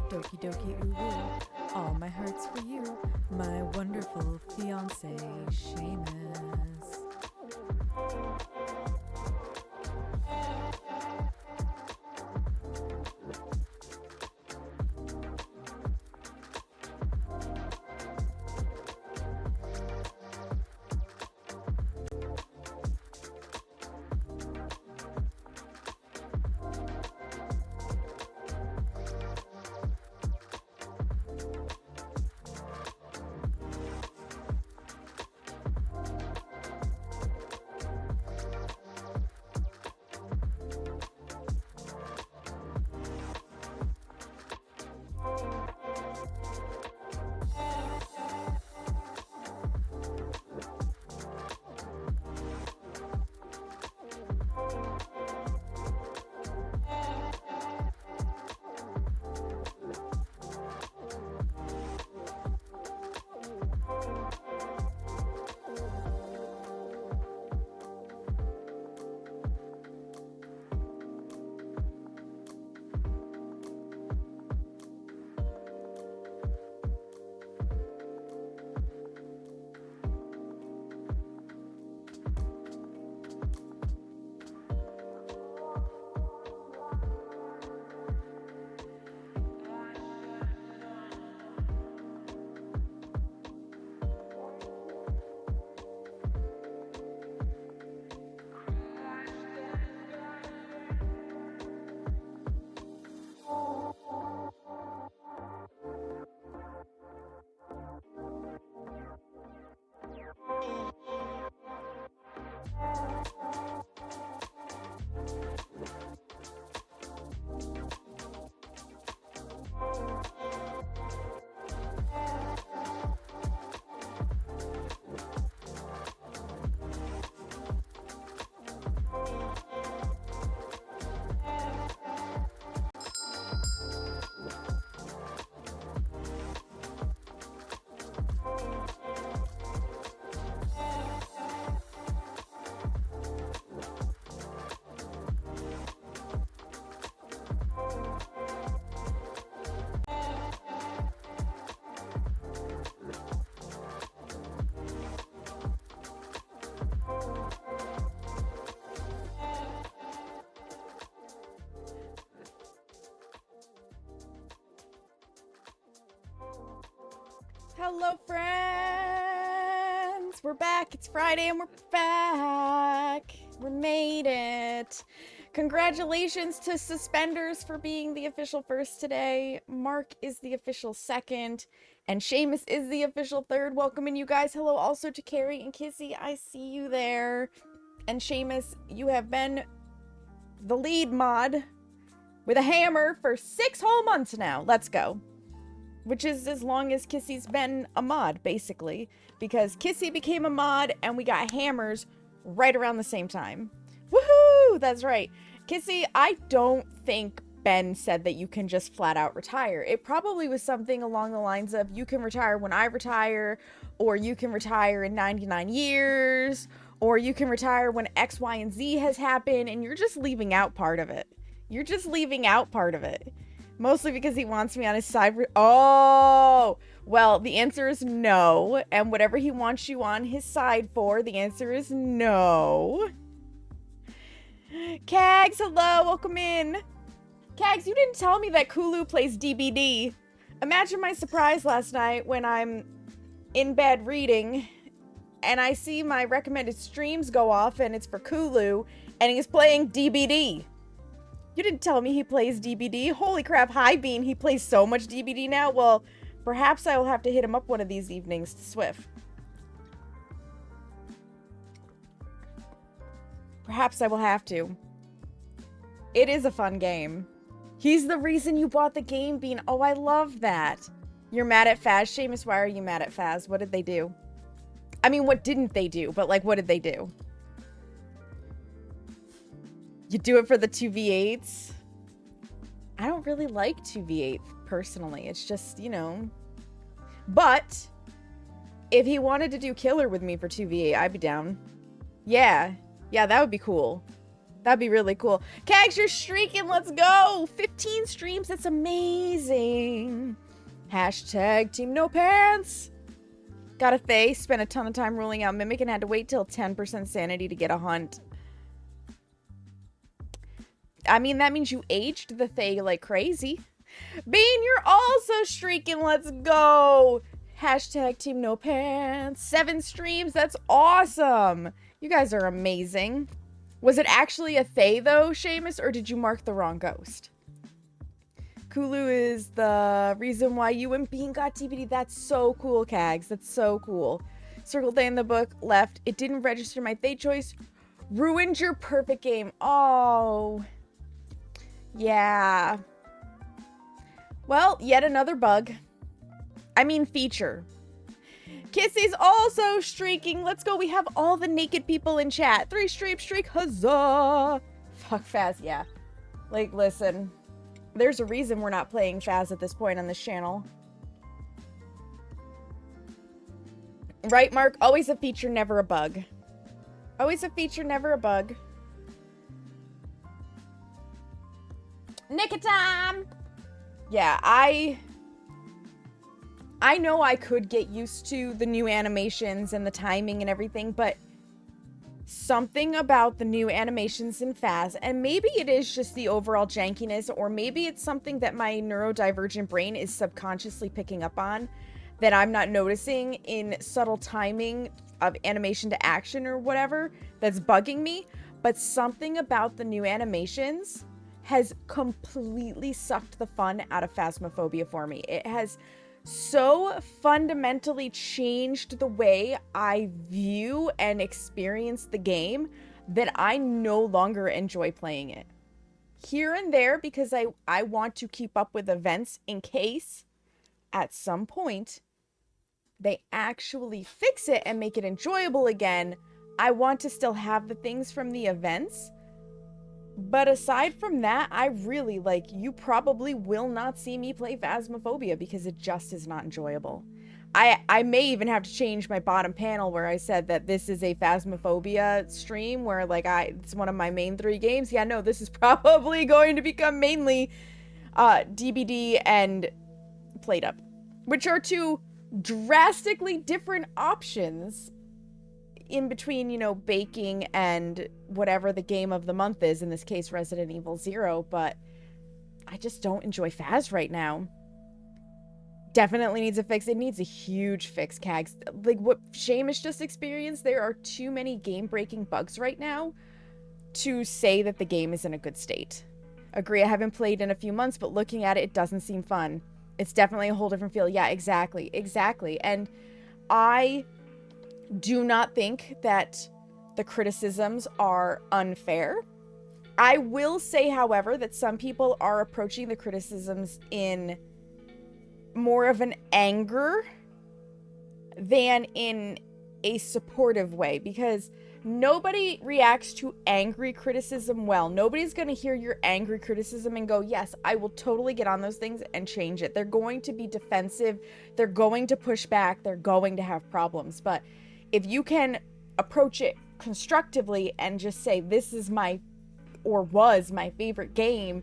Doki doki ooh, all my heart's for you, my wonderful fiance, Seamus. Hello, friends! We're back. It's Friday and we're back. We made it. Congratulations to Suspenders for being the official first today. Mark is the official second. And Seamus is the official third. Welcoming you guys. Hello also to Carrie and Kissy. I see you there. And Seamus, you have been the lead mod with a hammer for 6 whole months now. Let's go. Which is as long as Kissy's been a mod, basically. Because Kissy became a mod, and we got hammers right around the same time. Woohoo! That's right. Kissy, I don't think Ben said that you can just flat out retire. It probably was something along the lines of, you can retire when I retire, or you can retire in 99 years, or you can retire when X, Y, and Z has happened, and you're just leaving out part of it. You're just leaving out part of it. Mostly because he wants me on his side. Oh, well, the answer is no. And whatever he wants you on his side for, the answer is no. Kags, hello, welcome in. Kags, you didn't tell me that Kulu plays DBD. Imagine my surprise last night when I'm in bed reading and I see my recommended streams go off and it's for Kulu and he's playing DBD. You didn't tell me he plays DBD. Holy crap, hi Bean, he plays so much DBD now. Well, perhaps I will have to hit him up one of these evenings to Swift. Perhaps I will have to. It is a fun game. He's the reason you bought the game, Bean. Oh, I love that. You're mad at Faz. Seamus, why are you mad at Faz? What did they do? I mean, what didn't they do? But, like, what did they do? You do it for the 2v8s? I don't really like 2v8 personally. It's just, you know. But if he wanted to do killer with me for 2v8, I'd be down. Yeah. Yeah, that would be cool. That'd be really cool. Kags, you're streaking. Let's go. 15 streams. That's amazing. Hashtag team no pants. Got a Fae. Spent a ton of time ruling out Mimic and had to wait till 10% sanity to get a hunt. I mean, that means you aged the Fae like crazy. Bean, you're also streaking. Let's go. Hashtag team no pants. 7 streams. That's awesome. You guys are amazing. Was it actually a Fae though, Seamus, or did you mark the wrong ghost? Kulu is the reason why you and Bean got TBD. That's so cool, Kags. That's so cool. Circle Day in the book left. It didn't register my Fae choice. Ruined your perfect game. Oh. Yeah. Well, yet another bug. I mean feature. Kissy's also streaking. Let's go. We have all the naked people in chat. 3 streak. Huzzah. Fuck Faz, yeah. Like, listen. There's a reason we're not playing Faz at this point on this channel. Right, Mark? Always a feature, never a bug. Always a feature, never a bug. Nick time! Yeah, I know I could get used to the new animations and the timing and everything, but something about the new animations in Faz, and maybe it is just the overall jankiness, or maybe it's something that my neurodivergent brain is subconsciously picking up on that I'm not noticing in subtle timing of animation to action or whatever that's bugging me, but something about the new animations has completely sucked the fun out of Phasmophobia for me. It has so fundamentally changed the way I view and experience the game that I no longer enjoy playing it. Here and there, because I want to keep up with events in case at some point they actually fix it and make it enjoyable again. I want to still have the things from the events. But aside from that, I really, like, you probably will not see me play Phasmophobia because it just is not enjoyable. I may even have to change my bottom panel where I said that this is a Phasmophobia stream where, like, it's one of my main 3 games. Yeah, no, this is probably going to become mainly DBD and Played Up, which are 2 drastically different options in between, you know, baking and whatever the game of the month is, in this case Resident Evil 0, but I just don't enjoy Faz right now. Definitely needs a fix. It needs a huge fix, Kags. Like what Seamus just experienced, there are too many game-breaking bugs right now to say that the game is in a good state. Agree, I haven't played in a few months, but looking at it, it doesn't seem fun. It's definitely a whole different feel. Yeah, exactly. And I do not think that the criticisms are unfair. I will say, however, that some people are approaching the criticisms in more of an anger than in a supportive way, because nobody reacts to angry criticism well. Nobody's going to hear your angry criticism and go, yes, I will totally get on those things and change it. They're going to be defensive. They're going to push back. They're going to have problems. But if you can approach it constructively and just say, this is my, or was my favorite game,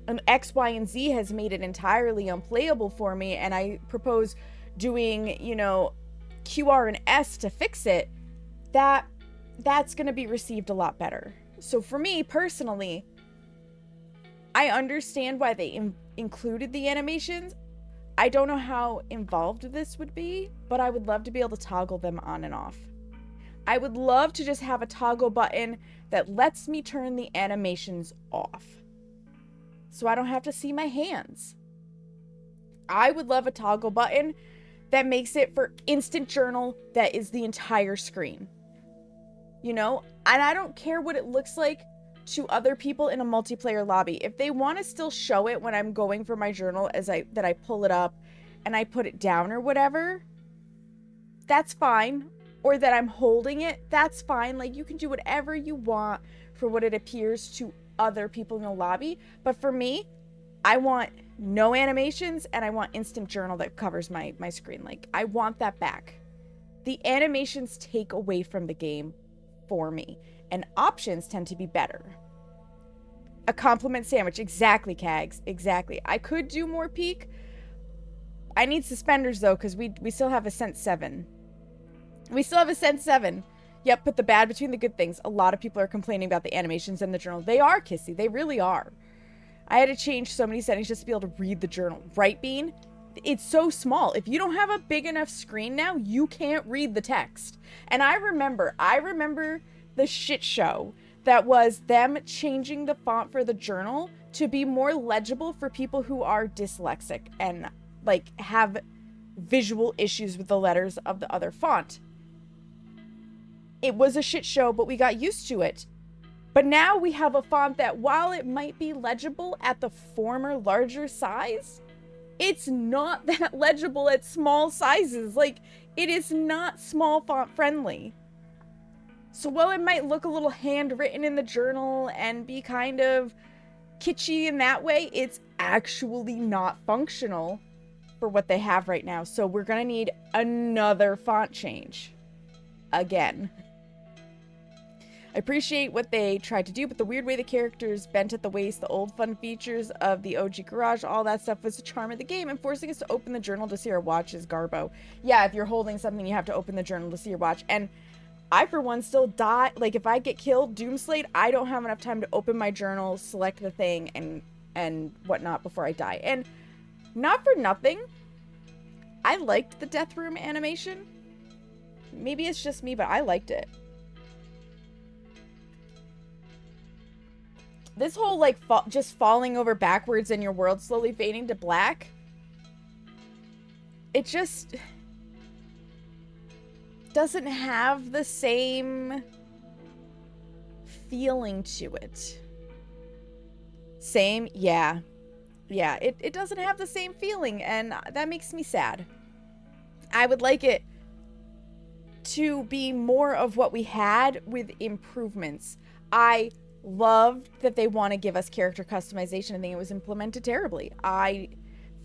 and X, Y, and Z has made it entirely unplayable for me, and I propose doing, you know, QR and S to fix it, that's going to be received a lot better. So for me personally, I understand why they included the animations. I don't know how involved this would be, but I would love to be able to toggle them on and off. I would love to just have a toggle button that lets me turn the animations off, so I don't have to see my hands. I would love a toggle button that makes it for instant journal that is the entire screen. You know? And I don't care what it looks like to other people in a multiplayer lobby. If they want to still show it when I'm going for my journal that I pull it up and I put it down or whatever, that's fine. Or that I'm holding it, that's fine. Like, you can do whatever you want for what it appears to other people in the lobby. But for me, I want no animations, and I want instant journal that covers my screen. Like, I want that back. The animations take away from the game for me, and options tend to be better. A compliment sandwich. Exactly, Kags. Exactly. I could do more peak. I need suspenders, though, because we still have a Sense 7. We still have a Sense 7. Yep, put the bad between the good things. A lot of people are complaining about the animations in the journal. They are, Kissy. They really are. I had to change so many settings just to be able to read the journal. Right, Bean? It's so small. If you don't have a big enough screen now, you can't read the text. And I remember the shit show that was them changing the font for the journal to be more legible for people who are dyslexic and, like, have visual issues with the letters of the other font. It was a shit show, but we got used to it. But now we have a font that, while it might be legible at the former larger size, it's not that legible at small sizes. Like, it is not small font friendly. So while it might look a little handwritten in the journal and be kind of kitschy in that way, it's actually not functional for what they have right now. So we're gonna need another font change. Again. I appreciate what they tried to do, but the weird way the characters bent at the waist, the old fun features of the OG Garage, all that stuff was the charm of the game, and forcing us to open the journal to see our watch is garbo. Yeah, if you're holding something, you have to open the journal to see your watch. And I, for one, still die. Like, if I get killed, Doomslate, I don't have enough time to open my journal, select the thing, and whatnot before I die. And not for nothing, I liked the Death Room animation. Maybe it's just me, but I liked it. This whole, like, just falling over backwards and your world slowly fading to black, it just doesn't have the same feeling to it. Same? Yeah. Yeah, it doesn't have the same feeling, and that makes me sad. I would like it to be more of what we had with improvements. I loved that they want to give us character customization. I think it was implemented terribly. I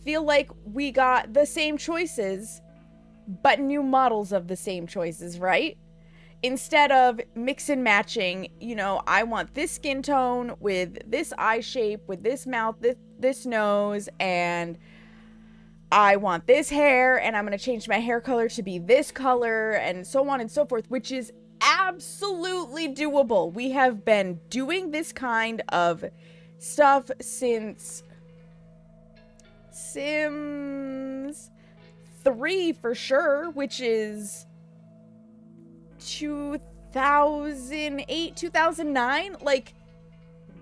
feel like we got the same choices, but new models of the same choices, right? Instead of mix and matching, you know, I want this skin tone with this eye shape, with this mouth, this nose, and I want this hair, and I'm going to change my hair color to be this color, and so on and so forth, which is absolutely doable. We have been doing this kind of stuff since Sims 3 for sure, which is 2008, 2009. Like,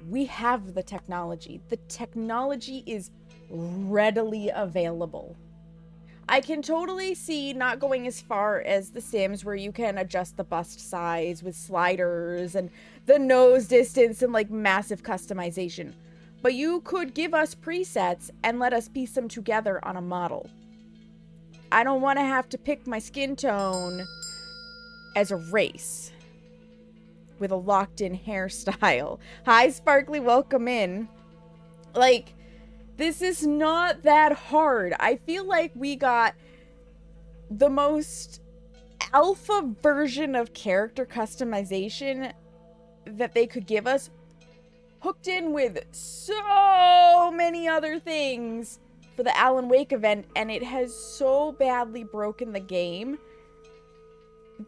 we have the technology. The technology is readily available. I can totally see not going as far as The Sims, where you can adjust the bust size with sliders and the nose distance and, like, massive customization. But you could give us presets and let us piece them together on a model. I don't want to have to pick my skin tone as a race with a locked-in hairstyle. Hi, Sparkly, welcome in. Like, this is not that hard. I feel like we got the most alpha version of character customization that they could give us, hooked in with so many other things for the Alan Wake event, and it has so badly broken the game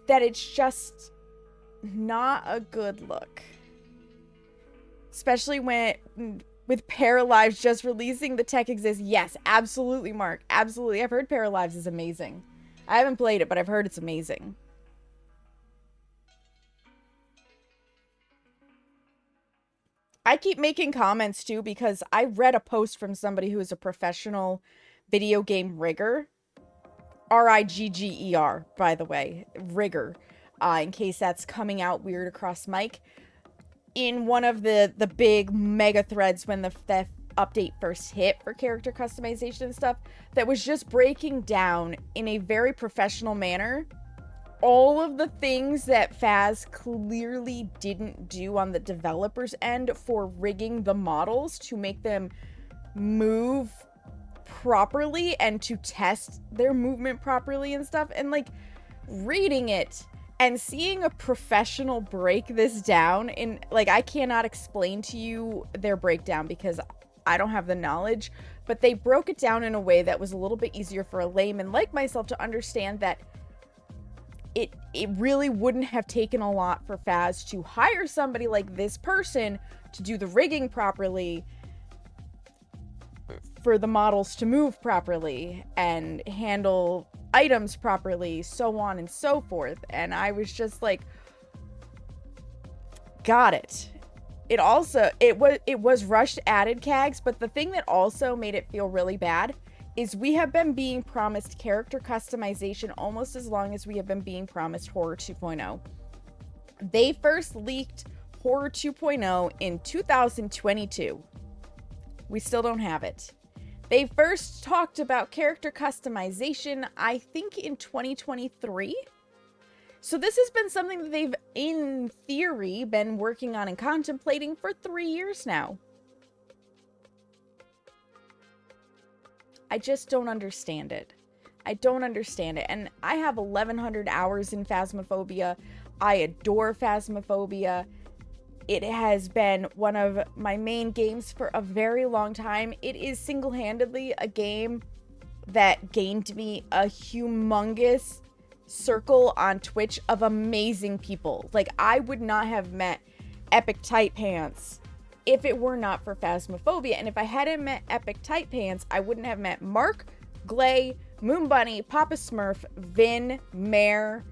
that it's just not a good look. Especially with Paralives just releasing the tech exists. Yes, absolutely, Mark. Absolutely. I've heard Paralives is amazing. I haven't played it, but I've heard it's amazing. I keep making comments, too, because I read a post from somebody who is a professional video game rigger. R-I-G-G-E-R, by the way. Rigger. In case that's coming out weird across mic. In one of the big mega threads when the update first hit for character customization and stuff, that was just breaking down in a very professional manner all of the things that Faz clearly didn't do on the developer's end for rigging the models to make them move properly and to test their movement properly and stuff. And like reading it and seeing a professional break this down in, like, I cannot explain to you their breakdown because I don't have the knowledge, but they broke it down in a way that was a little bit easier for a layman like myself to understand that it really wouldn't have taken a lot for Faz to hire somebody like this person to do the rigging properly, for the models to move properly and handle items properly, so on and so forth. And I was just like, got it. It was rushed added CAGs, but the thing that also made it feel really bad is we have been being promised character customization almost as long as we have been being promised Horror 2.0. They first leaked Horror 2.0 in 2022. We still don't have it. They first talked about character customization, I think, in 2023. So this has been something that they've, in theory, been working on and contemplating for 3 years now. I just don't understand it. I don't understand it. And I have 1,100 hours in Phasmophobia. I adore Phasmophobia. It has been one of my main games for a very long time. It is single-handedly a game that gained me a humongous circle on Twitch of amazing people. Like, I would not have met Epic Tight Pants if it were not for Phasmophobia. And if I hadn't met Epic Tight Pants, I wouldn't have met Mark, Glay, Moon Bunny, Papa Smurf, Vin, Mare,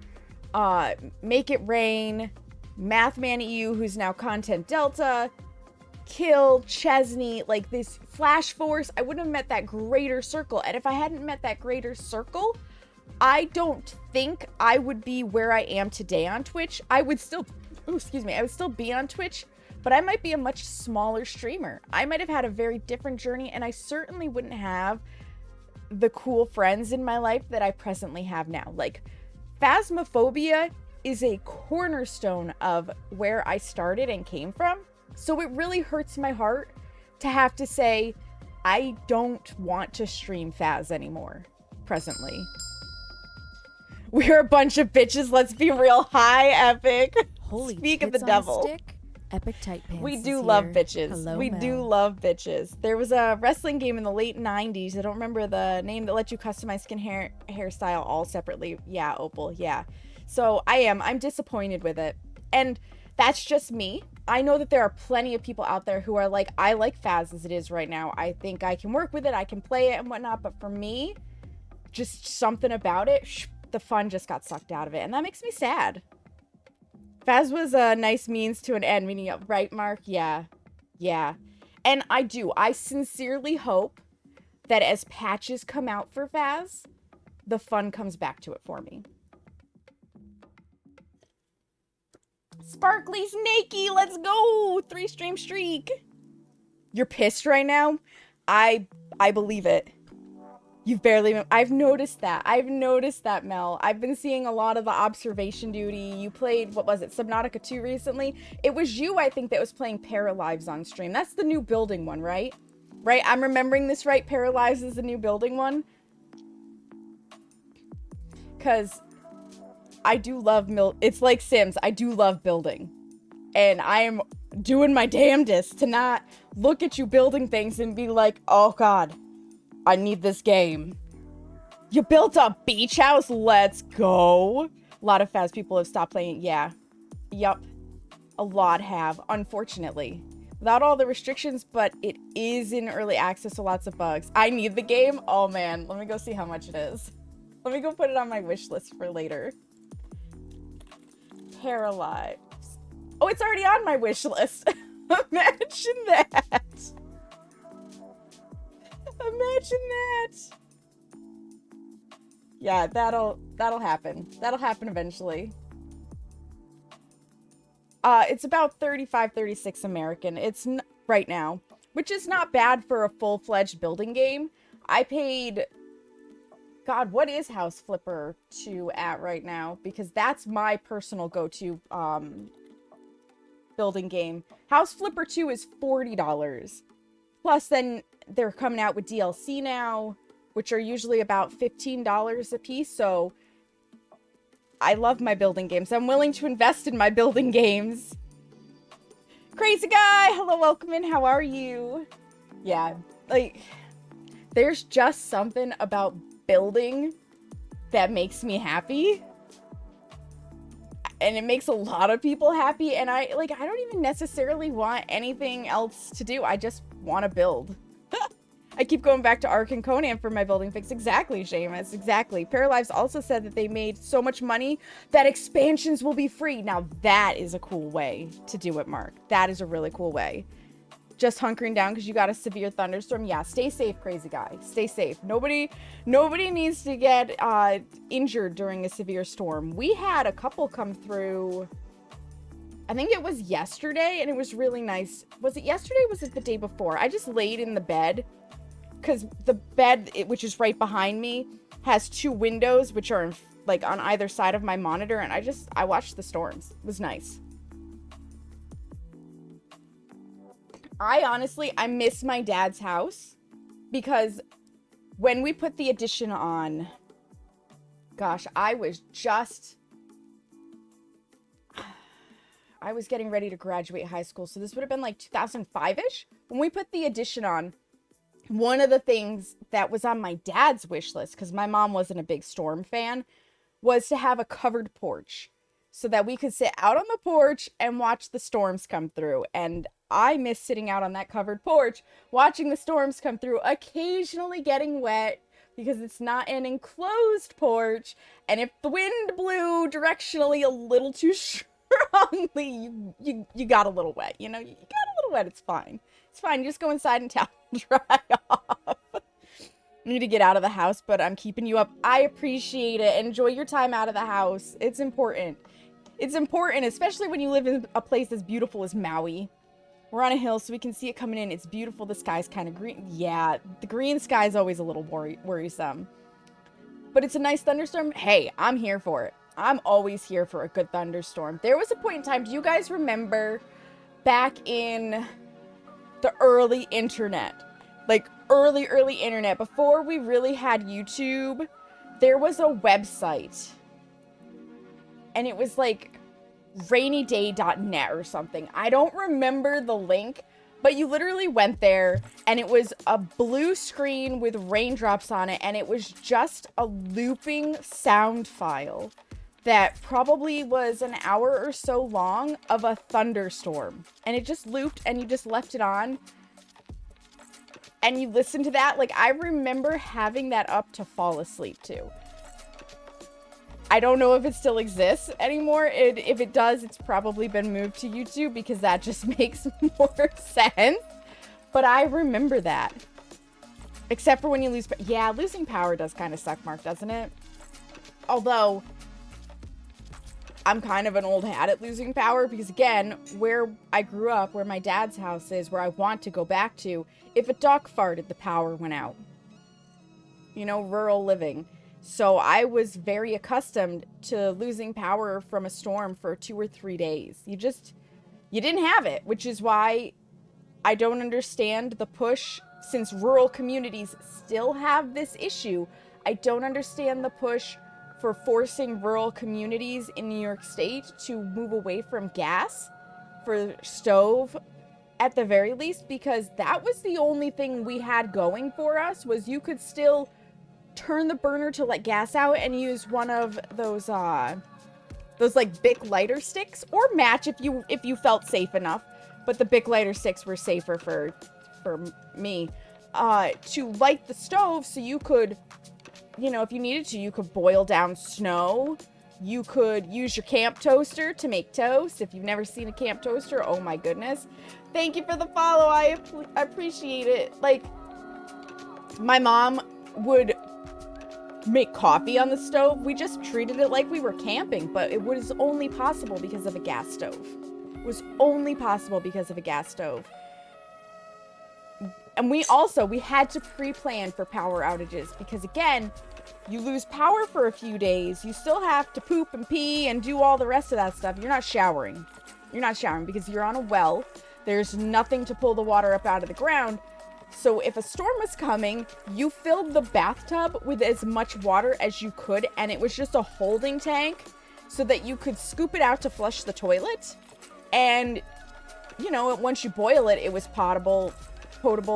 Make It Rain, Mathman EU, who's now Content Delta, Kill, Chesney, like this Flash Force. I wouldn't have met that greater circle. And if I hadn't met that greater circle, I don't think I would be where I am today on Twitch. I would still, I would still be on Twitch, but I might be a much smaller streamer. I might have had a very different journey, and I certainly wouldn't have the cool friends in my life that I presently have now. Like, Phasmophobia is a cornerstone of where I started and came from. So it really hurts my heart to have to say, I don't want to stream Phaz anymore, presently. We're a bunch of bitches, let's be real. Hi, Epic. Holy Speak of the tits on a devil. stick. Epic Tight Pants. We do is love here. bitches. Hello, We Mel. do love bitches. There was a wrestling game in the late 90s. I don't remember the name, that let you customize skin, hairstyle all separately. Yeah, Opal. Yeah. So I'm disappointed with it. And that's just me. I know that there are plenty of people out there who are like, I like Phaz as it is right now. I think I can work with it. I can play it and whatnot. But for me, just something about it, the fun just got sucked out of it. And that makes me sad. Phaz was a nice means to an end, meaning, right, Mark? Yeah. Yeah. And I sincerely hope that as patches come out for Phaz, the fun comes back to it for me. Sparkly Snakey, let's go! 3-stream streak. You're pissed right now? I believe it. You've barely... I've noticed that. Mel. I've been seeing a lot of the observation duty. You played, what was it, Subnautica 2 recently? It was you, I think, that was playing Paralives on stream. That's the new building one, right? Right? I'm remembering this right? Paralives is the new building one? Because I do love... It's like Sims. I do love building. And I am doing my damnedest to not look at you building things and be like, oh, God. I need this game. You built a beach house? Let's go. A lot of Phaz people have stopped playing. Yeah. Yup. A lot have, unfortunately. Without all the restrictions, but it is in early access, so lots of bugs. I need the game? Oh, man. Let me go see how much it is. Let me go put it on my wish list for later. Paralives. Oh, it's already on my wish list. Imagine that. Imagine that. Yeah, that'll happen. That'll happen eventually. It's about 35, 36 American. It's right now, which is not bad for a full-fledged building game. I paid God, what is House Flipper 2 at right now? Because that's my personal go-to building game. House Flipper 2 is $40. Plus, then they're coming out with DLC now, which are usually about $15 a piece. So I love my building games. I'm willing to invest in my building games. Crazy guy, hello, welcome in. How are you? Yeah, like, there's just something about building that makes me happy. And it makes a lot of people happy. And I don't even necessarily want anything else to do. I just want to build. I keep going back to Ark and Conan for my building fix. Exactly, Seamus. Exactly. Paralives also said that they made so much money that expansions will be free. Now, that is a cool way to do it, Mark. That is a really cool way. Just hunkering down because you got a severe thunderstorm. Yeah, stay safe, crazy guy. Stay safe. Nobody needs to get injured during a severe storm. We had a couple come through. I think it was yesterday, and it was really nice. Was it yesterday or was it the day before? I just laid in the bed because the bed, which is right behind me, has 2 windows, which are like on either side of my monitor, and I watched the storms. It was nice. I miss my dad's house because when we put the addition on, gosh, I was getting ready to graduate high school. So this would have been like 2005-ish. When we put the addition on, one of the things that was on my dad's wish list, because my mom wasn't a big storm fan, was to have a covered porch so that we could sit out on the porch and watch the storms come through. And I miss sitting out on that covered porch, watching the storms come through, occasionally getting wet because it's not an enclosed porch. And if the wind blew directionally a little too strongly, you got a little wet. You know, you got a little wet. It's fine. It's fine. You just go inside and towel dry off. I need to get out of the house, but I'm keeping you up. I appreciate it. Enjoy your time out of the house. It's important. It's important, especially when you live in a place as beautiful as Maui. We're on a hill, so we can see it coming in. It's beautiful. The sky's kind of green. Yeah, the green sky is always a little worrisome. But it's a nice thunderstorm. Hey, I'm here for it. I'm always here for a good thunderstorm. There was a point in time, do you guys remember back in the early internet? Like, early internet, before we really had YouTube, there was a website. And it was like rainyday.net or something. I don't remember the link, but you literally went there and it was a blue screen with raindrops on it, and it was just a looping sound file that probably was an hour or so long of a thunderstorm. And it just looped and you just left it on. And you listen to that. Like, I remember having that up to fall asleep to. I don't know if it still exists anymore. If it does, it's probably been moved to YouTube because that just makes more sense. But I remember that. Except for when you lose... Yeah, losing power does kind of suck, Mark, doesn't it? Although, I'm kind of an old hat at losing power because, again, where I grew up, where my dad's house is, where I want to go back to, if a duck farted, the power went out. You know, rural living. So I was very accustomed to losing power from a storm for 2 or 3 days. You didn't have it, which is why I don't understand the push, since rural communities still have this issue. I don't understand the push for forcing rural communities in New York State to move away from gas for stove at the very least, because that was the only thing we had going for us, was you could still turn the burner to let gas out and use one of those like Bic lighter sticks, or match if you felt safe enough. But the Bic lighter sticks were safer for me to light the stove, so you could, you know, if you needed to, you could boil down snow. You could use your camp toaster to make toast. If you've never seen a camp toaster, oh my goodness. Thank you for the follow. I appreciate it. Like, my mom would make coffee on the stove. We just treated it like we were camping, but it was only possible because of a gas stove. It was only possible because of a gas stove. And we had to pre-plan for power outages because, again, you lose power for a few days. You still have to poop and pee and do all the rest of that stuff. You're not showering. You're not showering because you're on a well. There's nothing to pull the water up out of the ground. So if a storm was coming, you filled the bathtub with as much water as you could, and it was just a holding tank so that you could scoop it out to flush the toilet. And, you know, once you boil it, it was potable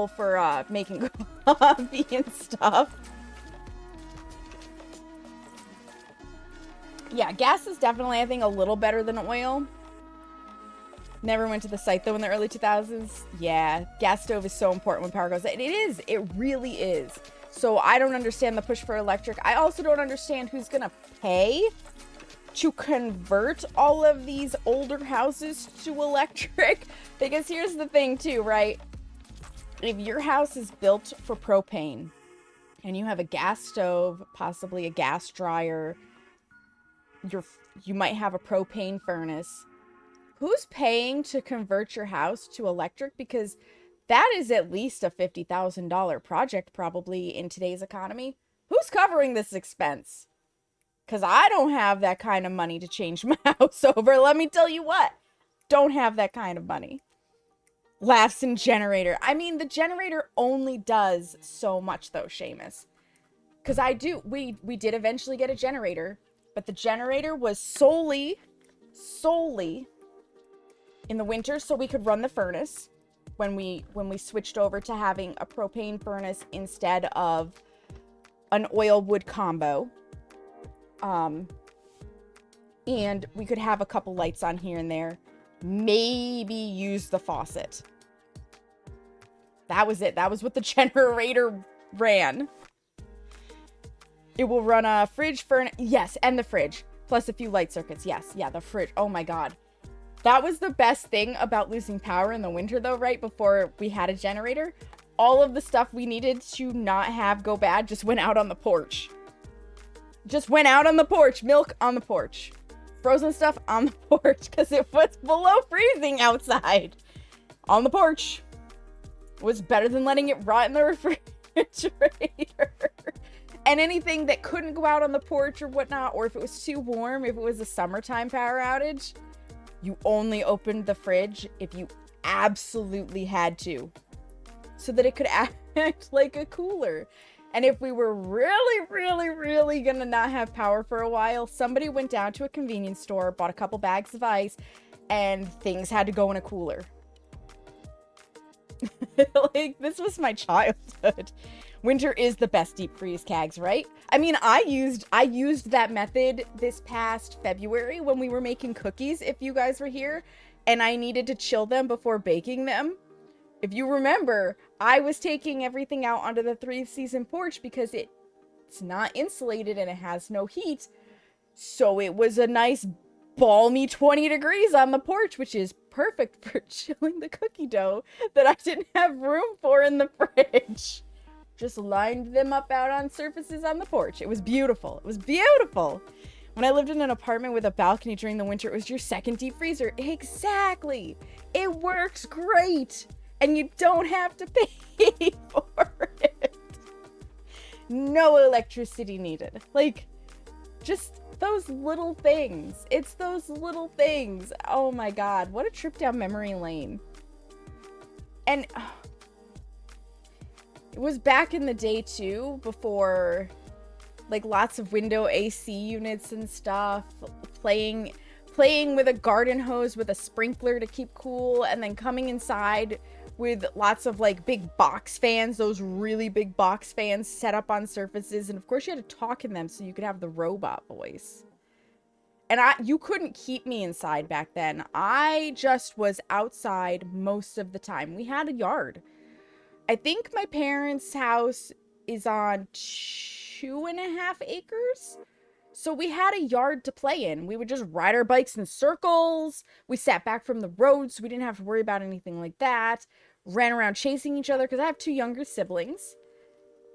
for making coffee and stuff. Yeah, gas is definitely, I think, a little better than oil. Never went to the site, though, in the early 2000s. Yeah, gas stove is so important when power goes out. It is. It really is. So I don't understand the push for electric. I also don't understand who's going to pay to convert all of these older houses to electric. Because here's the thing, too, right? If your house is built for propane and you have a gas stove, possibly a gas dryer, you might have a propane furnace. Who's paying to convert your house to electric? Because that is at least a $50,000 project probably in today's economy. Who's covering this expense? Because I don't have that kind of money to change my house over. Let me tell you what. Don't have that kind of money. Laughs and generator. I mean, the generator only does so much though, Seamus. Because we did eventually get a generator. But the generator was solely in the winter so we could run the furnace when we switched over to having a propane furnace instead of an oil wood combo. And we could have a couple lights on here and there. Maybe use the faucet. That was it. That was what the generator ran. It will run a fridge, furnace. Yes, and the fridge. Plus a few light circuits. Yes, yeah, the fridge. Oh my god. That was the best thing about losing power in the winter, though, right before we had a generator. All of the stuff we needed to not have go bad just went out on the porch. Just went out on the porch. Milk on the porch. Frozen stuff on the porch because it was below freezing outside. On the porch. It was better than letting it rot in the refrigerator. And anything that couldn't go out on the porch or whatnot, or if it was too warm, if it was a summertime power outage, you only opened the fridge if you absolutely had to, so that it could act like a cooler. And if we were really gonna not have power for a while, somebody went down to a convenience store, bought a couple bags of ice, and things had to go in a cooler. Like, this was my childhood. Winter is the best deep freeze, Cags, right? I mean, I used that method this past February when we were making cookies, if you guys were here, and I needed to chill them before baking them. If you remember, I was taking everything out onto the 3-season porch because it's not insulated and it has no heat. So it was a nice balmy 20 degrees on the porch, which is perfect for chilling the cookie dough that I didn't have room for in the fridge. Just lined them up out on surfaces on the porch. It was beautiful. It was beautiful. When I lived in an apartment with a balcony during the winter, it was your second deep freezer. Exactly. It works great. And you don't have to pay for it. No electricity needed. Like, just those little things. It's those little things. Oh my god. What a trip down memory lane. And it was back in the day too, before like lots of window AC units and stuff, playing with a garden hose with a sprinkler to keep cool, and then coming inside with lots of like big box fans, those really big box fans set up on surfaces, and of course you had to talk in them so you could have the robot voice. And you couldn't keep me inside back then. I just was outside most of the time. We had a yard. I think my parents' house is on 2.5 acres. So we had a yard to play in. We would just ride our bikes in circles. We sat back from the road, so we didn't have to worry about anything like that. Ran around chasing each other because I have 2 younger siblings.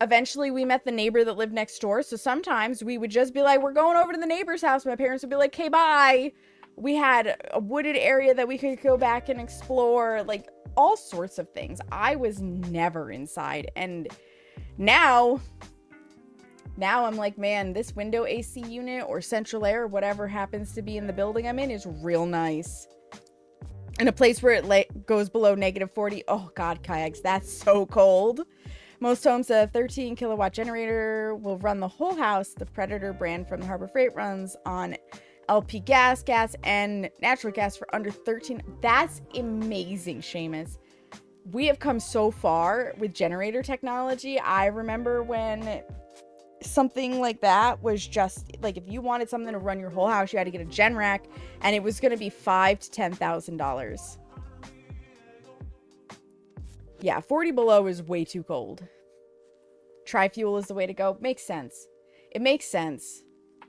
Eventually, we met the neighbor that lived next door. So sometimes we would just be like, we're going over to the neighbor's house. My parents would be like, okay, bye. We had a wooded area that we could go back and explore, like all sorts of things. I was never inside. And now I'm like, man, this window AC unit or central air, whatever happens to be in the building I'm in, is real nice. In a place where it goes below -40. Oh God, kayaks, that's so cold. Most homes, a 13 kilowatt generator will run the whole house. The Predator brand from the Harbor Freight runs on LP gas, and natural gas for under 13. That's amazing, Seamus. We have come so far with generator technology. I remember when something like that was just like, if you wanted something to run your whole house, you had to get a gen rack, and it was going to be $5,000 to $10,000. Yeah, 40 below is way too cold. Tri-fuel is the way to go. Makes sense. It makes sense.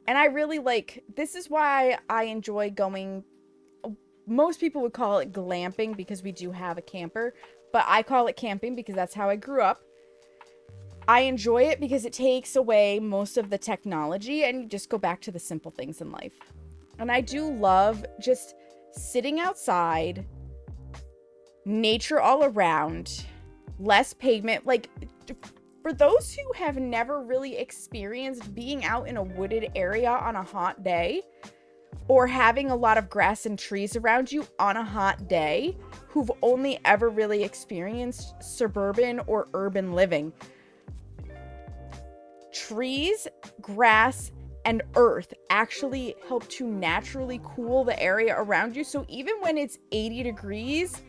And I really like, this is why I enjoy going, most people would call it glamping because we do have a camper, but I call it camping because that's how I grew up. I enjoy it because it takes away most of the technology and you just go back to the simple things in life. And I do love just sitting outside, nature all around, less pavement. Like, for those who have never really experienced being out in a wooded area on a hot day, or having a lot of grass and trees around you on a hot day, who've only ever really experienced suburban or urban living, trees, grass, and earth actually help to naturally cool the area around you. So even when it's 80 degrees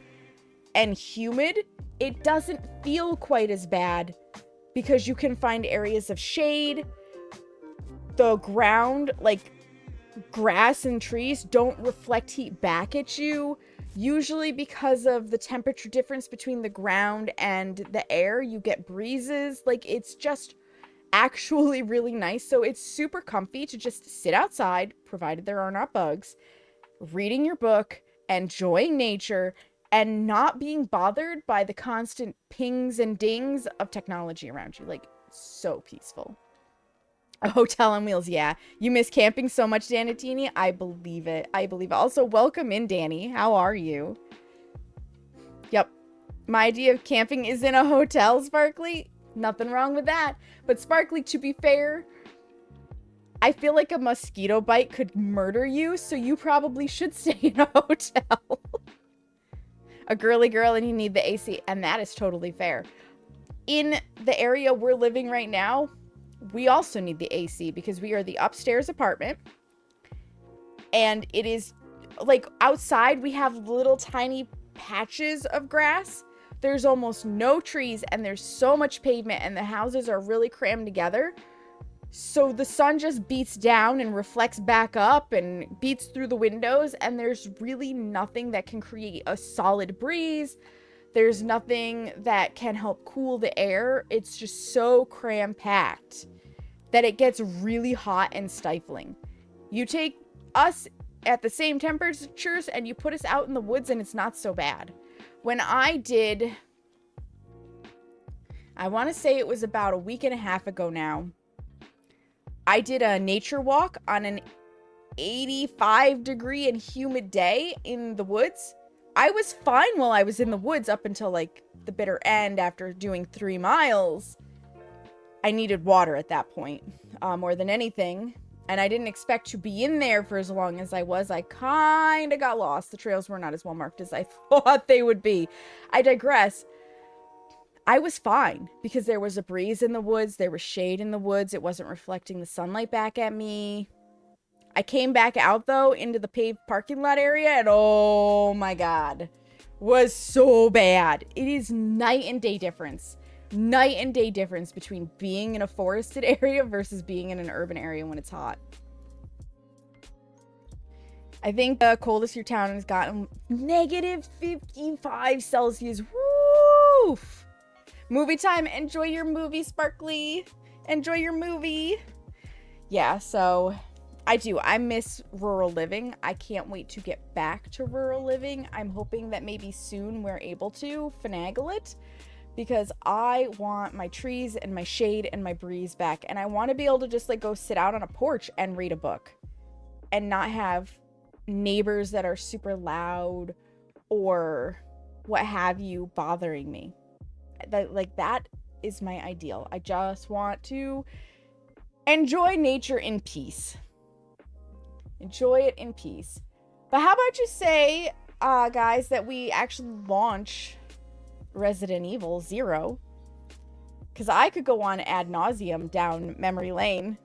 and humid, it doesn't feel quite as bad because you can find areas of shade. The ground, like grass and trees, don't reflect heat back at you. Usually because of the temperature difference between the ground and the air, you get breezes. Like, it's just actually really nice. So it's super comfy to just sit outside, provided there are not bugs, reading your book, enjoying nature, and not being bothered by the constant pings and dings of technology around you. Like, so peaceful. A hotel on wheels, yeah. You miss camping so much, Danatini? I believe it. I believe it. Also, welcome in, Danny. How are you? Yep. My idea of camping is in a hotel, Sparkly. Nothing wrong with that. But Sparkly, to be fair, I feel like a mosquito bite could murder you, so you probably should stay in a hotel. A girly girl and you need the AC, and that is totally fair. In the area we're living right now, we also need the AC because we are the upstairs apartment. And it is, like, outside we have little tiny patches of grass. There's almost no trees and there's so much pavement and the houses are really crammed together. So the sun just beats down and reflects back up and beats through the windows, and there's really nothing that can create a solid breeze. There's nothing that can help cool the air. It's just so cram-packed that it gets really hot and stifling. You take us at the same temperatures and you put us out in the woods and it's not so bad. When I did, I want to say it was about a week and a half ago now, I did a nature walk on an 85 degree and humid day in the woods. I was fine while I was in the woods up until like the bitter end. After doing 3 miles, I needed water at that point, more than anything. And I didn't expect to be in there for as long as I was. I kind of got lost. The trails were not as well marked as I thought they would be. I digress. I was fine because there was a breeze in the woods. There was shade in the woods. It wasn't reflecting the sunlight back at me. I came back out, though, into the paved parking lot area, and oh my God, was so bad. It is night and day difference. Night and day difference between being in a forested area versus being in an urban area when it's hot. I think the coldest your town has gotten -55 Celsius. Woof! Movie time. Enjoy your movie, Sparkly. Enjoy your movie. Yeah, so I do. I miss rural living. I can't wait to get back to rural living. I'm hoping that maybe soon we're able to finagle it, because I want my trees and my shade and my breeze back. And I want to be able to just like go sit out on a porch and read a book and not have neighbors that are super loud or what have you bothering me. That is my ideal. I just want to enjoy nature in peace. Enjoy it in peace. But how about you say, guys, that we actually launch Resident Evil 0? Because I could go on ad nauseum down memory lane.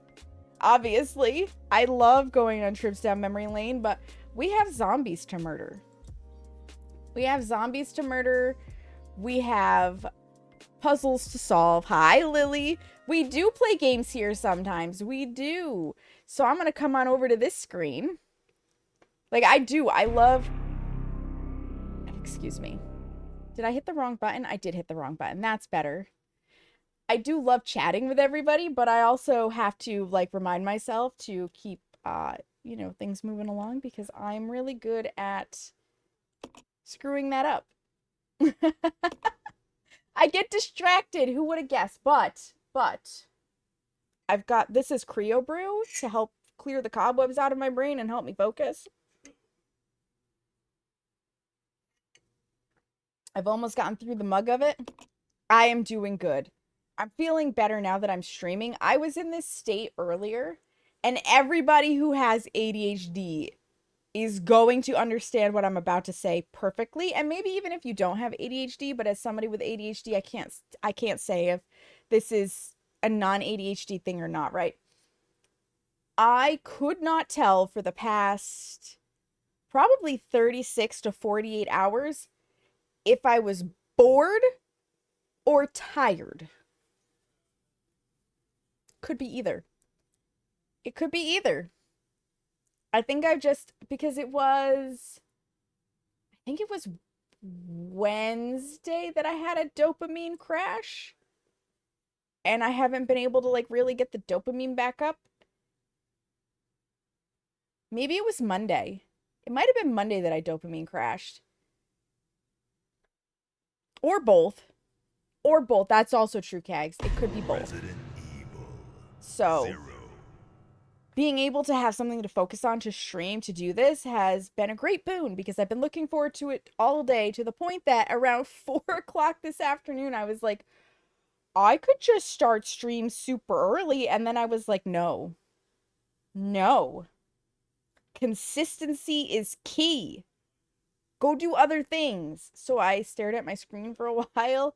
Obviously, I love going on trips down memory lane, but we have zombies to murder. We have zombies to murder. We have puzzles to solve. Hi, Lily. We do play games here sometimes. We do. So I'm going to come on over to this screen. Like, I do. I love... Excuse me. Did I hit the wrong button? I did hit the wrong button. That's better. I do love chatting with everybody, but I also have to, like, remind myself to keep, you know, things moving along because I'm really good at screwing that up. I get distracted. Who would have guessed? But I've got, this is Creo Brew to help clear the cobwebs out of my brain and help me focus. I've almost gotten through the mug of it. I am doing good. I'm feeling better now that I'm streaming. I was in this state earlier, and everybody who has ADHD is going to understand what I'm about to say perfectly. And maybe even if you don't have ADHD, but as somebody with ADHD, I can't say if this is a non-ADHD thing or not, right? I could not tell for the past probably 36 to 48 hours if I was bored or tired. Could be either. It could be either. I think I've just, because it was, I think it was Wednesday that I had a dopamine crash. And I haven't been able to, like, really get the dopamine back up. Maybe it was Monday. It might have been Monday that I dopamine crashed. Or both. Or both. That's also true, Kags. It could be both. Resident Evil So, 0. being able to have something to focus on to stream to do this has been a great boon because I've been looking forward to it all day to the point that around 4 o'clock this afternoon, I was like, I could just start stream super early. And then I was like, no. No. Consistency is key. Go do other things. So I stared at my screen for a while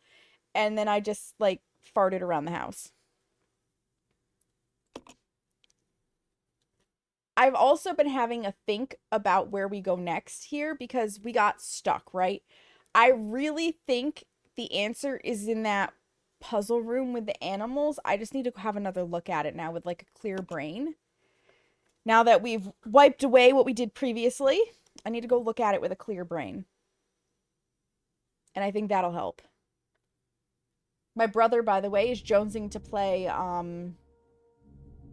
and then I just, like, farted around the house. I've also been having a think about where we go next here because we got stuck, right? I really think the answer is in that puzzle room with the animals. I just need to have another look at it now with, like, a clear brain. Now that we've wiped away what we did previously, I need to go look at it with a clear brain. And I think that'll help. My brother, by the way, is jonesing to play,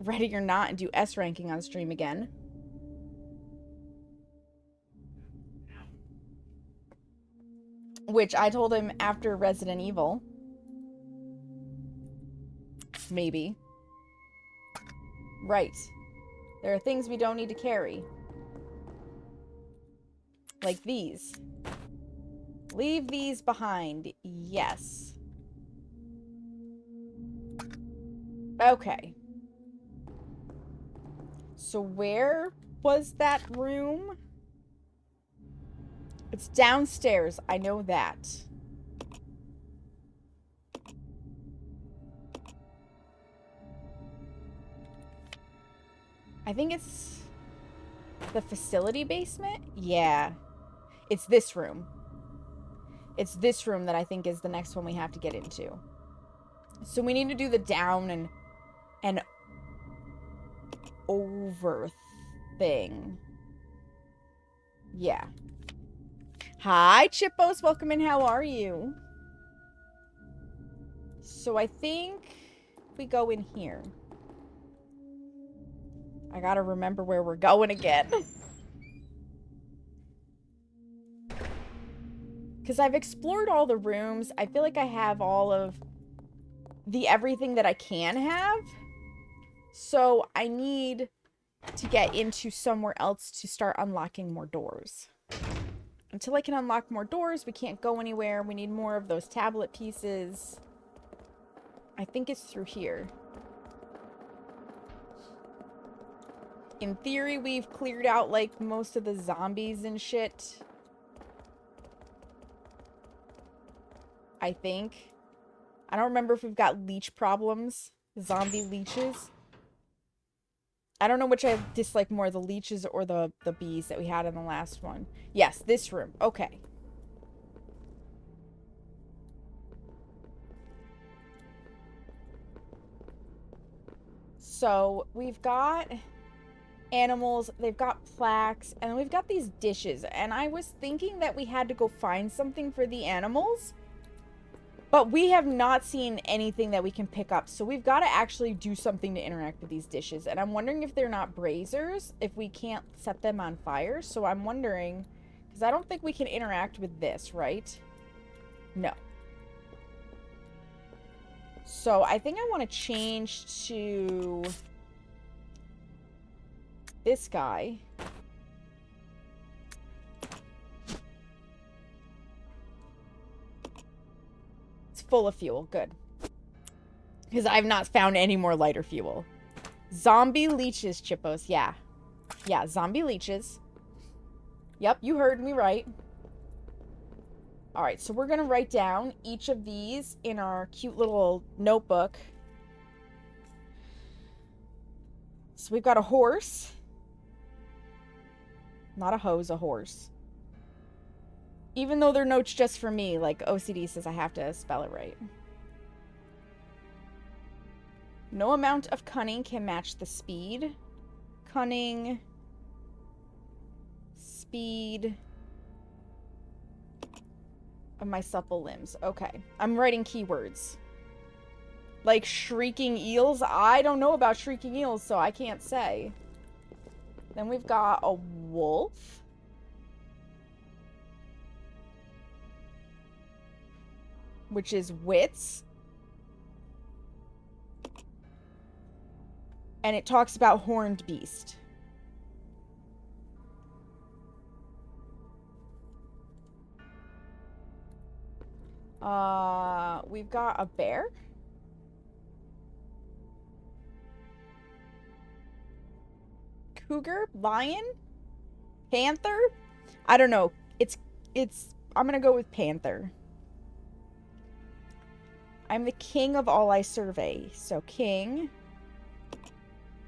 Ready or Not and do S ranking on stream again. Which I told him after Resident Evil. Maybe. Right. There are things we don't need to carry. Like these. Leave these behind. Yes. Okay. So where was that room? It's downstairs. I know that. I think it's the facility basement? Yeah. It's this room. It's this room that I think is the next one we have to get into. So we need to do the down and over thing. Yeah. Hi, Chippos. Welcome in. How are you? So I think we go in here. I gotta remember where we're going again. Because I've explored all the rooms. I feel like I have all of the everything that I can have. So I need to get into somewhere else to start unlocking more doors. Until I can unlock more doors, we can't go anywhere. We need more of those tablet pieces. I think it's through here. In theory, we've cleared out, like, most of the zombies and shit. I think. I don't remember if we've got leech problems. Zombie leeches. I don't know which I dislike more, the leeches or the bees that we had in the last one. Yes, this room. Okay. So, we've got animals, they've got plaques, and we've got these dishes. And I was thinking that we had to go find something for the animals, but we have not seen anything that we can pick up. So we've got to actually do something to interact with these dishes. And I'm wondering if they're not braziers, if we can't set them on fire. So I'm wondering, because I don't think we can interact with this, right? No. So I think I want to change to this guy. It's full of fuel. Good. Because I've not found any more lighter fuel. Zombie leeches, Chippos. Yeah. Yeah, zombie leeches. Yep, you heard me right. Alright, so we're going to write down each of these in our cute little notebook. So we've got a horse. Not a hose, a horse. Even though they're notes just for me, like OCD says I have to spell it right. No amount of cunning can match the speed. Cunning. Speed. Of my supple limbs. Okay. I'm writing keywords. Like shrieking eels? I don't know about shrieking eels, so I can't say. Then we've got a wolf. Which is wits. And it talks about horned beast. We've got a bear. Cougar? Lion? Panther? I don't know. I'm gonna go with panther. I'm the king of all I survey. So king.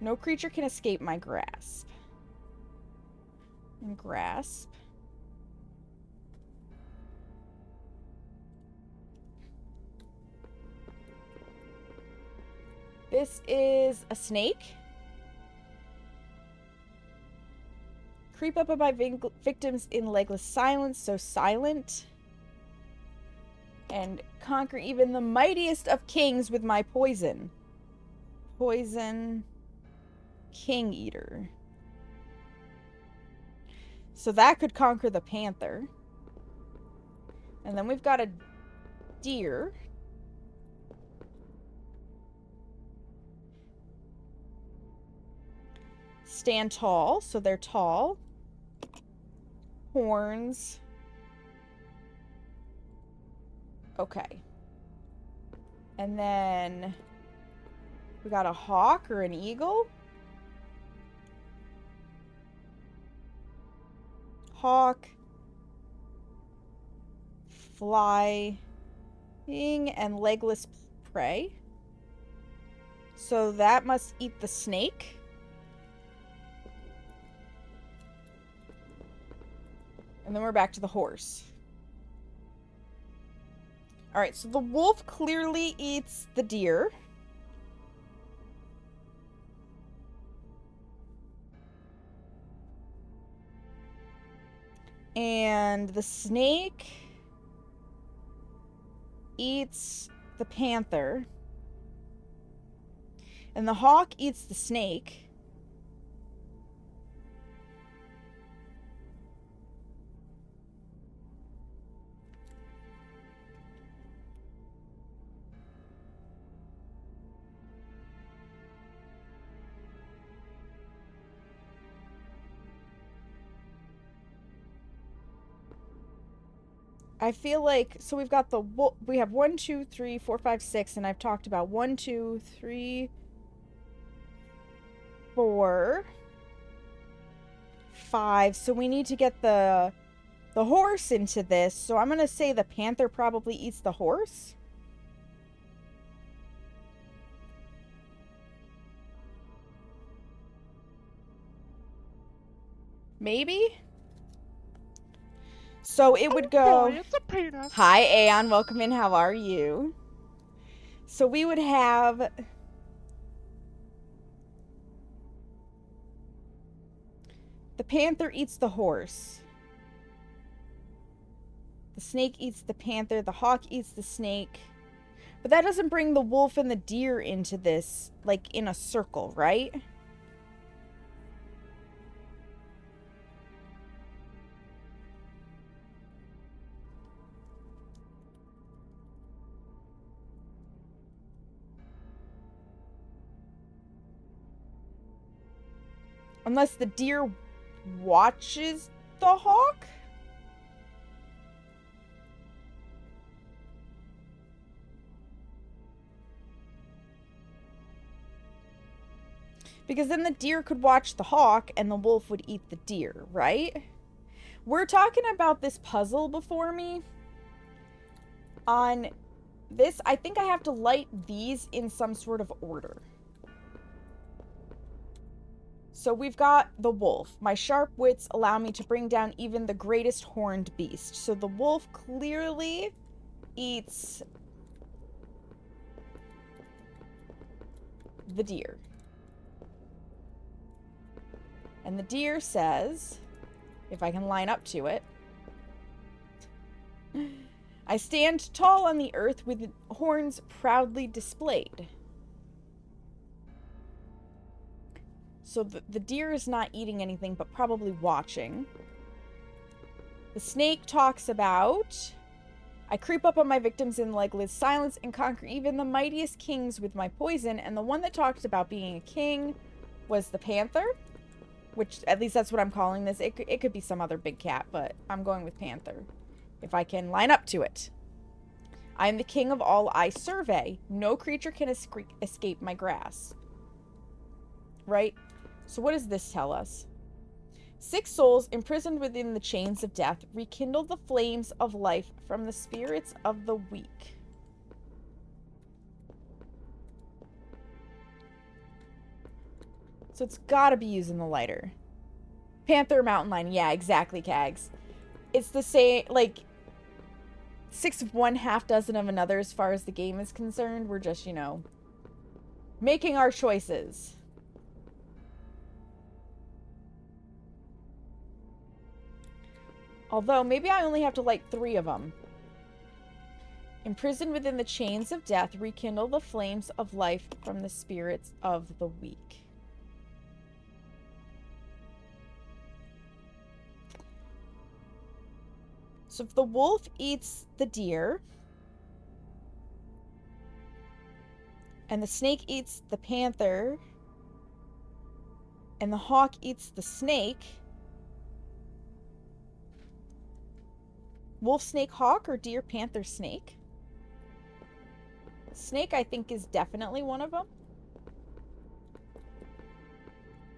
No creature can escape my grasp. And grasp. This is a snake. Creep up on my victims in legless silence, so silent. And conquer even the mightiest of kings with my poison. Poison. King eater. So that could conquer the panther. And then we've got a deer. Stand tall, so they're tall. Horns. Okay. And then we got a hawk or an eagle. Hawk. Flying and legless prey. So that must eat the snake. And then we're back to the horse. Alright, so the wolf clearly eats the deer. And the snake eats the panther. And the hawk eats the snake. I feel like, so we've got we have 1, 2, 3, 4, 5, 6, and I've talked about 1, 2, 3, 4, 5. So we need to get the horse into this. So I'm going to say the panther probably eats the horse. Maybe? So it would go... Boy, it's a penis. Hi, Aeon. Welcome in. How are you? So we would have... The panther eats the horse. The snake eats the panther. The hawk eats the snake. But that doesn't bring the wolf and the deer into this, like, in a circle, right? Unless the deer watches the hawk? Because then the deer could watch the hawk and the wolf would eat the deer, right? We're talking about this puzzle before me. On this, I think I have to light these in some sort of order. So we've got the wolf. My sharp wits allow me to bring down even the greatest horned beast. So the wolf clearly eats the deer. And the deer says, if I can line up to it, I stand tall on the earth with horns proudly displayed. So the deer is not eating anything, but probably watching. The snake talks about, I creep up on my victims in legless silence and conquer even the mightiest kings with my poison. And the one that talked about being a king was the panther, which at least that's what I'm calling this. It could be some other big cat, but I'm going with panther, if I can line up to it. I am the king of all I survey. No creature can escape my grasp. Right? So what does this tell us? 6 souls imprisoned within the chains of death rekindle the flames of life from the spirits of the weak. So it's gotta be using the lighter. Panther, mountain lion. Yeah, exactly, Kags. It's the same, like, 6 of one, half dozen of another as far as the game is concerned. We're just, you know, making our choices. Although, maybe I only have to light 3 of them. Imprisoned within the chains of death, rekindle the flames of life from the spirits of the weak. So if the wolf eats the deer, and the snake eats the panther, and the hawk eats the snake, wolf, snake, hawk, or deer, panther, snake? Snake, I think, is definitely one of them.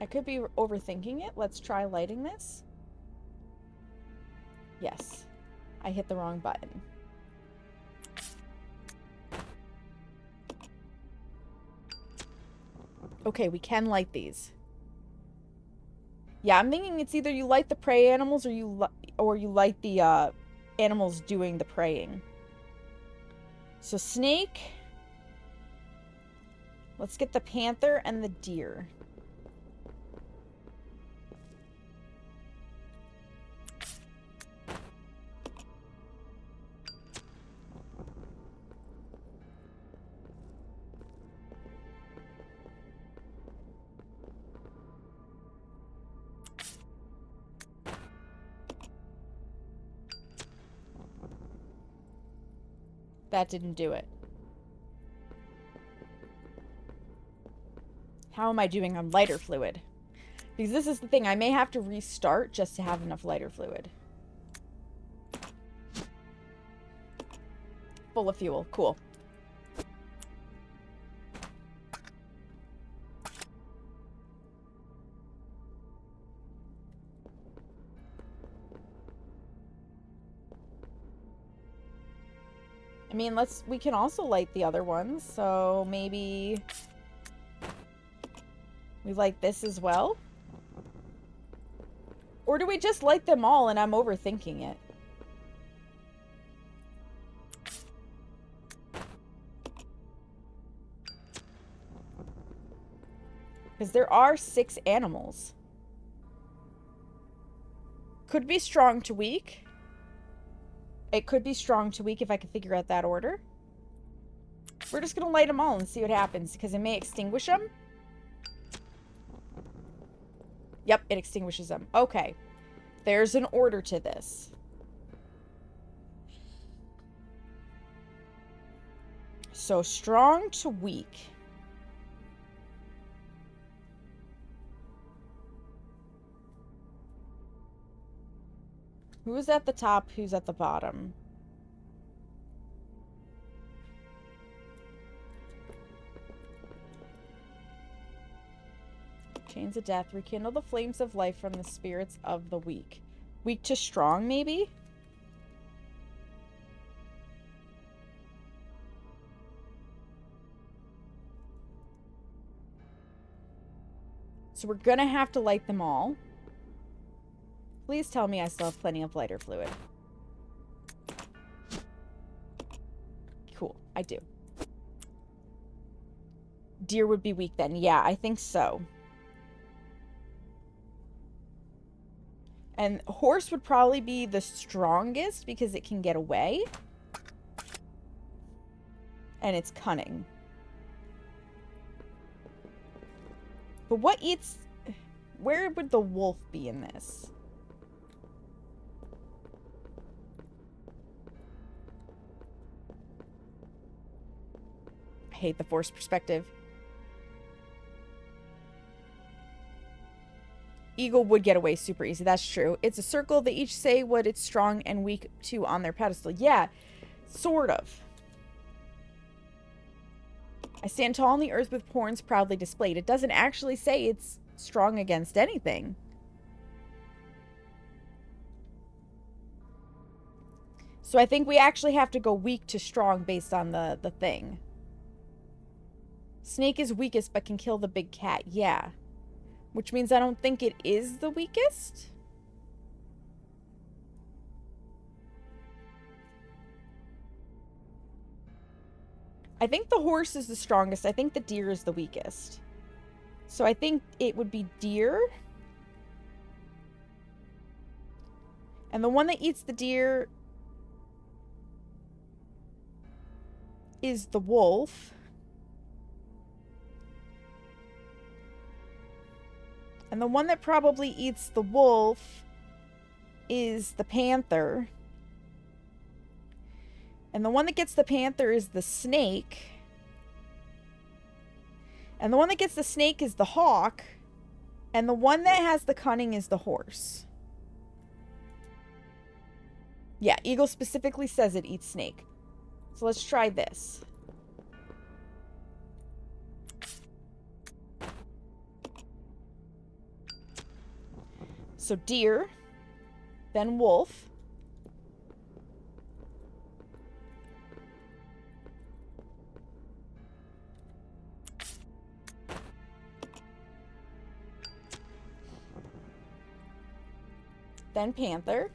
I could be overthinking it. Let's try lighting this. Yes. I hit the wrong button. Okay, we can light these. Yeah, I'm thinking it's either you light the prey animals or you light the animals doing the preying. So snake. Let's get the panther and the deer. That didn't do it. How am I doing on lighter fluid? Because this is the thing. I may have to restart just to have enough lighter fluid. full of fuel. Cool. I mean, we can also light the other ones, so maybe we light this as well? Or do we just light them all and I'm overthinking it? Because there are 6 animals. Could be strong to weak. It could be strong to weak if I could figure out that order. We're just going to light them all and see what happens, because it may extinguish them. Yep, it extinguishes them. Okay. There's an order to this. So, strong to weak. Who's at the top? Who's at the bottom? Chains of death. Rekindle the flames of life from the spirits of the weak. Weak to strong, maybe? So we're gonna have to light them all. Please tell me I still have plenty of lighter fluid. Cool, I do. Deer would be weak then. Yeah, I think so. And horse would probably be the strongest because it can get away. And it's cunning. But what eats... Where would the wolf be in this? I hate the forced perspective. Eagle would get away super easy. That's true. It's a circle. They each say what it's strong and weak to on their pedestal. Yeah, sort of. I stand tall on the earth with horns proudly displayed. It doesn't actually say it's strong against anything. So I think we actually have to go weak to strong based on the thing. Snake is weakest but can kill the big cat. Yeah. Which means I don't think it is the weakest. I think the horse is the strongest. I think the deer is the weakest. So I think it would be deer. And the one that eats the deer is the wolf. And the one that probably eats the wolf is the panther. And the one that gets the panther is the snake. And the one that gets the snake is the hawk. And the one that has the cunning is the horse. Yeah, eagle specifically says it eats snake. So let's try this. So deer, then wolf, then panther,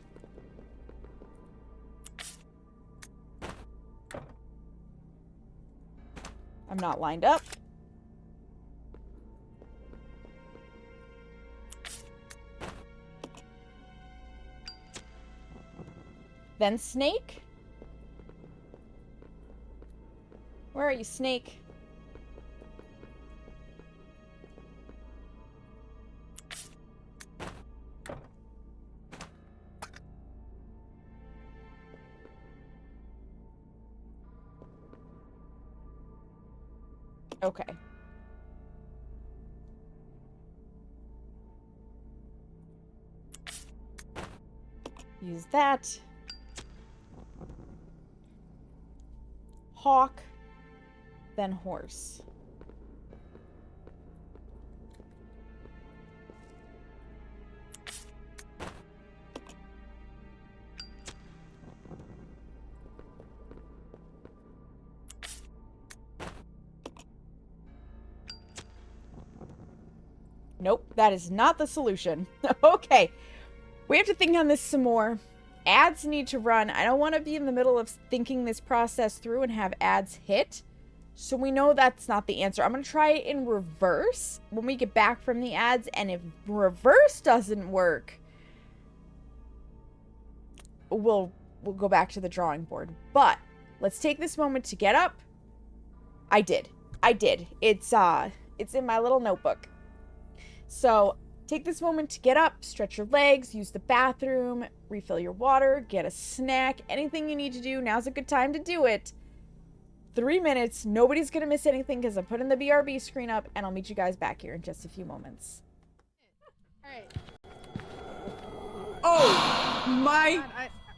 I'm not lined up. Then snake. Where are you, snake? Okay. Use that. hawk, then horse. Nope, that is not the solution. Okay, we have to think on this some more. Ads need to run. I don't want to be in the middle of thinking this process through and have ads hit. So we know that's not the answer. I'm going to try it in reverse when we get back from the ads. And if reverse doesn't work, we'll go back to the drawing board. But let's take this moment to get up. I did. It's in my little notebook. So take this moment to get up, stretch your legs, use the bathroom, refill your water, get a snack, anything you need to do. Now's a good time to do it. 3 minutes. Nobody's going to miss anything because I'm putting the BRB screen up, and I'll meet you guys back here in just a few moments. All right. Oh my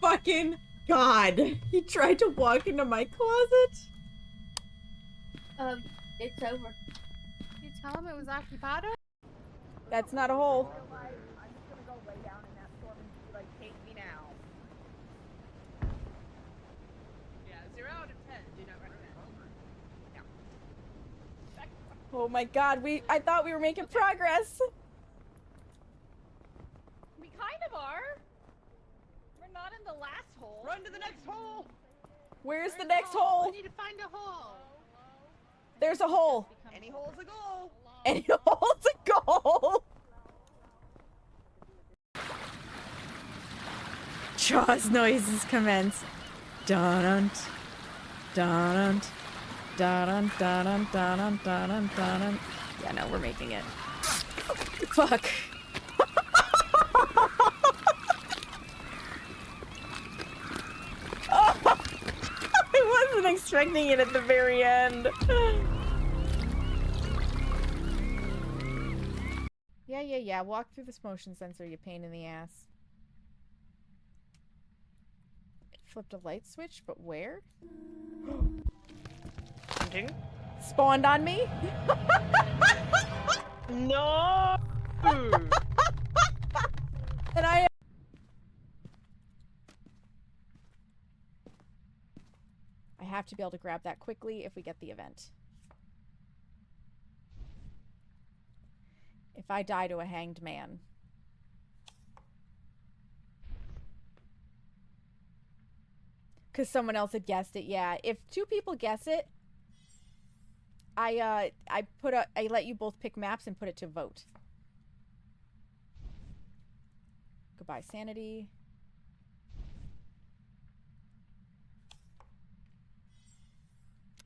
fucking God. He tried to walk into my closet. It's over. You tell him it was occupado? That's not a hole. I'm just gonna go lay down in that storm and be like, take me now. Yeah, 0 out of 10. Do not recommend. Oh my God, I thought we were making progress. We kind of are. We're not in the last hole. Run to the next hole. Where's the next hole? We need to find a hole. There's a hole. Any hole's a goal. Any hole's a goal. Jaws noises commence. Dun dun dun dun dun dun dun dun. Yeah, no, we're making it. Fuck. I wasn't expecting it at the very end. Yeah. Walk through this motion sensor, you pain in the ass. It flipped a light switch, but where? Hunting? Spawned on me? No! And I have to be able to grab that quickly if we get the event. If I die to a hanged man. Because someone else had guessed it, yeah. If 2 people guess it, I let you both pick maps and put it to vote. Goodbye, sanity.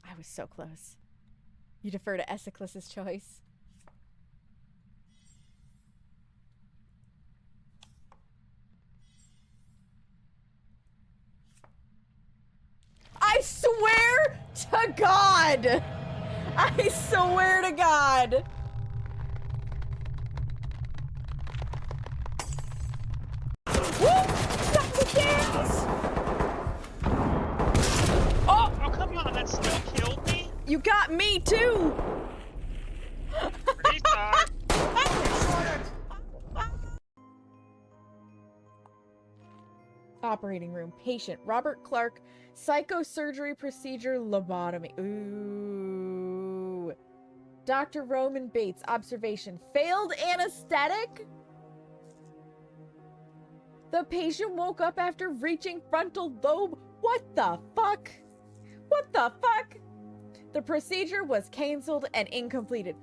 I was so close. You defer to Esseclus's choice. I swear to God! I swear to God! Woo! Got the dance! Oh, come on, that still killed me? You got me too! Restart. Operating room. Patient. Robert Clark. Psychosurgery procedure. Lobotomy. Ooh. Dr. Roman Bates. Observation. Failed anesthetic? The patient woke up after reaching frontal lobe. What the fuck? What the fuck? The procedure was canceled and incompleted.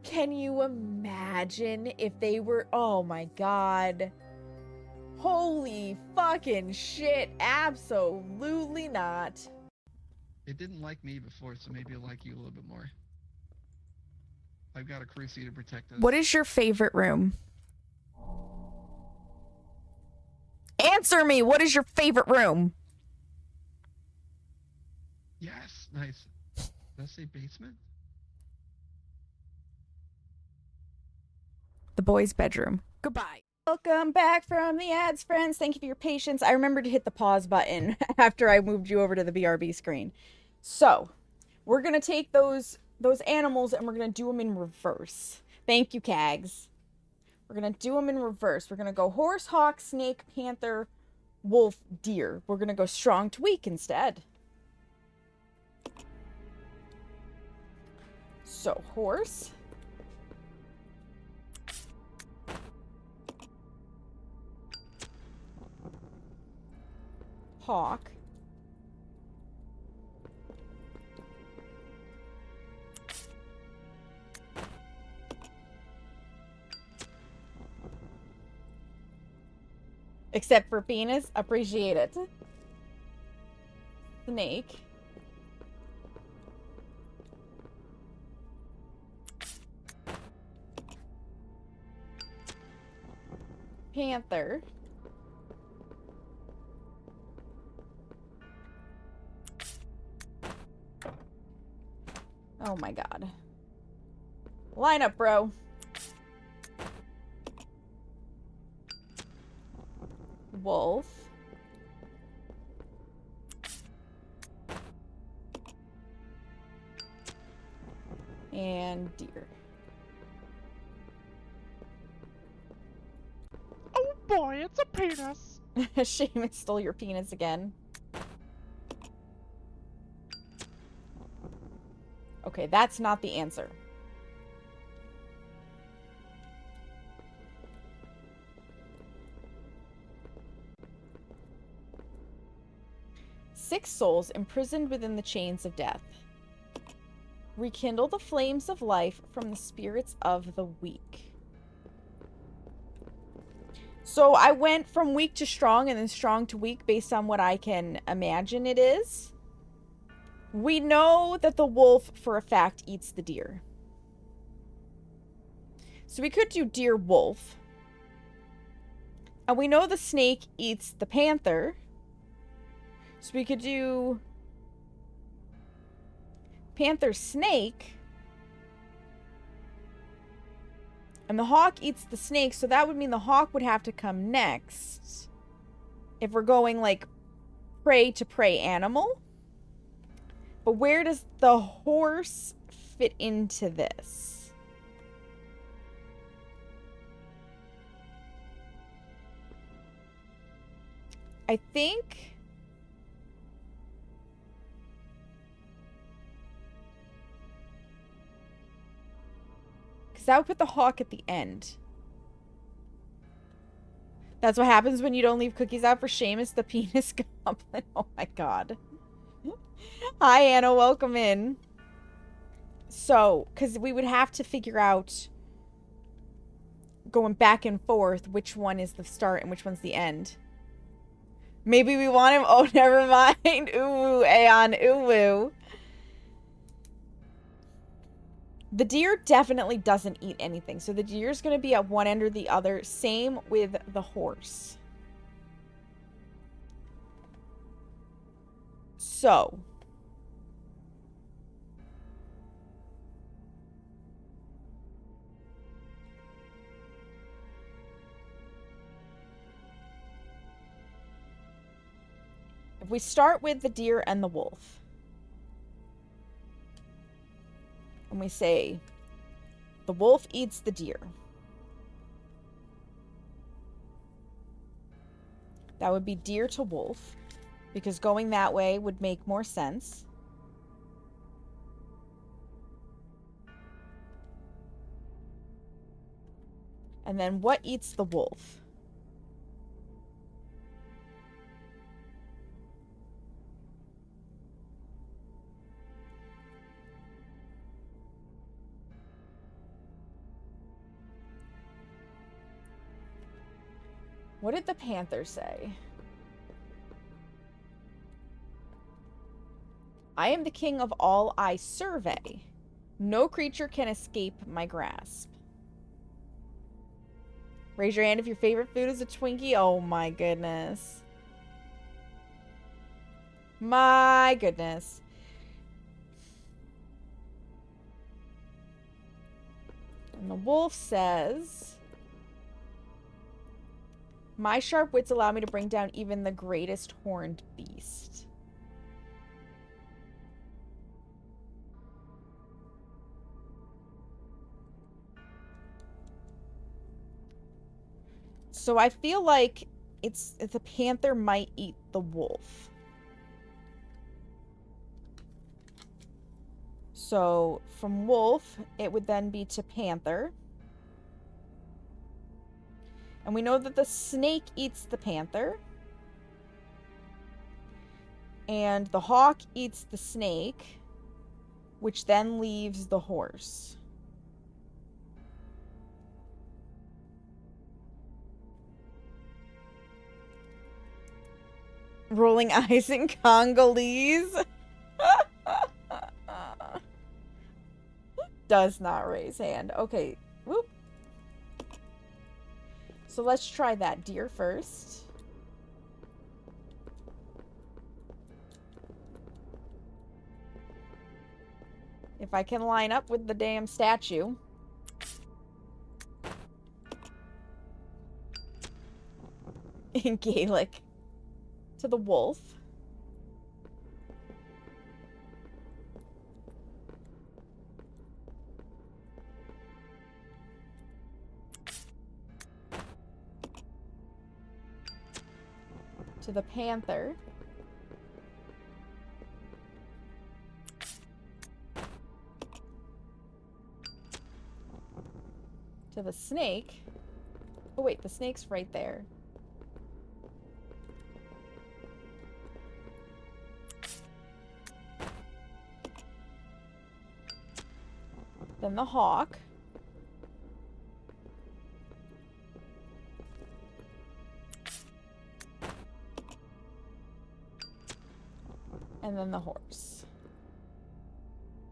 Can you imagine if they were... Oh my God. Holy fucking shit. Absolutely not. It didn't like me before, so maybe it'll like you a little bit more. I've got a cruci to protect us. What is your favorite room? Answer me. What is your favorite room? Yes, nice. Did I say basement? The boys' bedroom. Goodbye. Welcome back from the ads, friends. Thank you for your patience. I remembered to hit the pause button after I moved you over to the BRB screen. So, we're going to take those animals and we're going to do them in reverse. Thank you, Cags. We're going to do them in reverse. We're going to go horse, hawk, snake, panther, wolf, deer. We're going to go strong to weak instead. So, horse. Hawk. Except for penis. Appreciate it. Snake. Panther. Oh my god. Line up, bro. Wolf. And deer. Oh boy, it's a penis. Seamus stole your penis again. Okay, that's not the answer. Six souls imprisoned within the chains of death. Rekindle the flames of life from the spirits of the weak. So I went from weak to strong and then strong to weak based on what I can imagine it is. We know that the wolf, for a fact, eats the deer. So we could do deer wolf. And we know the snake eats the panther. So we could do panther snake. And the hawk eats the snake, so that would mean the hawk would have to come next. If we're going like prey to prey animal. But where does the horse fit into this? I think... because that would put the hawk at the end. That's what happens when you don't leave cookies out for Seamus the penis goblin. Oh my god. Hi, Anna. Welcome in. So, because we would have to figure out, going back and forth, which one is the start and which one's the end. Maybe we want him. Oh, never mind. Ooh, Aeon. Ooh. The deer definitely doesn't eat anything. So the deer's going to be at one end or the other. Same with the horse. So... if we start with the deer and the wolf, and we say, the wolf eats the deer, that would be deer to wolf, because going that way would make more sense. And then what eats the wolf? What did the panther say? I am the king of all I survey. No creature can escape my grasp. Raise your hand if your favorite food is a Twinkie. Oh my goodness. My goodness. And the wolf says... My sharp wits allow me to bring down even the greatest horned beast. So I feel like the panther might eat the wolf. So from wolf, it would then be to panther. And we know that the snake eats the panther. And the hawk eats the snake, which then leaves the horse. Rolling eyes in Congolese. Does not raise hand. Okay. Whoop. So let's try that. Deer first. If I can line up with the damn statue. In Gaelic. To the wolf. To the panther. To the snake. Oh wait, the snake's right there. Then the hawk. And then the horse.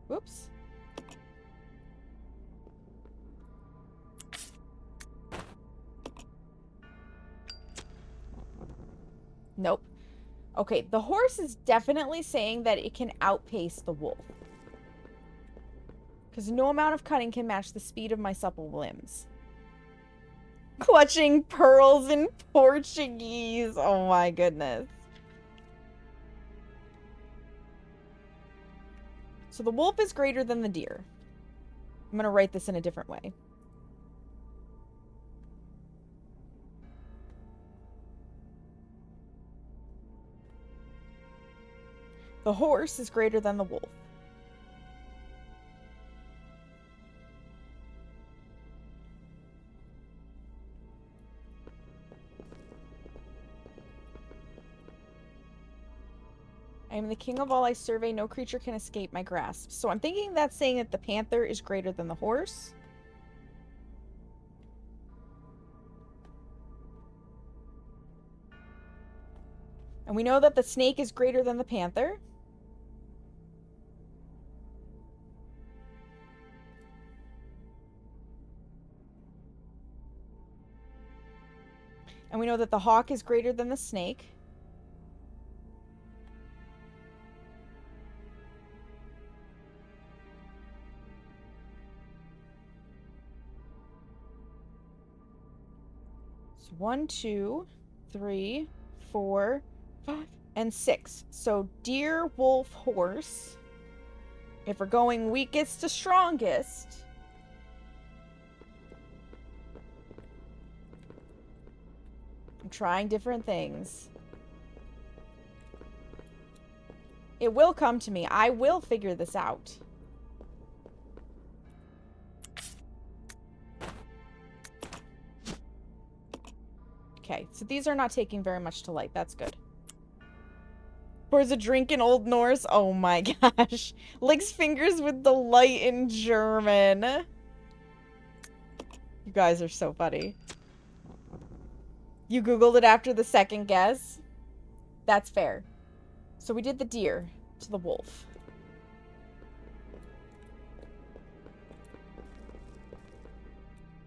Whoops. Nope. Okay, the horse is definitely saying that it can outpace the wolf. Because no amount of cunning can match the speed of my supple limbs. Clutching pearls in Portuguese. Oh my goodness. So the wolf is greater than the deer. I'm going to write this in a different way. The horse is greater than the wolf. I am the king of all I survey. No creature can escape my grasp. So I'm thinking that's saying that the panther is greater than the horse. And we know that the snake is greater than the panther. And we know that the hawk is greater than the snake. So 1, 2, 3, 4, 5, and 6. So deer, wolf, horse. If we're going weakest to strongest. I'm trying different things. It will come to me. I will figure this out. Okay, so these are not taking very much to light. That's good. Pours a drink in Old Norse. Oh my gosh. Licks fingers with delight in German. You guys are so funny. You Googled it after the second guess? That's fair. So we did the deer to the wolf.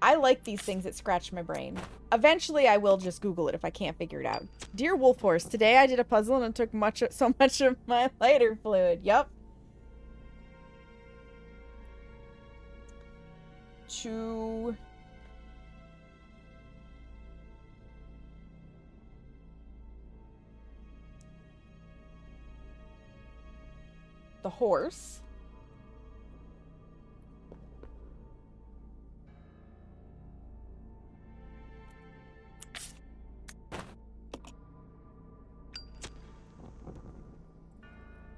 I like these things that scratch my brain. Eventually, I will just Google it if I can't figure it out. Dear wolf horse, today I did a puzzle and it took so much of my lighter fluid. Yup. To the horse.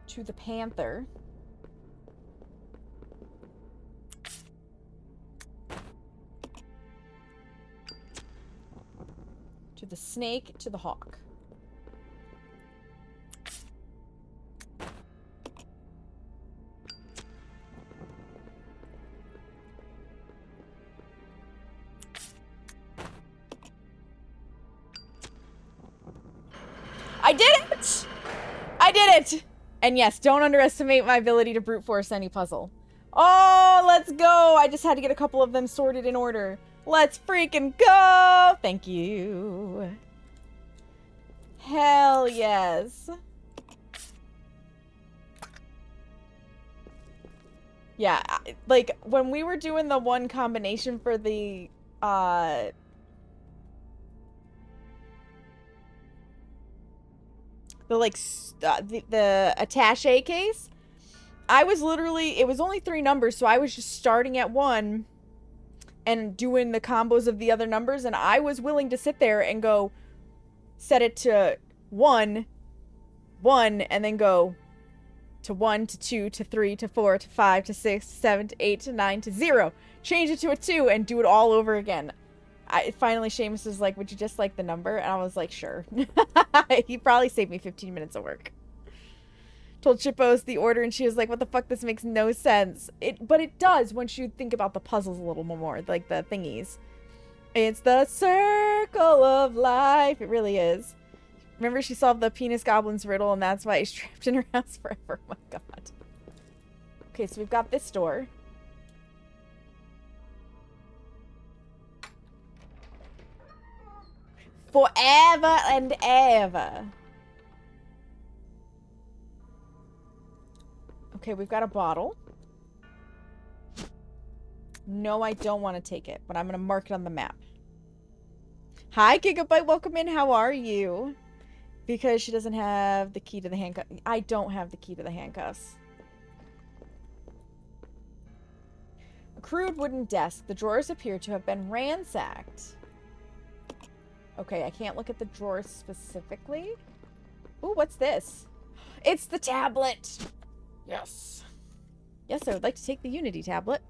To the panther. To the snake, to the hawk. I did it! I did it! And yes, don't underestimate my ability to brute force any puzzle. Oh, let's go! I just had to get a couple of them sorted in order. Let's freaking go! Thank you. Hell yes. Yeah, like, when we were doing the one combination for the, the attache case, I was literally, it was only 3 numbers, so I was just starting at 1 and doing the combos of the other numbers, and I was willing to sit there and go set it to 1, and then go to 1, to 2, to 3, to 4, to 5, to 6, to 7, to 8, to 9, to 0. Change it to a 2 and do it all over again. Finally, Seamus was like, would you just like the number? And I was like, sure. He probably saved me 15 minutes of work. Told Chippos the order, and she was like, what the fuck, this makes no sense. But it does once you think about the puzzles a little more, like the thingies. It's the circle of life. It really is. Remember, she solved the penis goblin's riddle, and that's why he's trapped in her house forever. Oh my god. Okay, so we've got this door. Forever and ever. Okay, we've got a bottle. No, I don't want to take it, but I'm going to mark it on the map. Hi, Gigabyte. Welcome in. How are you? Because she doesn't have the key to the handcuffs. I don't have the key to the handcuffs. A crude wooden desk. The drawers appear to have been ransacked. Okay, I can't look at the drawers specifically. Ooh, what's this? It's the tablet! Yes. Yes, I would like to take the Unity tablet.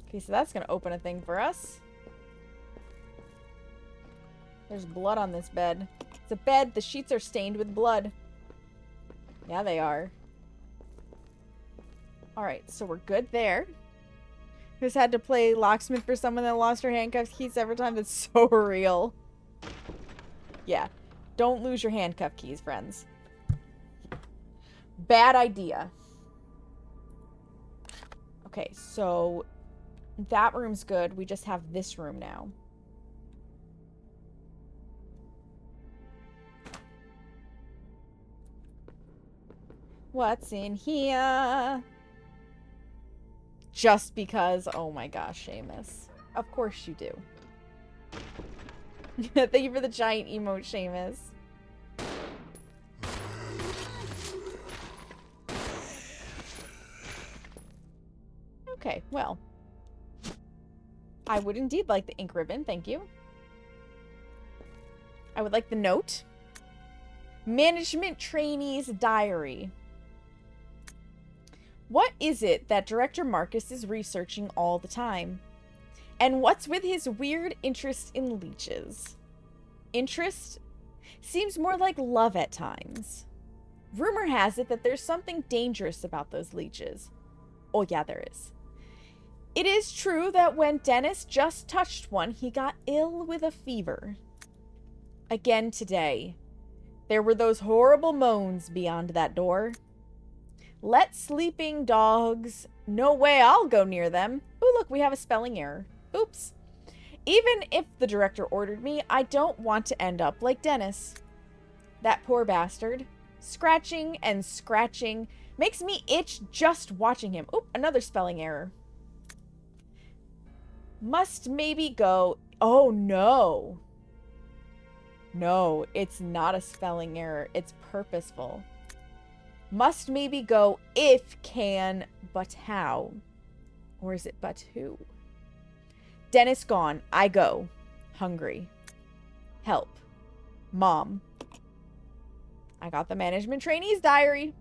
Okay, so that's going to open a thing for us. There's blood on this bed. It's a bed. The sheets are stained with blood. Yeah, they are. Alright, so we're good there. Who's had to play locksmith for someone that lost her handcuff keys every time? That's so real. Yeah. Don't lose your handcuff keys, friends. Bad idea. Okay, so that room's good. We just have this room now. What's in here? Just because, oh my gosh, Seamus. Of course you do. Thank you for the giant emote, Seamus. Okay, well. I would indeed like the ink ribbon, thank you. I would like the note. Management Trainee's Diary. What is it that Director Marcus is researching all the time? And what's with his weird interest in leeches? Interest? Seems more like love at times. Rumor has it that there's something dangerous about those leeches. Oh yeah, there is. It is true that when Dennis just touched one, he got ill with a fever. Again today. There were those horrible moans beyond that door. Let sleeping dogs. No way I'll go near them. Oh, look, we have a spelling error. Oops. Even if the director ordered me, I don't want to end up like Dennis. That poor bastard. Scratching and scratching makes me itch just watching him. Oop, another spelling error. Must maybe go. Oh, no. No, it's not a spelling error. It's purposeful. Must maybe go if can, but how? Or is it but who? Dennis gone. I go. Hungry. Help. Mom. I got the management trainee's diary.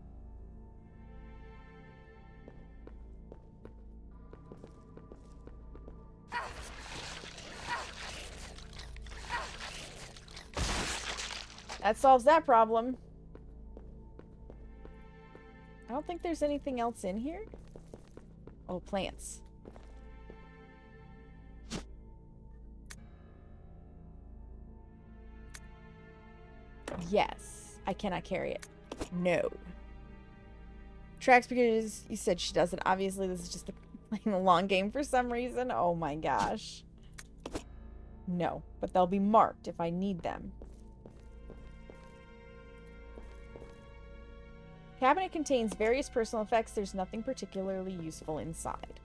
That solves that problem. I don't think there's anything else in here. Oh, plants. Yes. I cannot carry it. No. Tracks because you said she doesn't. Obviously, this is just playing the long game for some reason. Oh my gosh. No. But they'll be marked if I need them. Cabinet contains various personal effects. There's nothing particularly useful inside.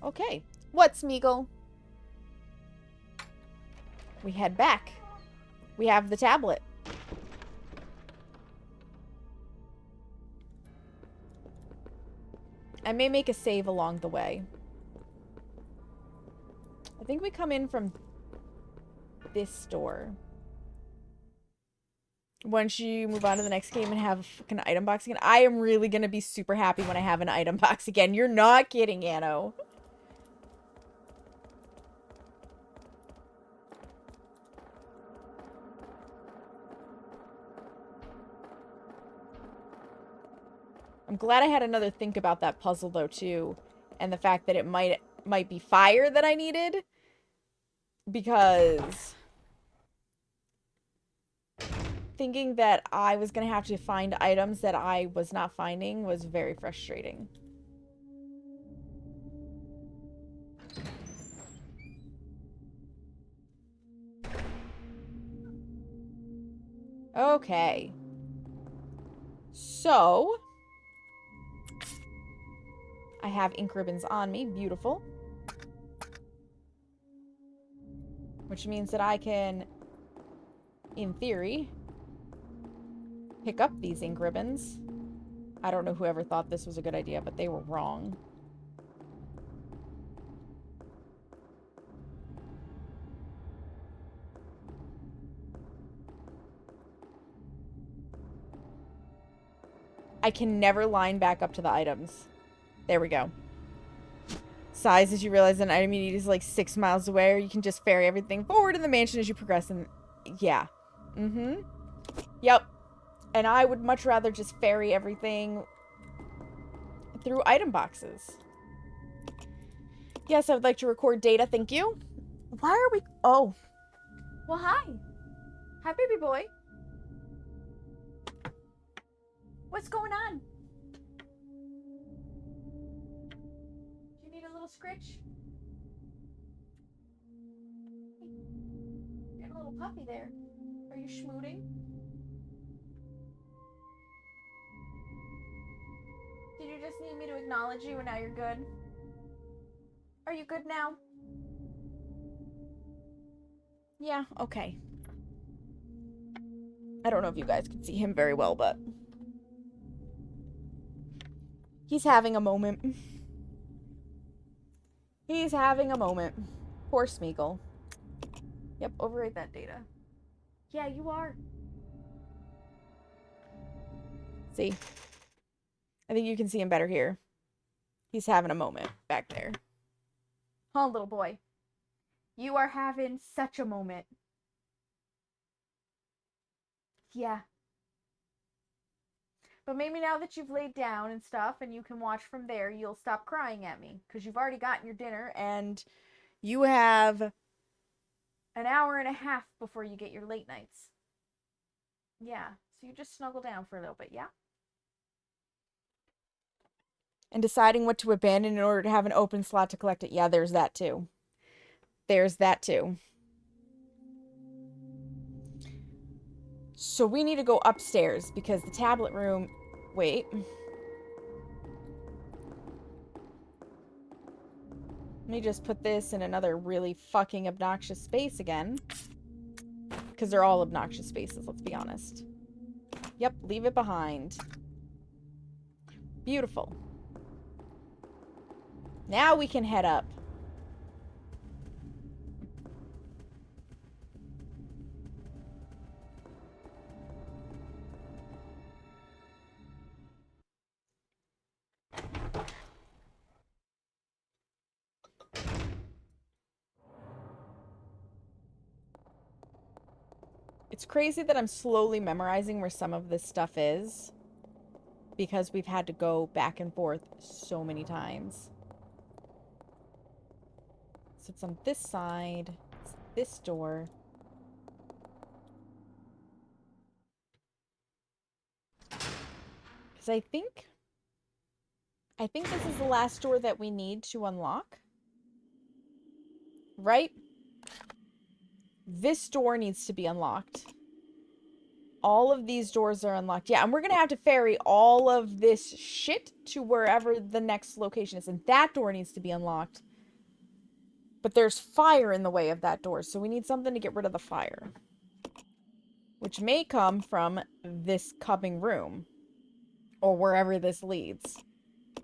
Okay. What's Smeagol? We head back. We have the tablet. I may make a save along the way. I think we come in from this door. Once you move on to the next game and have a fucking item box again. I am really going to be super happy when I have an item box again. You're not kidding, Anno. I'm glad I had another think about that puzzle, though, too. And the fact that it might be fire that I needed. Because thinking that I was going to have to find items that I was not finding was very frustrating. Okay. So I have ink ribbons on me. Beautiful. Which means that I can, in theory, pick up these ink ribbons. I don't know whoever thought this was a good idea, but they were wrong. I can never line back up to the items. There we go. Size as you realize an item you need is like 6 miles away, or you can just ferry everything forward in the mansion as you progress in. Yeah. Mm-hmm. Yep. And I would much rather just ferry everything through item boxes. Yes, I would like to record data, thank you. Why are we... Oh. Well, hi. Hi, baby boy. What's going on? Do you need a little scritch? You're a little puppy there. Are you schmooting? Did you just need me to acknowledge you and now you're good? Are you good now? Yeah, okay. I don't know if you guys can see him very well, but he's having a moment. He's having a moment. Poor Smeagol. Yep, overwrite that data. Yeah, you are. See? I think you can see him better here. He's having a moment back there. Huh, little boy? You are having such a moment. Yeah. But maybe now that you've laid down and stuff and you can watch from there, you'll stop crying at me. Because you've already gotten your dinner and you have an hour and a half before you get your late nights. Yeah. So you just snuggle down for a little bit, yeah? And deciding what to abandon in order to have an open slot to collect it. Yeah, there's that too. There's that too. So we need to go upstairs because the tablet room... Wait. Let me just put this in another really fucking obnoxious space again. Because they're all obnoxious spaces, let's be honest. Yep, leave it behind. Beautiful. Now we can head up. It's crazy that I'm slowly memorizing where some of this stuff is, because we've had to go back and forth so many times. So it's on this side. It's this door. Because I think this is the last door that we need to unlock. Right? This door needs to be unlocked. All of these doors are unlocked. Yeah, and we're going to have to ferry all of this shit to wherever the next location is. And that door needs to be unlocked. But there's fire in the way of that door, so we need something to get rid of the fire. Which may come from this coming room. Or wherever this leads.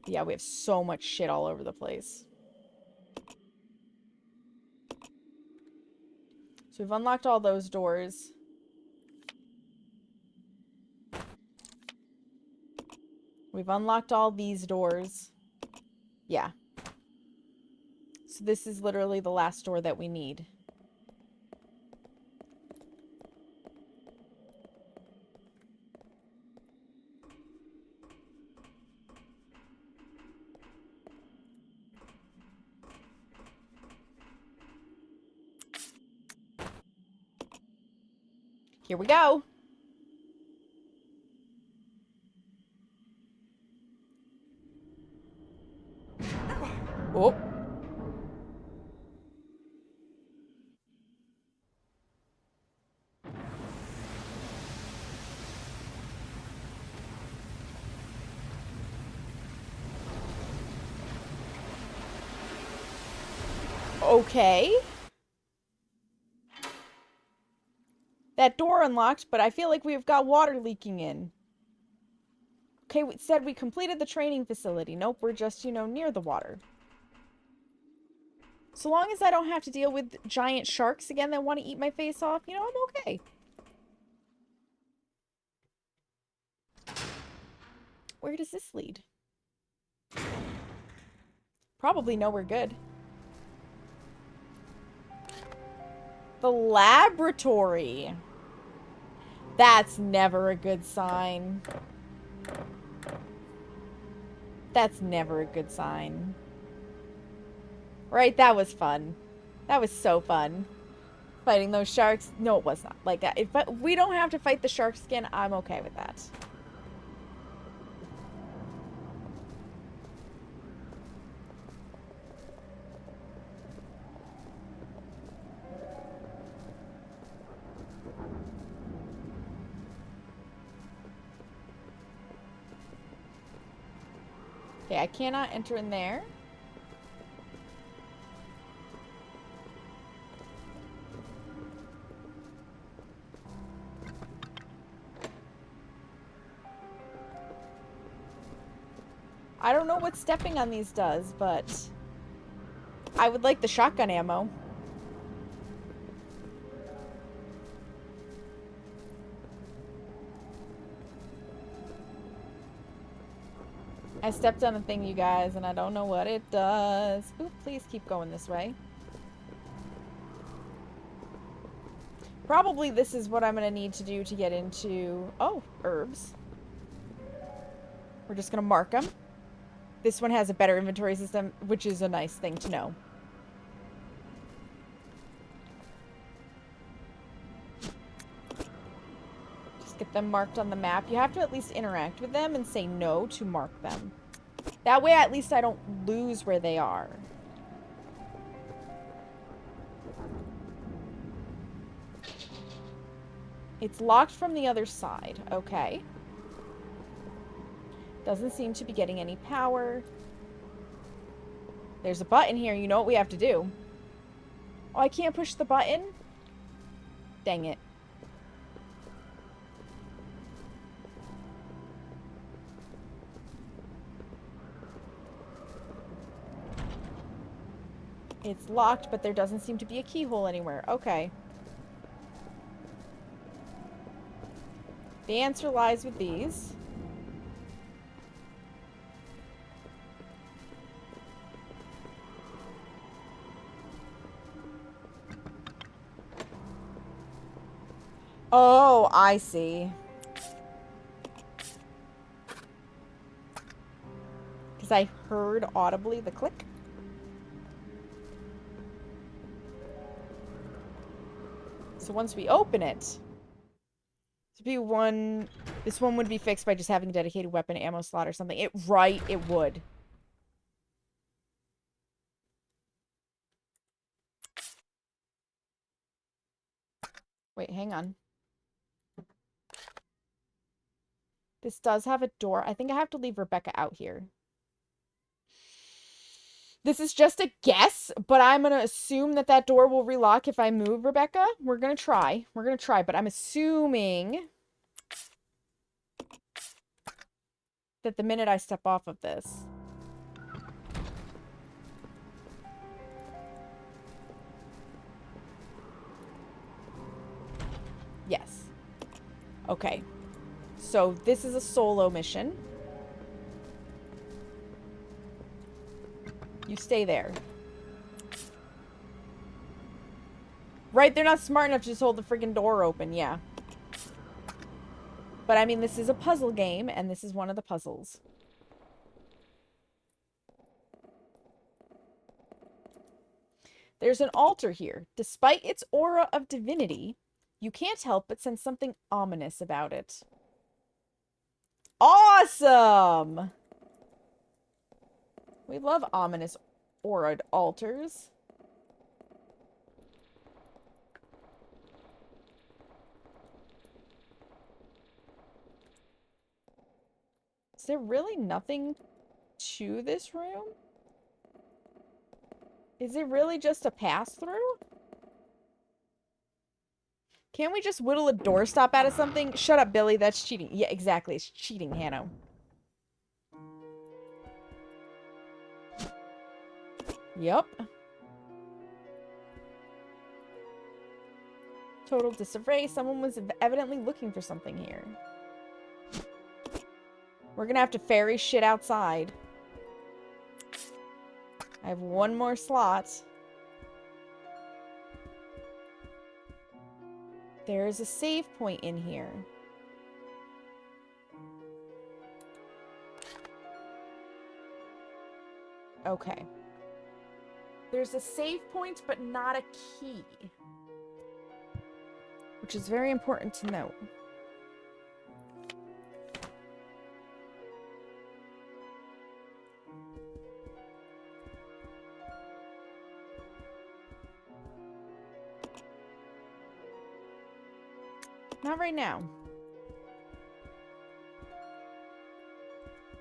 Yeah, we have so much shit all over the place. So we've unlocked all those doors. We've unlocked all these doors. Yeah. So this is literally the last door that we need. Here we go. Oh. Okay. That door unlocked, but I feel like we've got water leaking in. Okay, it said we completed the training facility. Nope, we're just, near the water. So long as I don't have to deal with giant sharks again that want to eat my face off, I'm okay. Where does this lead? Probably nowhere good. The laboratory. That's never a good sign. That's never a good sign. Right? That was fun. That was so fun. Fighting those sharks. No, it was not. Like, if we don't have to fight the shark skin, I'm okay with that. Okay, I cannot enter in there. I don't know what stepping on these does, but I would like the shotgun ammo. I stepped on a thing, you guys, and I don't know what it does. Ooh, please keep going this way. Probably this is what I'm going to need to do to get into... Oh, herbs. We're just going to mark them. This one has a better inventory system, which is a nice thing to know. Just get them marked on the map. You have to at least interact with them and say no to mark them. That way, at least I don't lose where they are. It's locked from the other side. Okay. Doesn't seem to be getting any power. There's a button here. You know what we have to do. Oh, I can't push the button? Dang it. It's locked, but there doesn't seem to be a keyhole anywhere. Okay. The answer lies with these. Oh, I see. Because I heard audibly the click. So once we open it, this one would be fixed by just having a dedicated weapon ammo slot or something. It would. Wait, hang on. This does have a door. I think I have to leave Rebecca out here. This is just a guess, but I'm going to assume that that door will relock if I move Rebecca. We're going to try. We're going to try, but I'm assuming that the minute I step off of this. Yes. Okay. So this is a solo mission. You stay there. Right, they're not smart enough to just hold the freaking door open, yeah. But I mean, this is a puzzle game, and this is one of the puzzles. There's an altar here. Despite its aura of divinity, you can't help but sense something ominous about it. Awesome! We love ominous auraed altars. Is there really nothing to this room? Is it really just a pass-through? Can't we just whittle a doorstop out of something? Shut up, Billy. That's cheating. Yeah, exactly. It's cheating, Hanno. Yup. Total disarray. Someone was evidently looking for something here. We're gonna have to ferry shit outside. I have one more slot. There is a save point in here. Okay. There's a save point, but not a key. Which is very important to note. Not right now.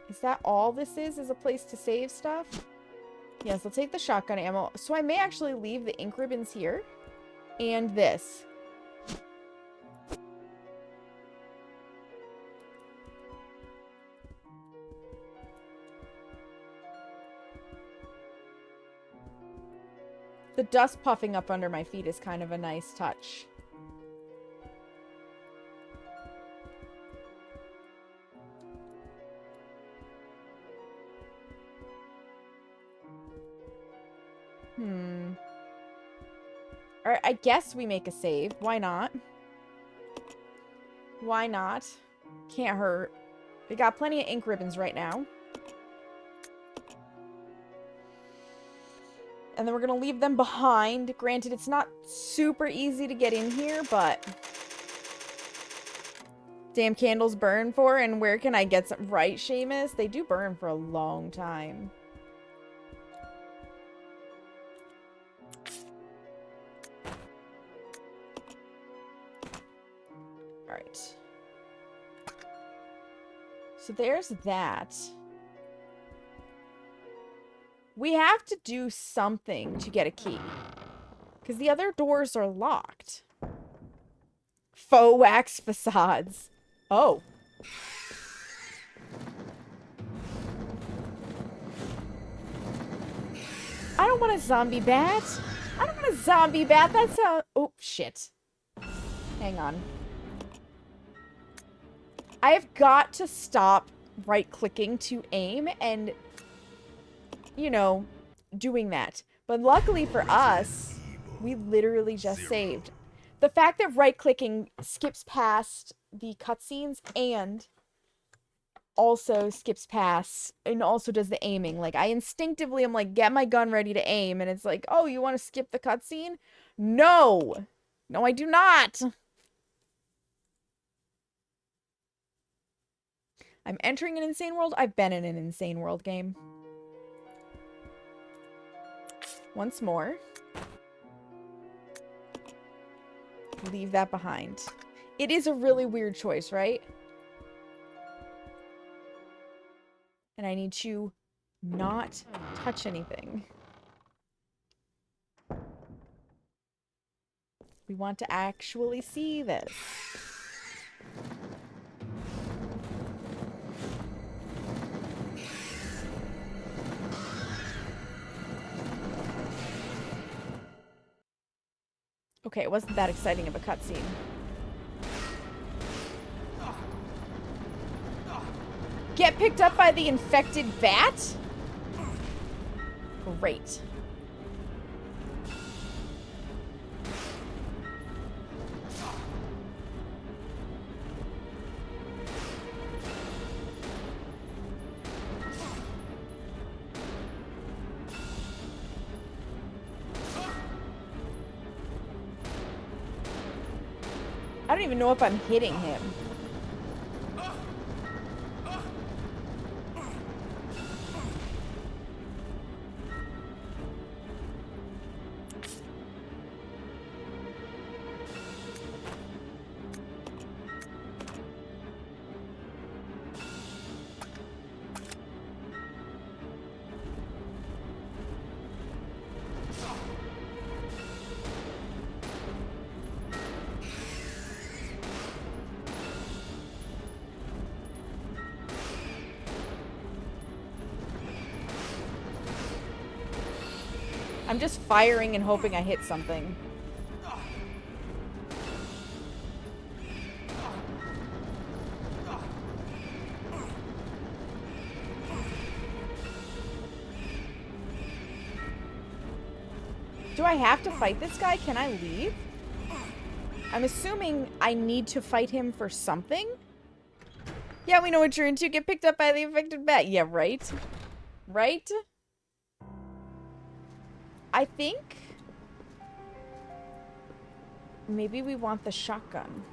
Is that all this is a place to save stuff? Yes, I'll take the shotgun ammo. So I may actually leave the ink ribbons here. And this. The dust puffing up under my feet is kind of a nice touch. Alright, I guess we make a save. Why not? Why not? Can't hurt. We got plenty of ink ribbons right now. And then we're gonna leave them behind. Granted, it's not super easy to get in here, but... Damn candles burn for, and where can I get some... Right, Seamus? They do burn for a long time. Alright. So there's that. We have to do something to get a key. Because the other doors are locked. Faux wax facades. Oh. I don't want a zombie bat. I don't want a zombie bat. That sounds... Oh, shit. Hang on. I have got to stop right-clicking to aim and, you know, doing that. But luckily for us, we literally just saved. The fact that right-clicking skips past the cutscenes and also skips past and also does the aiming. Like, I instinctively am like, get my gun ready to aim. And it's like, oh, you want to skip the cutscene? No! No, I do not! I'm entering an insane world. I've been in an insane world game. Once more. Leave that behind. It is a really weird choice, right? And I need to not touch anything. We want to actually see this. Okay, it wasn't that exciting of a cutscene. Get picked up by the infected bat? Great. I don't even know if I'm hitting him. I'm just firing and hoping I hit something. Do I have to fight this guy? Can I leave? I'm assuming I need to fight him for something? Yeah, we know what you're into. Get picked up by the infected bat. Yeah, right? Right? I think maybe we want the shotgun.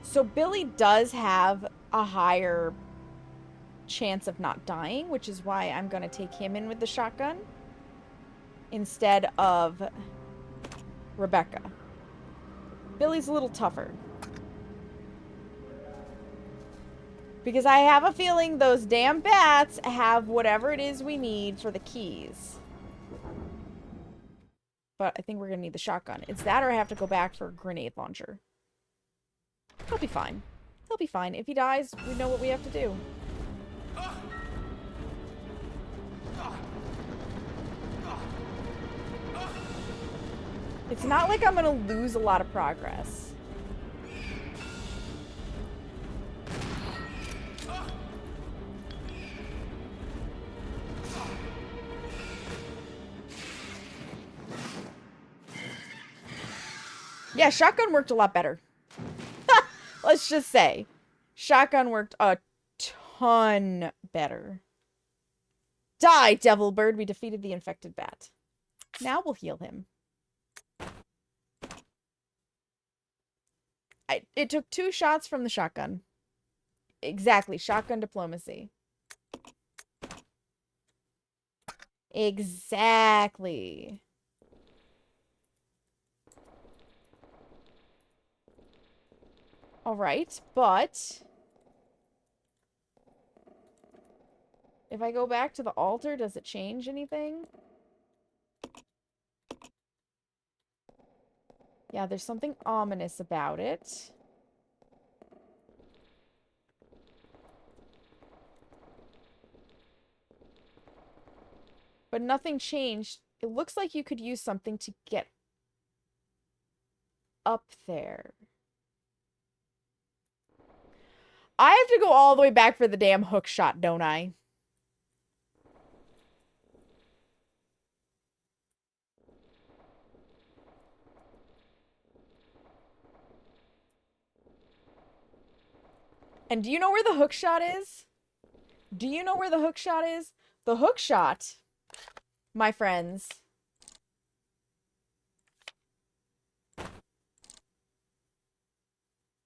So Billy does have a higher chance of not dying, which is why I'm going to take him in with the shotgun instead of Rebecca. Billy's a little tougher. Because I have a feeling those damn bats have whatever it is we need for the keys. But I think we're going to need the shotgun. It's that or I have to go back for a grenade launcher. He'll be fine. He'll be fine. If he dies, we know what we have to do. It's not like I'm gonna lose a lot of progress. Yeah, shotgun worked a lot better. Let's just say. Shotgun worked a ton better. Die, devil bird. We defeated the infected bat. Now we'll heal him. It took 2 shots from the shotgun. Exactly. Shotgun diplomacy. Exactly. Alright, but... if I go back to the altar, does it change anything? Yeah, there's something ominous about it. But nothing changed. It looks like you could use something to get up there. I have to go all the way back for the damn hook shot, don't I? And do you know where the hook shot is? Do you know where the hook shot is? The hook shot, my friends,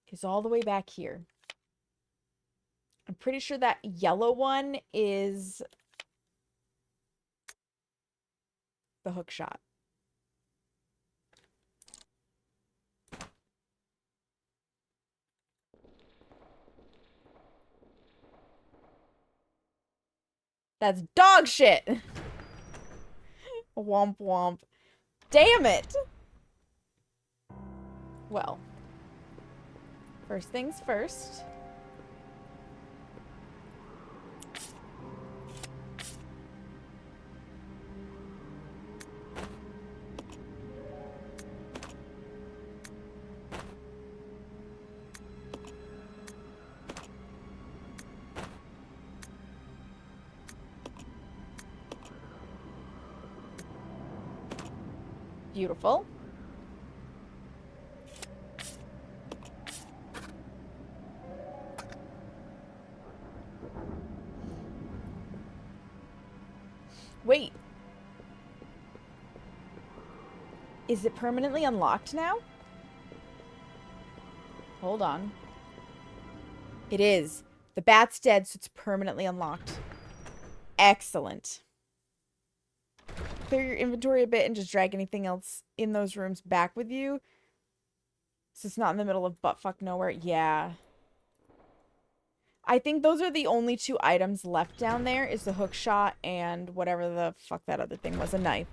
is all the way back here. I'm pretty sure that yellow one is the hook shot. That's dog shit! Womp womp. Damn it! Well. First things first. Beautiful. Wait. Is it permanently unlocked now? Hold on. It is. The bat's dead, so it's permanently unlocked. Excellent. Clear your inventory a bit and just drag anything else in those rooms back with you. So it's not in the middle of buttfuck nowhere. Yeah. I think those are the only 2 items left down there, is the hook shot and whatever the fuck that other thing was, a knife.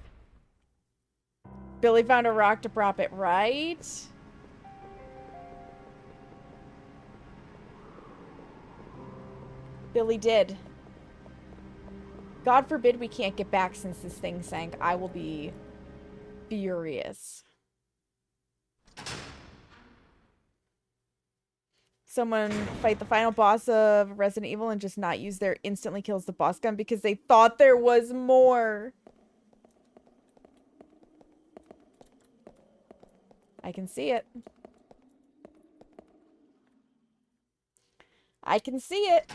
Billy found a rock to prop it, right? Billy did. God forbid we can't get back since this thing sank. I will be furious. Someone fight the final boss of Resident Evil and just not use their instantly kills the boss gun because they thought there was more. I can see it. I can see it.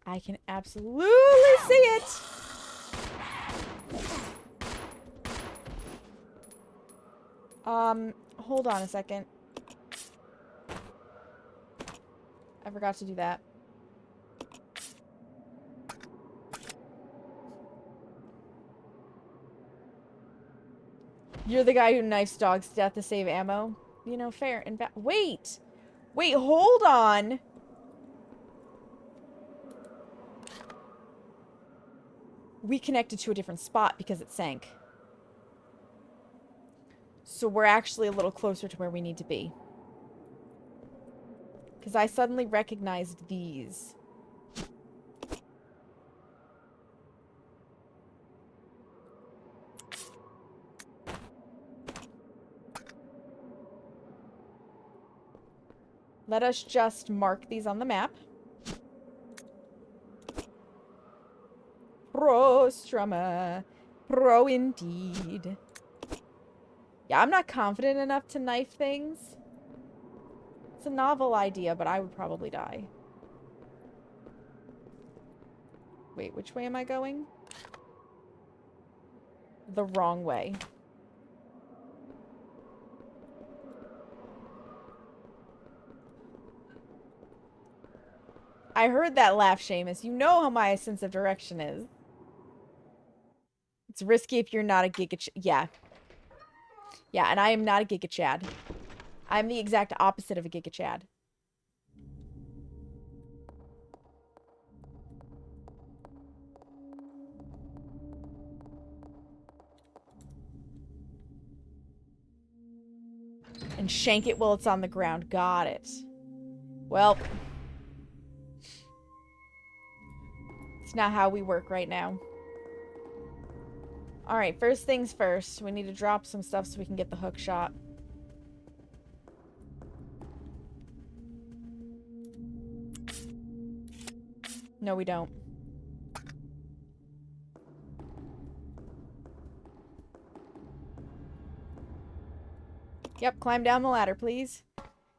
I can absolutely see it. Hold on a second. I forgot to do that. You're the guy who knifes dogs to death to save ammo. You know, fair and bad. Wait! Wait, hold on! We connected to a different spot because it sank. So we're actually a little closer to where we need to be. Because I suddenly recognized these. Let us just mark these on the map. Pro Strummer. Pro indeed. Yeah, I'm not confident enough to knife things. It's a novel idea, but I would probably die. Wait, which way am I going? The wrong way. I heard that laugh, Seamus. You know how my sense of direction is. It's risky if you're not a Giga... Yeah. Yeah, and I am not a Giga Chad. I'm the exact opposite of a Giga Chad. And shank it while it's on the ground. Got it. Well. It's not how we work right now. Alright, first things first. We need to drop some stuff so we can get the hook shot. No, we don't. Yep, climb down the ladder, please.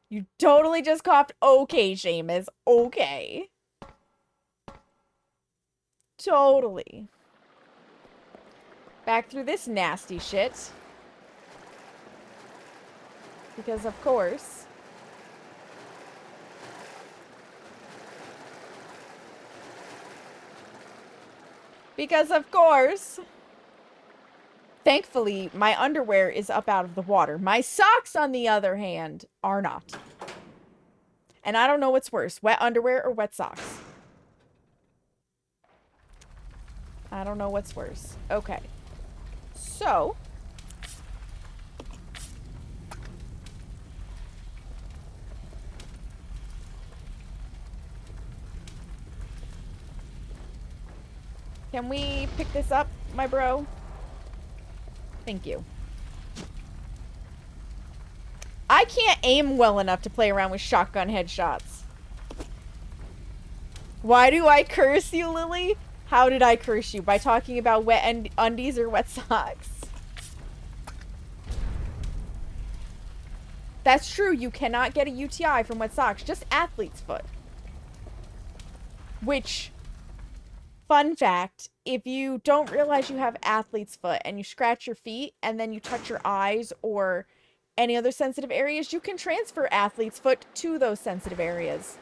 You totally just coughed. Okay, Seamus. Okay. Totally. Back through this nasty shit. Because of course. Because of course. Thankfully, my underwear is up out of the water. My socks, on the other hand, are not. And I don't know what's worse, wet underwear or wet socks. I don't know what's worse. Okay. So. Can we pick this up, my bro? Thank you. I can't aim well enough to play around with shotgun headshots. Why do I curse you, Lily? How did I curse you? By talking about wet undies or wet socks? That's true. You cannot get a UTI from wet socks. Just athlete's foot. Which, fun fact, if you don't realize you have athlete's foot and you scratch your feet and then you touch your eyes or any other sensitive areas, you can transfer athlete's foot to those sensitive areas.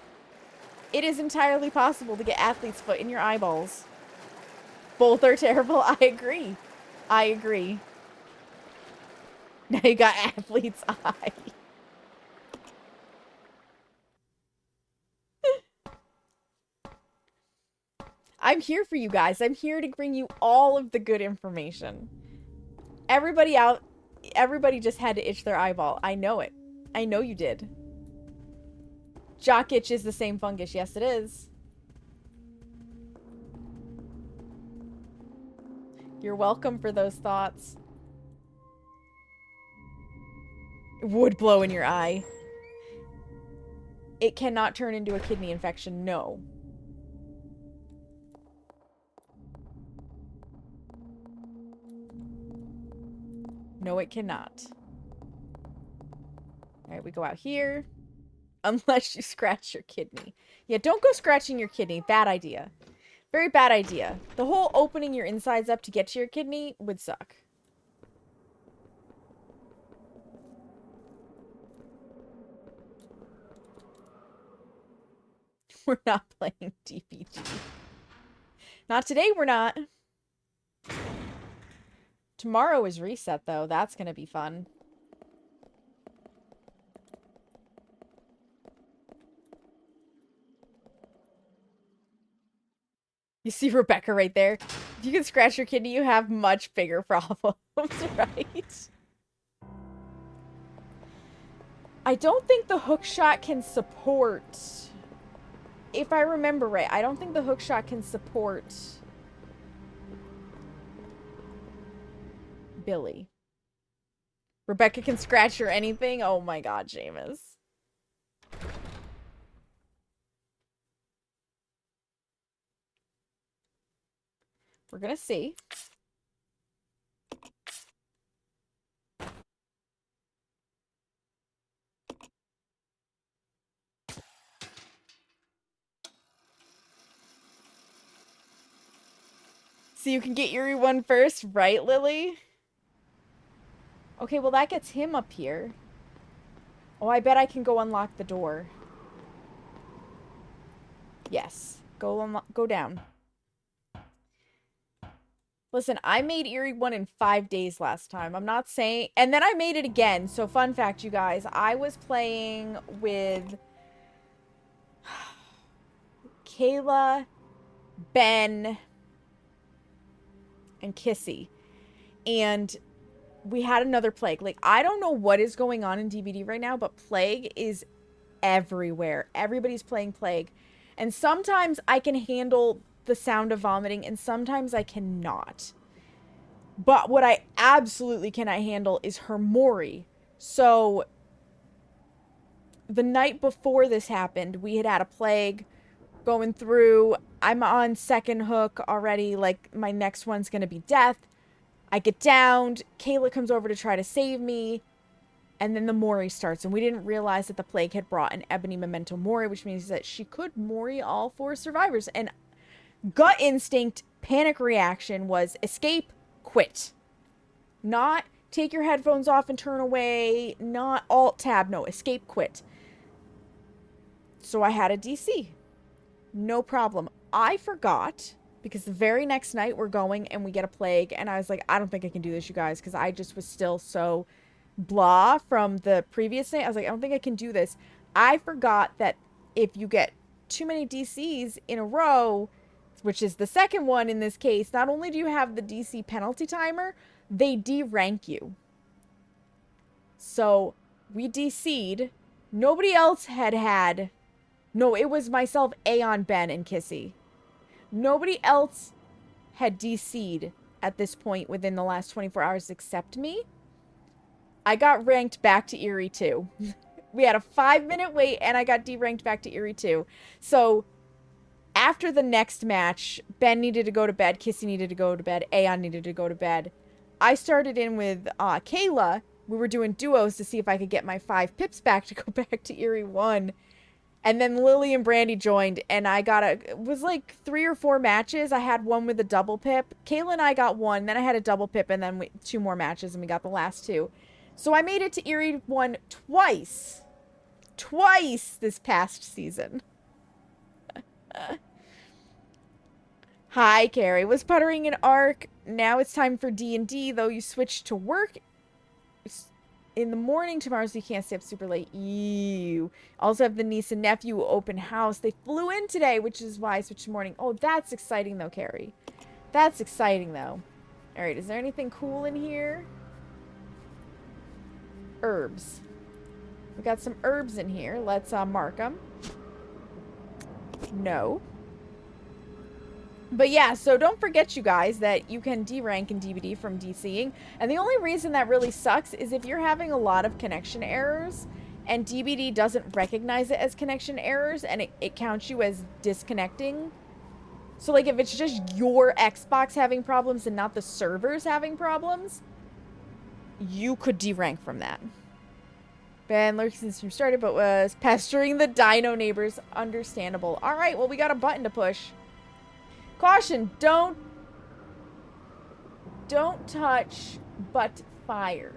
It is entirely possible to get athlete's foot in your eyeballs. Both are terrible. I agree. I agree. Now you got athlete's eye. I'm here for you guys. I'm here to bring you all of the good information. Everybody just had to itch their eyeball. I know it. I know you did. Jock itch is the same fungus. Yes, it is. You're welcome for those thoughts. Would blow in your eye. It cannot turn into a kidney infection. No. No, it cannot. Alright, we go out here. Unless you scratch your kidney. Yeah, don't go scratching your kidney. Bad idea. Very bad idea. The whole opening your insides up to get to your kidney would suck. We're not playing DPG. Not today, we're not. Tomorrow is reset, though. That's gonna be fun. You see Rebecca right there? If you can scratch your kidney, you have much bigger problems, right? I don't think the hook shot can support... If I remember right, I don't think the hook shot can support... Billy. Rebecca can scratch or anything? Oh my god, Seamus. We're gonna see. So you can get Yuri one first, right, Lily? Okay, well that gets him up here. Oh, I bet I can go unlock the door. Yes. Go down. Listen, I made Eerie 1 in 5 days last time. I'm not saying... And then I made it again. So fun fact, you guys. I was playing with... Kayla, Ben, and Kissy. And we had another plague. Like, I don't know what is going on in DBD right now, but plague is everywhere. Everybody's playing plague. And sometimes I can handle the sound of vomiting, and sometimes I cannot. But what I absolutely cannot handle is her Mori. So, the night before this happened, we had a plague going through. I'm on second hook already. Like, my next one's gonna be death. I get downed. Kayla comes over to try to save me. And then the Mori starts. And we didn't realize that the plague had brought an Ebony Memento Mori, which means that she could Mori all 4 survivors. And gut instinct, panic reaction was escape, quit. Not take your headphones off and turn away. Not alt tab. No, escape, quit. So I had a DC. No problem. I forgot, because the very next night we're going and we get a plague, and I was like, I don't think I can do this, you guys, because I just was still so blah from the previous night. I was like, I don't think I can do this. I forgot that if you get too many DCs in a row, which is the second one in this case, not only do you have the DC penalty timer, they de-rank you. So we DC'd. Nobody else had... No, it was myself, Aeon, Ben, and Kissy. Nobody else had DC'd at this point within the last 24 hours except me. I got ranked back to Eerie 2. We had a 5-minute wait, and I got de-ranked back to Eerie 2. So, after the next match, Ben needed to go to bed, Kissy needed to go to bed, Aeon needed to go to bed. I started in with Kayla. We were doing duos to see if I could get my 5 pips back to go back to Eerie 1. And then Lily and Brandy joined, and I got it was like 3 or 4 matches. I had one with a double pip. Kayla and I got one, then I had a double pip, and then 2 more matches, and we got the last 2. So I made it to Eerie 1 twice. Twice this past season. Hi, Carrie. Was puttering in Arc. Now it's time for D&D, though you switched to work in the morning tomorrow, so you can't stay up super late. Ew. Also have the niece and nephew open house. They flew in today, which is why I switched to morning. Oh, that's exciting, though, Carrie. That's exciting, though. All right, is there anything cool in here? Herbs. We got some herbs in here. Let's mark them. No. But yeah, so don't forget, you guys, that you can D-rank in DBD from DCing. And the only reason that really sucks is if you're having a lot of connection errors and DBD doesn't recognize it as connection errors and it counts you as disconnecting. So, like, if it's just your Xbox having problems and not the servers having problems, you could D-rank from that. Ben lurking since you started, but was pestering the dino neighbors. Understandable. All right, well, we got a button to push. Caution, don't touch but fire.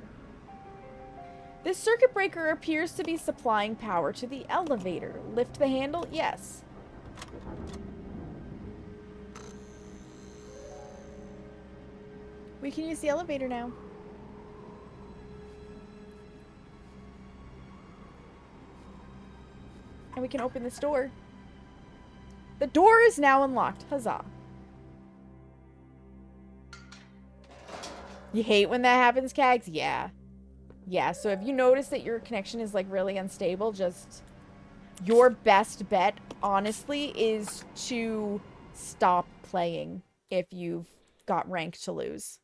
This circuit breaker appears to be supplying power to the elevator. Lift the handle? Yes. We can use the elevator now. And we can open this door. The door is now unlocked. Huzzah. You hate when that happens, Kags? Yeah. Yeah, so if you notice that your connection is, like, really unstable, just... Your best bet, honestly, is to stop playing if you've got rank to lose.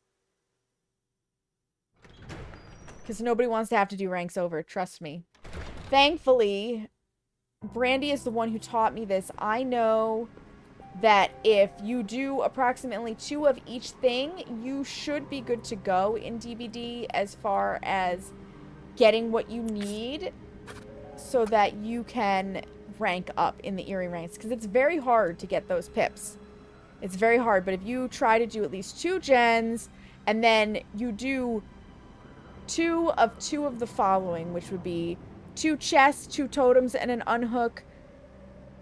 Because nobody wants to have to do ranks over, trust me. Thankfully... Brandy is the one who taught me this. I know that if you do approximately 2 of each thing, you should be good to go in DBD as far as getting what you need so that you can rank up in the Eerie ranks. Because it's very hard to get those pips. It's very hard, but if you try to do at least 2 gens, and then you do 2 of the following, which would be 2 chests, 2 totems, and an unhook.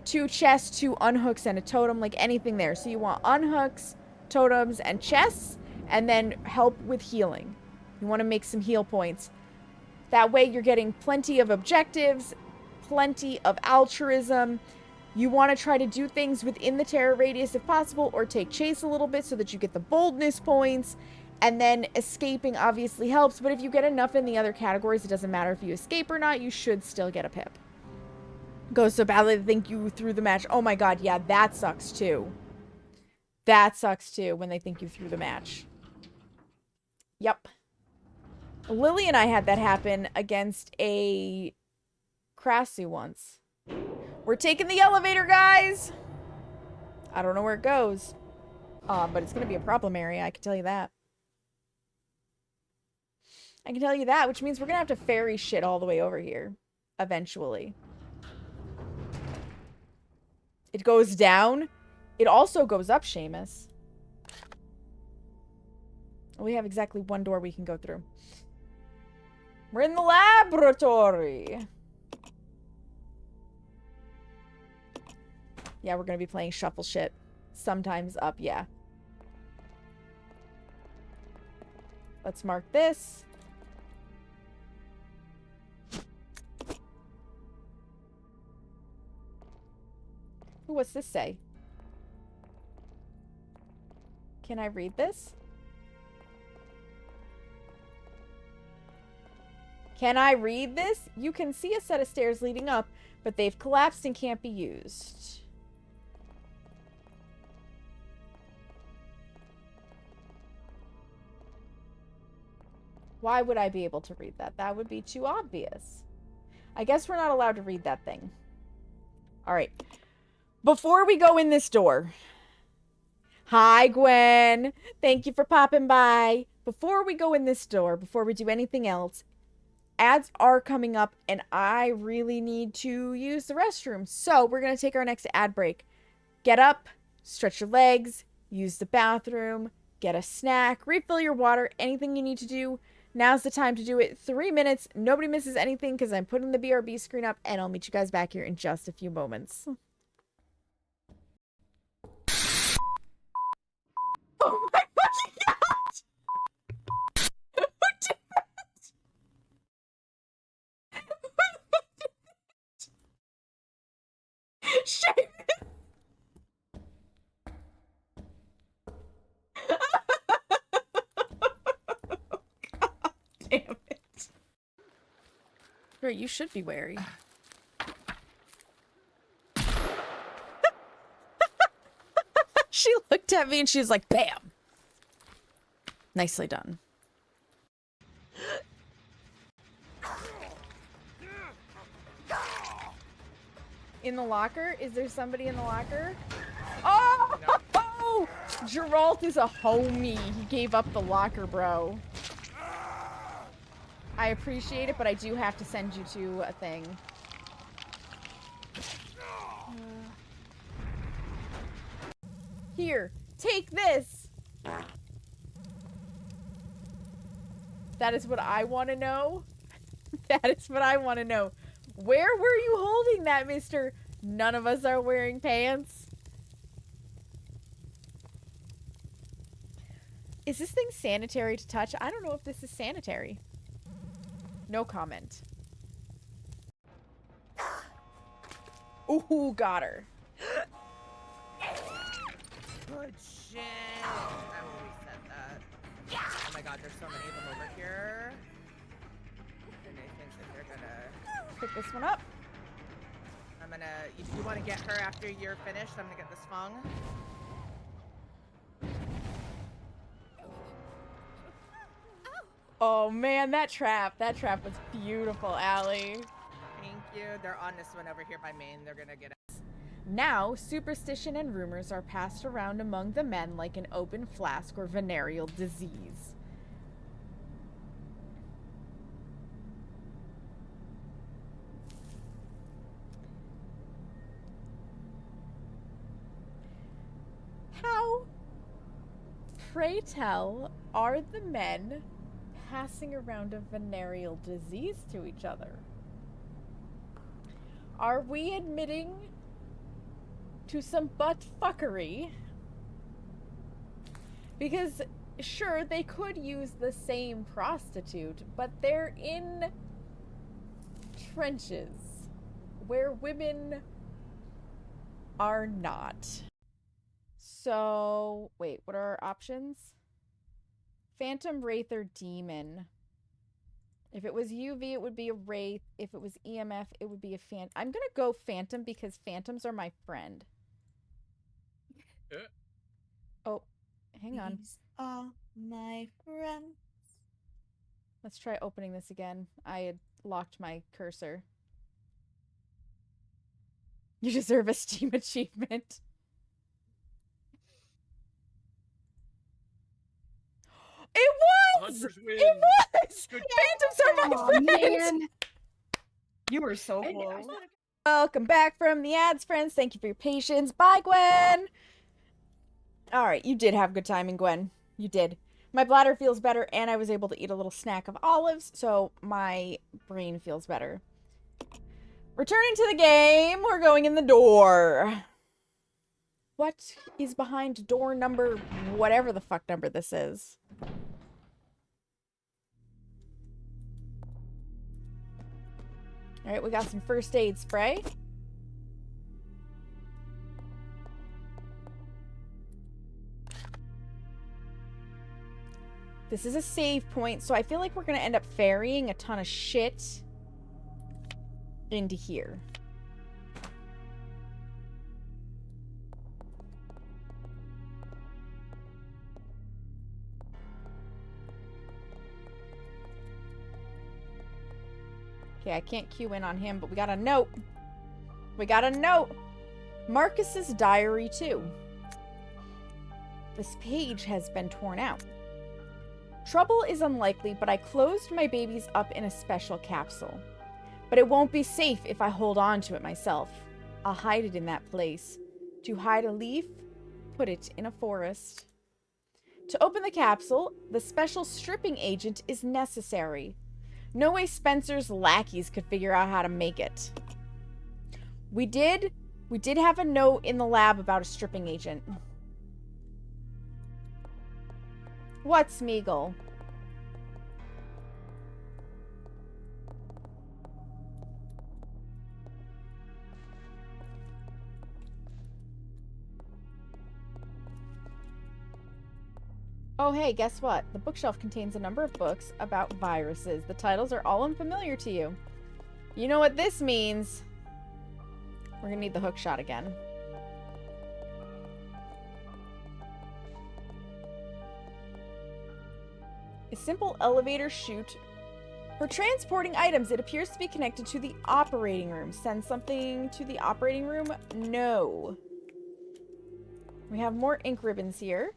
2 chests, 2 unhooks, and a totem, like anything there. So you want unhooks, totems, and chests, and then help with healing. You want to make some heal points. That way you're getting plenty of objectives, plenty of altruism. You want to try to do things within the terror radius if possible, or take chase a little bit so that you get the boldness points. And then escaping obviously helps, but if you get enough in the other categories, it doesn't matter if you escape or not, you should still get a pip. Goes so badly to think you threw the match. Oh my god, yeah, that sucks too. That sucks too, when they think you threw the match. Yep. Lily and I had that happen against a Krassu once. We're taking the elevator, guys! I don't know where it goes. But it's gonna be a problem area, I can tell you that. I can tell you that, which means we're gonna have to ferry shit all the way over here. Eventually. It goes down. It also goes up, Seamus. We have exactly 1 door we can go through. We're in the laboratory. Yeah, we're gonna be playing shuffle shit. Sometimes up, yeah. Let's mark this. Ooh, what's this say? Can I read this? Can I read this? You can see a set of stairs leading up, but they've collapsed and can't be used. Why would I be able to read that? That would be too obvious. I guess we're not allowed to read that thing. All right. Before we go in this door. Hi, Gwen. Thank you for popping by. Before we go in this door, before we do anything else, ads are coming up and I really need to use the restroom. So we're going to take our next ad break. Get up, stretch your legs, use the bathroom, get a snack, refill your water, anything you need to do. Now's the time to do it. 3 minutes. Nobody misses anything because I'm putting the BRB screen up and I'll meet you guys back here in just a few moments. Oh my fucking god! Who did that? Shame it! God damn it. Right, you should be wary. She looked at me and she was like, bam! Nicely done. In the locker? Is there somebody in the locker? Oh! No. Geralt is a homie. He gave up the locker, bro. I appreciate it, but I do have to send you to a thing. Here, take this! That is what I want to know. That is what I want to know. Where were you holding that, mister? None of us are wearing pants. Is this thing sanitary to touch? I don't know if this is sanitary. No comment. Ooh, got her. Good shit. I always said that. Oh my god, there's so many of them over here. And I think that they're gonna... Pick this one up. I'm gonna... If you want to get her after you're finished, I'm gonna get this Fung. Oh man, that trap was beautiful, Allie. Thank you. They're on this one over here by Maine. They're gonna get us. Now, superstition and rumors are passed around among the men like an open flask or venereal disease. How, pray tell, are the men passing around a venereal disease to each other? Are we admitting to some butt fuckery. Because, sure, they could use the same prostitute, but they're in trenches where women are not. So, wait, what are our options? Phantom, Wraith, or Demon. If it was UV, it would be a Wraith. If it was EMF, it would be a Phantom. I'm gonna go Phantom because Phantoms are my friend. Oh, hang on. These are my friends. Let's try opening this again. I had locked my cursor. You deserve a Steam achievement. It was! Hunters win. It was! Good Phantoms are my friend! Man. You were so close. Welcome back from the ads, friends. Thank you for your patience. Bye, Gwen! Alright, you did have good timing, Gwen. You did. My bladder feels better, and I was able to eat a little snack of olives, so my brain feels better. Returning to the game, we're going in the door. What is behind door number, whatever the fuck number this is? Alright, we got some first aid spray. This is a save point, so I feel like we're gonna end up ferrying a ton of shit into here. Okay, I can't cue in on him, but we got a note. We got a note. Marcus's diary, too. This page has been torn out. Trouble is unlikely, but I closed my babies up in a special capsule. But it won't be safe if I hold on to it myself. I'll hide it in that place. To hide a leaf, put it in a forest. To open the capsule, the special stripping agent is necessary. No way Spencer's lackeys could figure out how to make it. We did have a note in the lab about a stripping agent. What, Smeagol? Oh, hey, guess what? The bookshelf contains a number of books about viruses. The titles are all unfamiliar to you. You know what this means? We're gonna need the hook shot again. A simple elevator chute for transporting items. It appears to be connected to the operating room. Send something to the operating room? No. We have more ink ribbons here.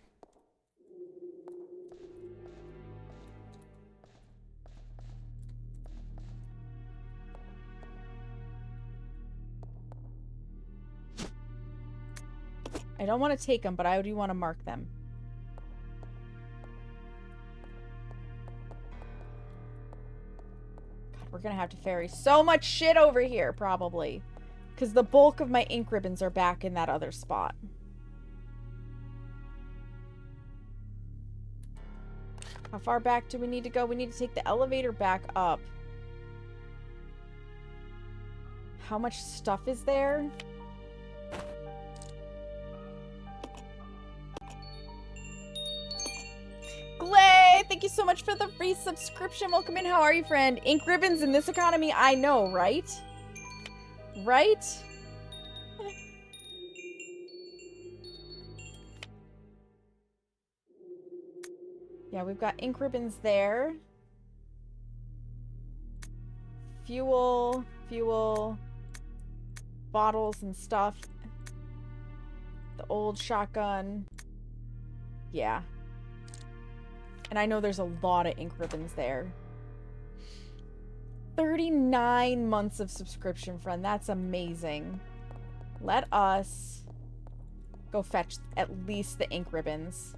I don't want to take them, but I do want to mark them. God, we're going to have to ferry so much shit over here, probably. Because the bulk of my ink ribbons are back in that other spot. How far back do we need to go? We need to take the elevator back up. How much stuff is there? Glay, thank you so much for the free subscription. Welcome in. How are you, friend? Ink ribbons in this economy? I know, right? Right? Yeah, we've got ink ribbons there. Fuel, bottles and stuff. The old shotgun. Yeah. And I know there's a lot of ink ribbons there. 39 months of subscription, friend. That's amazing. Let us go fetch at least the ink ribbons.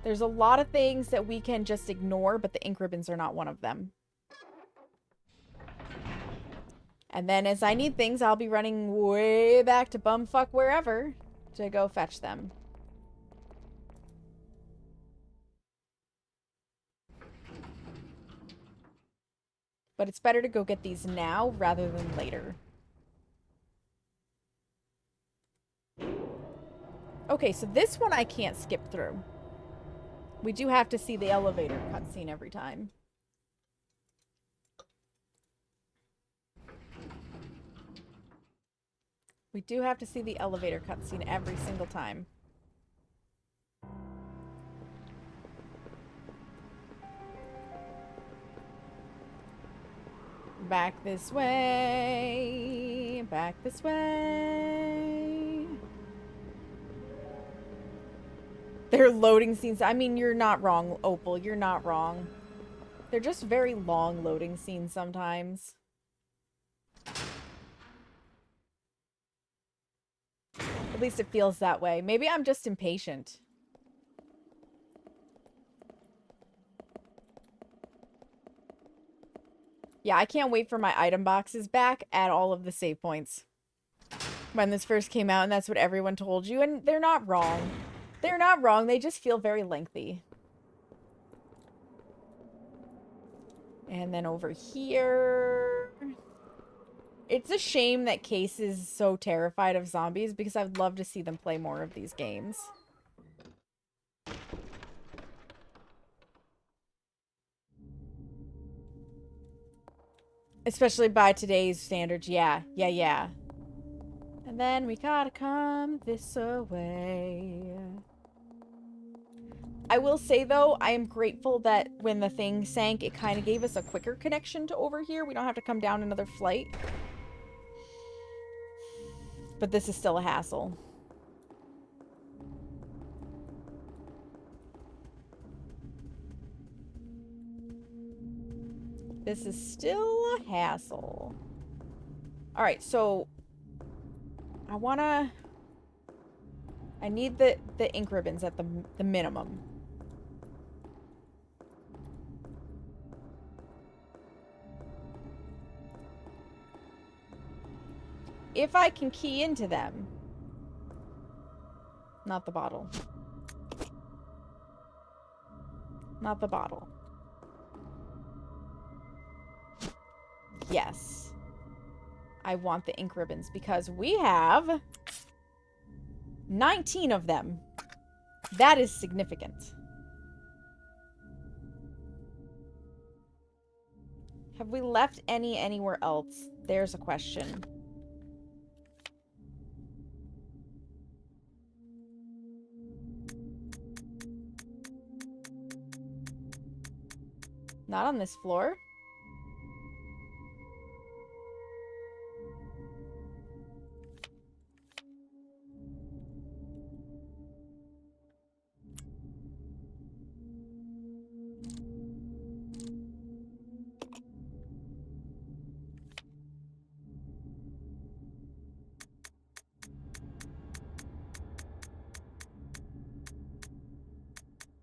There's a lot of things that we can just ignore, but the ink ribbons are not one of them. And then as I need things, I'll be running way back to bumfuck wherever to go fetch them. But it's better to go get these now rather than later. Okay, so this one I can't skip through. We do have to see the elevator cutscene every time. We do have to see the elevator cutscene every single time. Back this way. Back this way. They're loading scenes. I mean, you're not wrong, Opal. You're not wrong. They're just very long loading scenes sometimes. At least it feels that way. Maybe I'm just impatient. Yeah, I can't wait for my item boxes back at all of the save points. When this first came out, and that's what everyone told you, and they're not wrong. They're not wrong, they just feel very lengthy. And then over here... It's a shame that Case is so terrified of zombies, because I'd love to see them play more of these games. Especially by today's standards. Yeah. And then we gotta come this way. I will say, though, I am grateful that when the thing sank, it kind of gave us a quicker connection to over here. We don't have to come down another flight. But this is still a hassle. This is still a hassle. Alright, so... I need the ink ribbons at the minimum. If I can key into them. Not the bottle. Not the bottle. Yes. I want the ink ribbons because we have 19 of them. That is significant. Have we left any anywhere else? There's a question. Not on this floor.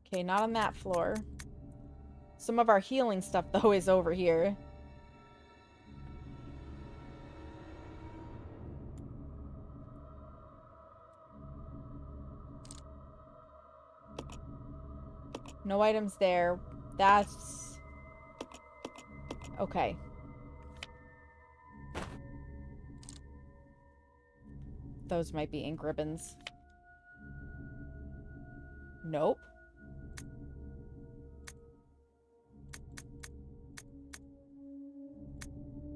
Okay, not on that floor. Some of our healing stuff, though, is over here. No items there. That's... okay. Those might be ink ribbons. Nope.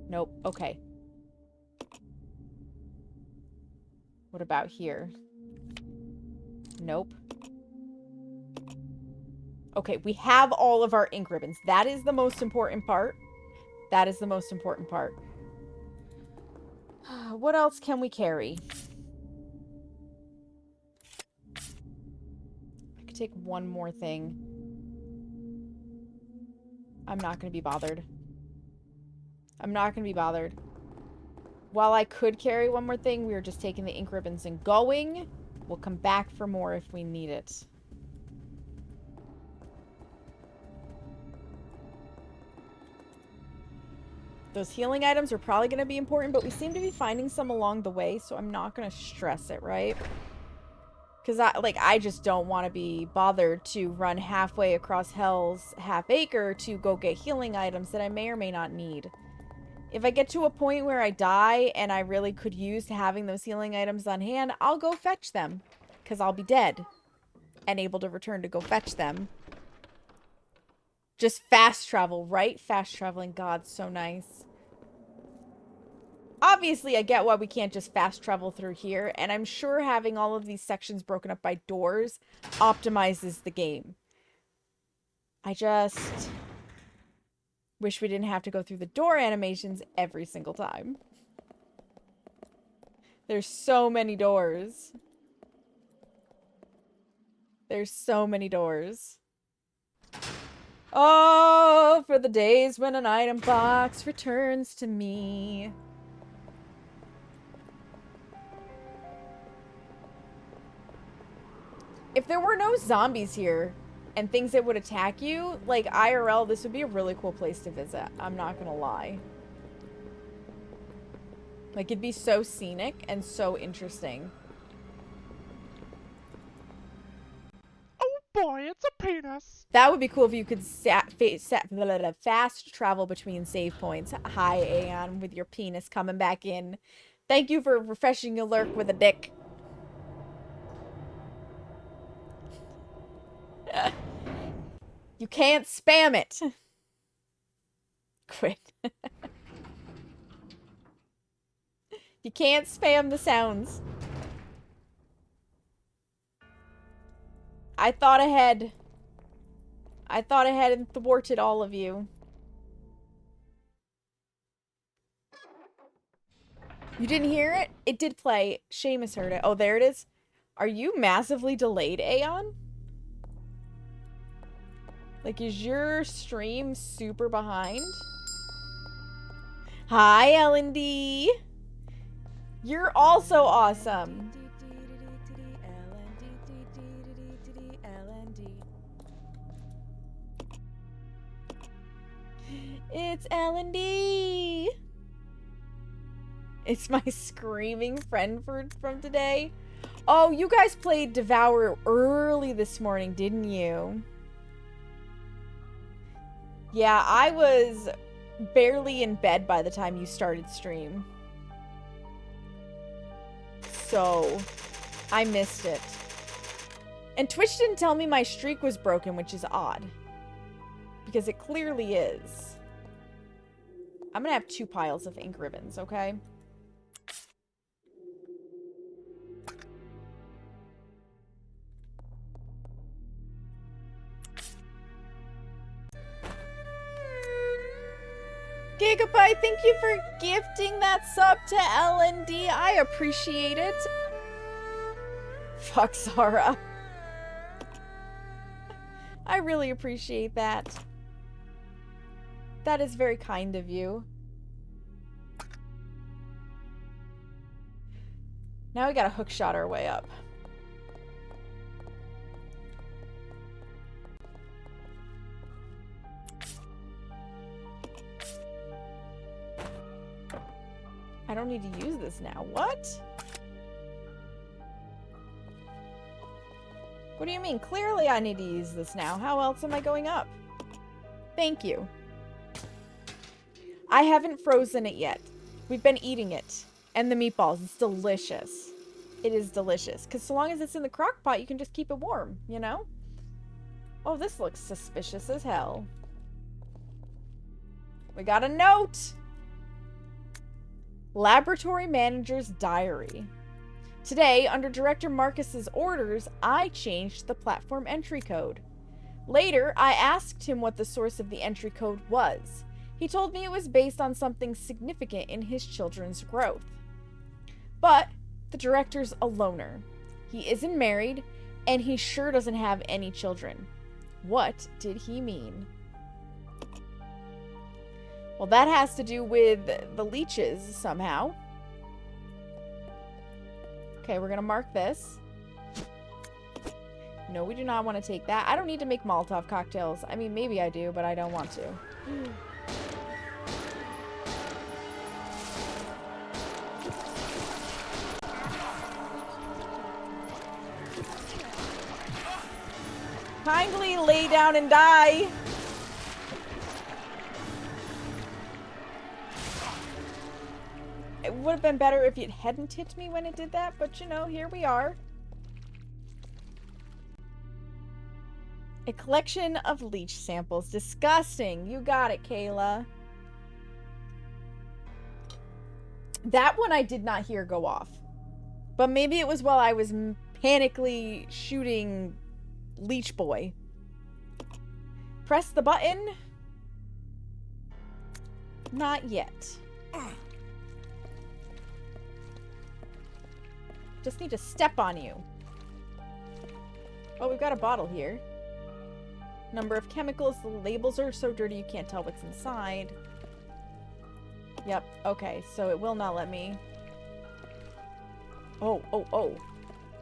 Nope. Okay. What about here? Nope. Okay, we have all of our ink ribbons. That is the most important part. That is the most important part. What else can we carry? I could take one more thing. I'm not going to be bothered. I'm not going to be bothered. While I could carry one more thing, we are just taking the ink ribbons and going. We'll come back for more if we need it. Those healing items are probably going to be important, but we seem to be finding some along the way, so I'm not going to stress it, right? Because I just don't want to be bothered to run halfway across Hell's half acre to go get healing items that I may or may not need. If I get to a point where I die and I really could use having those healing items on hand, I'll go fetch them. Because I'll be dead and able to return to go fetch them. Just fast travel, right? Fast traveling, God, so nice. Obviously, I get why we can't just fast travel through here, and I'm sure having all of these sections broken up by doors optimizes the game. I just wish we didn't have to go through the door animations every single time. There's so many doors. There's so many doors. Oh, for the days when an item box returns to me. If there were no zombies here and things that would attack you, like IRL, this would be a really cool place to visit. I'm not gonna lie. Like, it'd be so scenic and so interesting. Oh boy, it's a penis. That would be cool if you could fast travel between save points. Hi, Aeon, with your penis coming back in. Thank you for refreshing your lurk with a dick. You can't spam it. Quit. You can't spam the sounds. I thought ahead. I thought ahead and thwarted all of you. You didn't hear it? It did play. Seamus heard it. Oh, there it is. Are you massively delayed, Aeon? Like, is your stream super behind? Hi, L&D. You're also awesome. It's L&D. It's my screaming friend from today. Oh, you guys played Devour early this morning, didn't you? Yeah, I was barely in bed by the time you started stream. So, I missed it. And Twitch didn't tell me my streak was broken, which is odd. Because it clearly is. I'm gonna have 2 piles of ink ribbons, okay? Gigabyte, thank you for gifting that sub to LND. I appreciate it. Fuck Zara. I really appreciate that. That is very kind of you. Now we gotta hookshot our way up. I don't need to use this now. What? What do you mean? Clearly I need to use this now. How else am I going up? Thank you. I haven't frozen it yet. We've been eating it. And the meatballs. It's delicious. It is delicious. Because so long as it's in the crock pot, you can just keep it warm, you know? Oh, this looks suspicious as hell. We got a note! Laboratory Manager's Diary. Today, under Director Marcus's orders, I changed the platform entry code. Later, I asked him what the source of the entry code was. He told me it was based on something significant in his children's growth. But the director's a loner. He isn't married, and he sure doesn't have any children. What did he mean? Well, that has to do with the leeches somehow. Okay, we're gonna mark this. No, we do not want to take that. I don't need to make Molotov cocktails. I mean, maybe I do, but I don't want to. kindly lay down and die? It would have been better if it hadn't hit me when it did that, but you know, here we are. A collection of leech samples. Disgusting. You got it, Kayla. That one I did not hear go off. But maybe it was while I was panically shooting Leech Boy. Press the button. Not yet. Just need to step on you. Oh, we've got a bottle here. Number of chemicals. The labels are so dirty you can't tell what's inside. Yep. Okay, so it will not let me. Oh, oh, oh.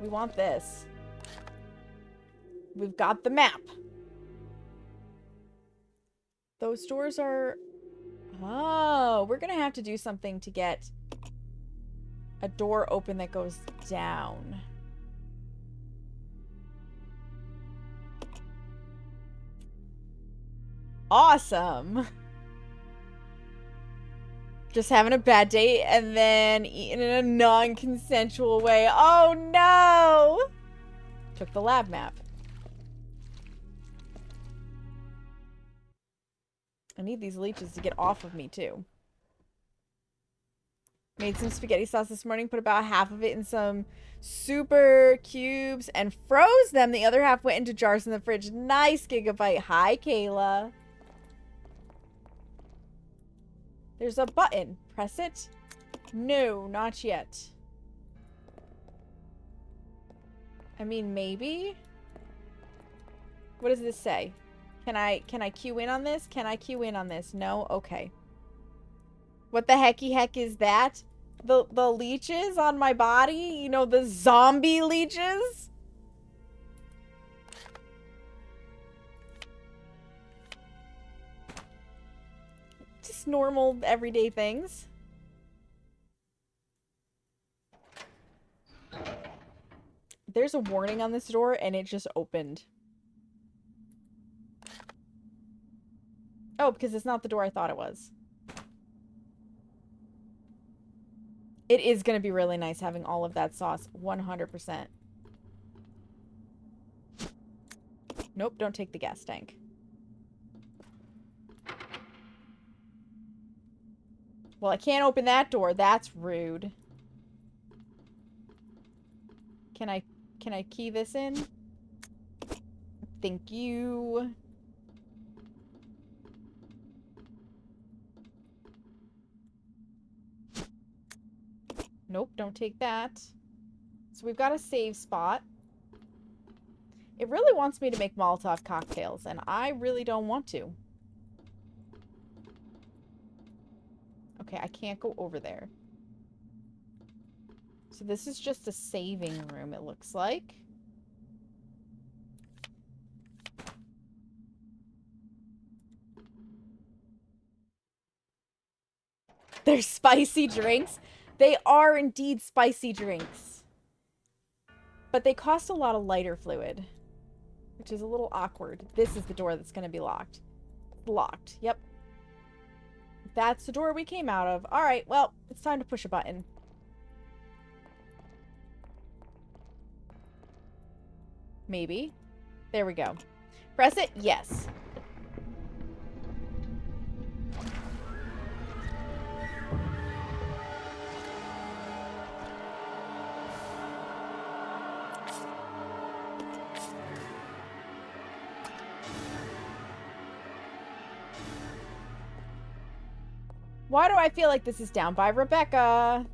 We want this. We've got the map. Those doors are... Oh, we're gonna have to do something to get a door open that goes down. Awesome. Just having a bad day and then eating in a non-consensual way. Oh no! Took the lab map. I need these leeches to get off of me too. Made some spaghetti sauce this morning, put about half of it in some super cubes and froze them. The other half went into jars in the fridge. Nice, Gigabyte. Hi, Kayla. There's a button. Press it. No, not yet. I mean, maybe? What does this say? Can I cue in on this? Can I cue in on this? No? Okay. What the hecky heck is that? The leeches on my body? You know, the zombie leeches? Just normal, everyday things. There's a warning on this door, and it just opened. Oh, because it's not the door I thought it was. It is going to be really nice having all of that sauce. 100%. Nope, don't take the gas tank. Well, I can't open that door. That's rude. Can I key this in? Thank you. Nope, don't take that. So we've got a save spot. It really wants me to make Molotov cocktails, and I really don't want to. Okay, I can't go over there. So this is just a saving room, it looks like. They're spicy drinks. They are indeed spicy drinks. But they cost a lot of lighter fluid, which is a little awkward. This is the door that's going to be locked. Locked. Yep. That's the door we came out of. All right, well, it's time to push a button. Maybe. There we go. Press it? Yes. Why do I feel like this is down by Rebecca?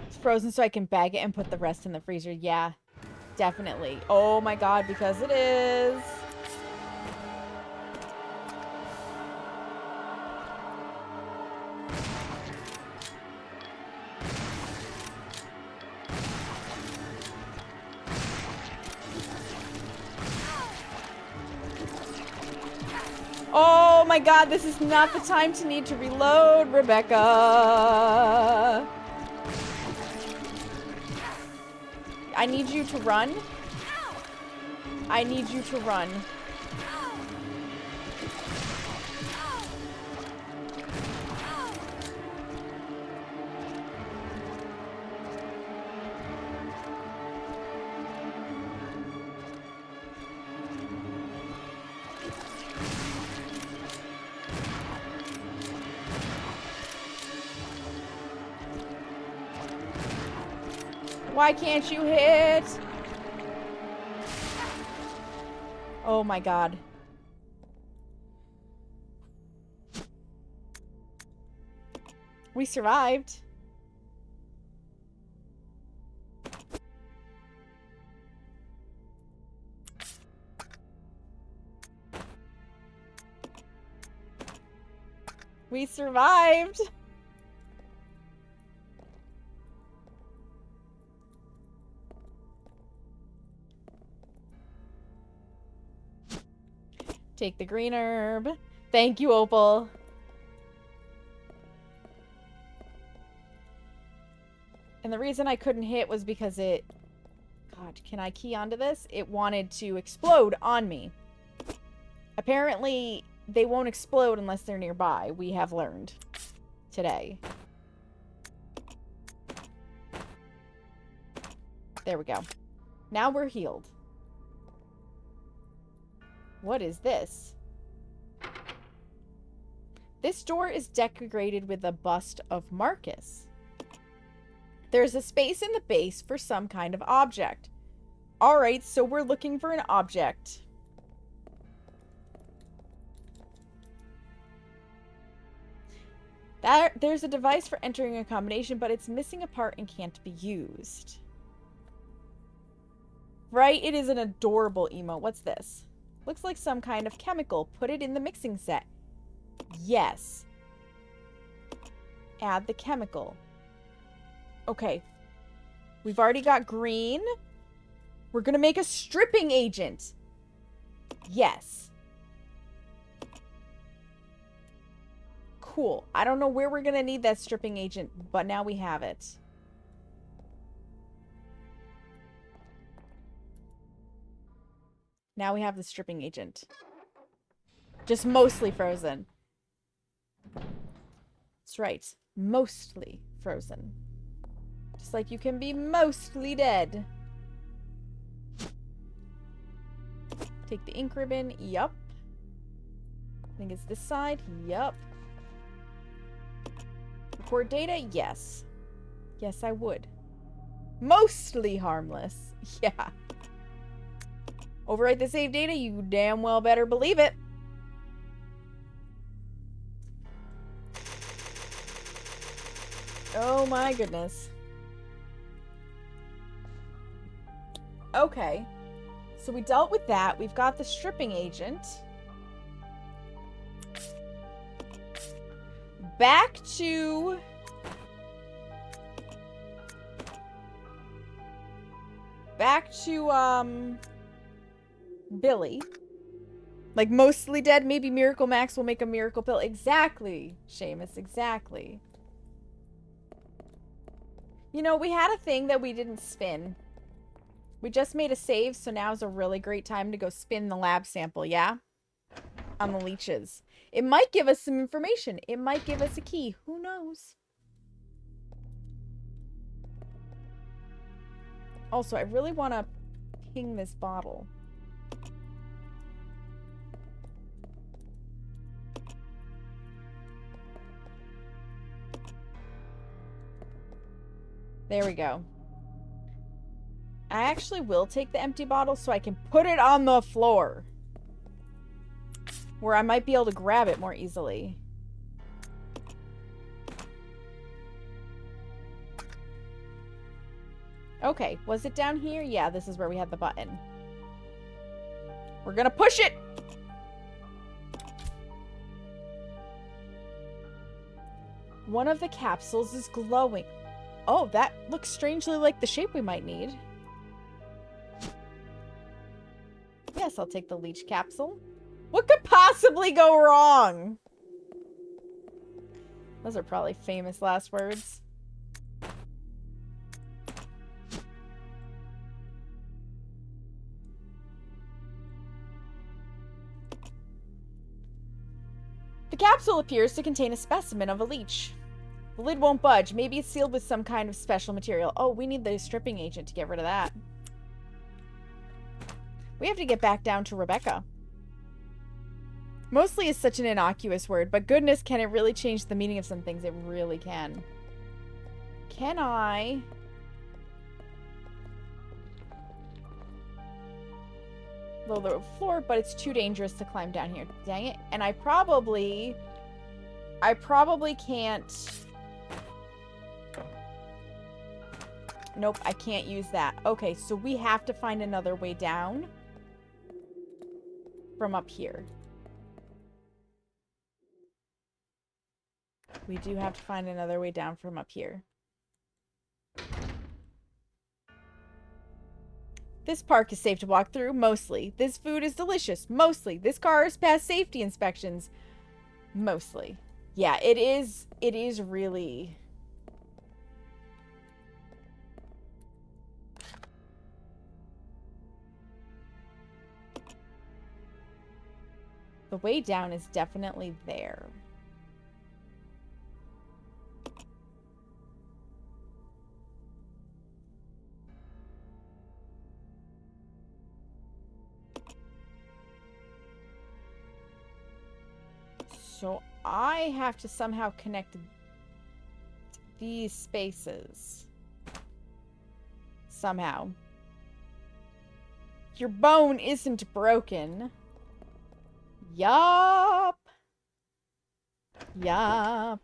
It's frozen so I can bag it and put the rest in the freezer. Yeah, definitely. Oh my god, because it is. Oh Oh my god, this is not the time to need to reload, Rebecca. I need you to run. I need you to run. Why can't you hit? Oh my god. We survived. We survived. Take the green herb. Thank you, Opal. And the reason I couldn't hit was because it... God, can I key onto this? It wanted to explode on me. Apparently, they won't explode unless they're nearby. We have learned today. There we go. Now we're healed. What is this? This door is decorated with a bust of Marcus. There's a space in the base for some kind of object. Alright, so we're looking for an object. There's a device for entering a combination, but it's missing a part and can't be used. Right? It is an adorable emote. What's this? Looks like some kind of chemical. Put it in the mixing set. Yes. Add the chemical. Okay. We've already got green. We're gonna make a stripping agent. Yes. Cool. I don't know where we're gonna need that stripping agent, but now we have it. Now we have the stripping agent. Just mostly frozen. That's right. Mostly frozen. Just like you can be mostly dead. Take the ink ribbon. Yup. I think it's this side. Yup. Record data? Yes. Yes, I would. Mostly harmless. Yeah. Overwrite the save data? You damn well better believe it. Oh my goodness. Okay. So we dealt with that. We've got the stripping agent. Back to... Billy. Like, mostly dead. Maybe Miracle Max will make a miracle pill. Exactly, Seamus. Exactly. You know, we had a thing that we didn't spin. We just made a save, so now's a really great time to go spin the lab sample, yeah? On the leeches. It might give us some information. It might give us a key. Who knows? Also, I really want to ping this bottle. There we go. I actually will take the empty bottle so I can put it on the floor. Where I might be able to grab it more easily. Okay, was it down here? Yeah, this is where we had the button. We're gonna push it! One of the capsules is glowing. Oh, that looks strangely like the shape we might need. Yes, I'll take the leech capsule. What could possibly go wrong? Those are probably famous last words. The capsule appears to contain a specimen of a leech. The lid won't budge. Maybe it's sealed with some kind of special material. Oh, we need the stripping agent to get rid of that. We have to get back down to Rebecca. Mostly is such an innocuous word, but goodness, can it really change the meaning of some things? It really can. Can I... lower the floor, but it's too dangerous to climb down here. Dang it. And I probably can't... Nope, I can't use that. Okay, so we have to find another way down from up here. We do have to find another way down from up here. This park is safe to walk through, mostly. This food is delicious, mostly. This car has passed safety inspections, mostly. Yeah, it is really... The way down is definitely there. So I have to somehow connect these spaces. Somehow. Your bone isn't broken. Yup. Yup.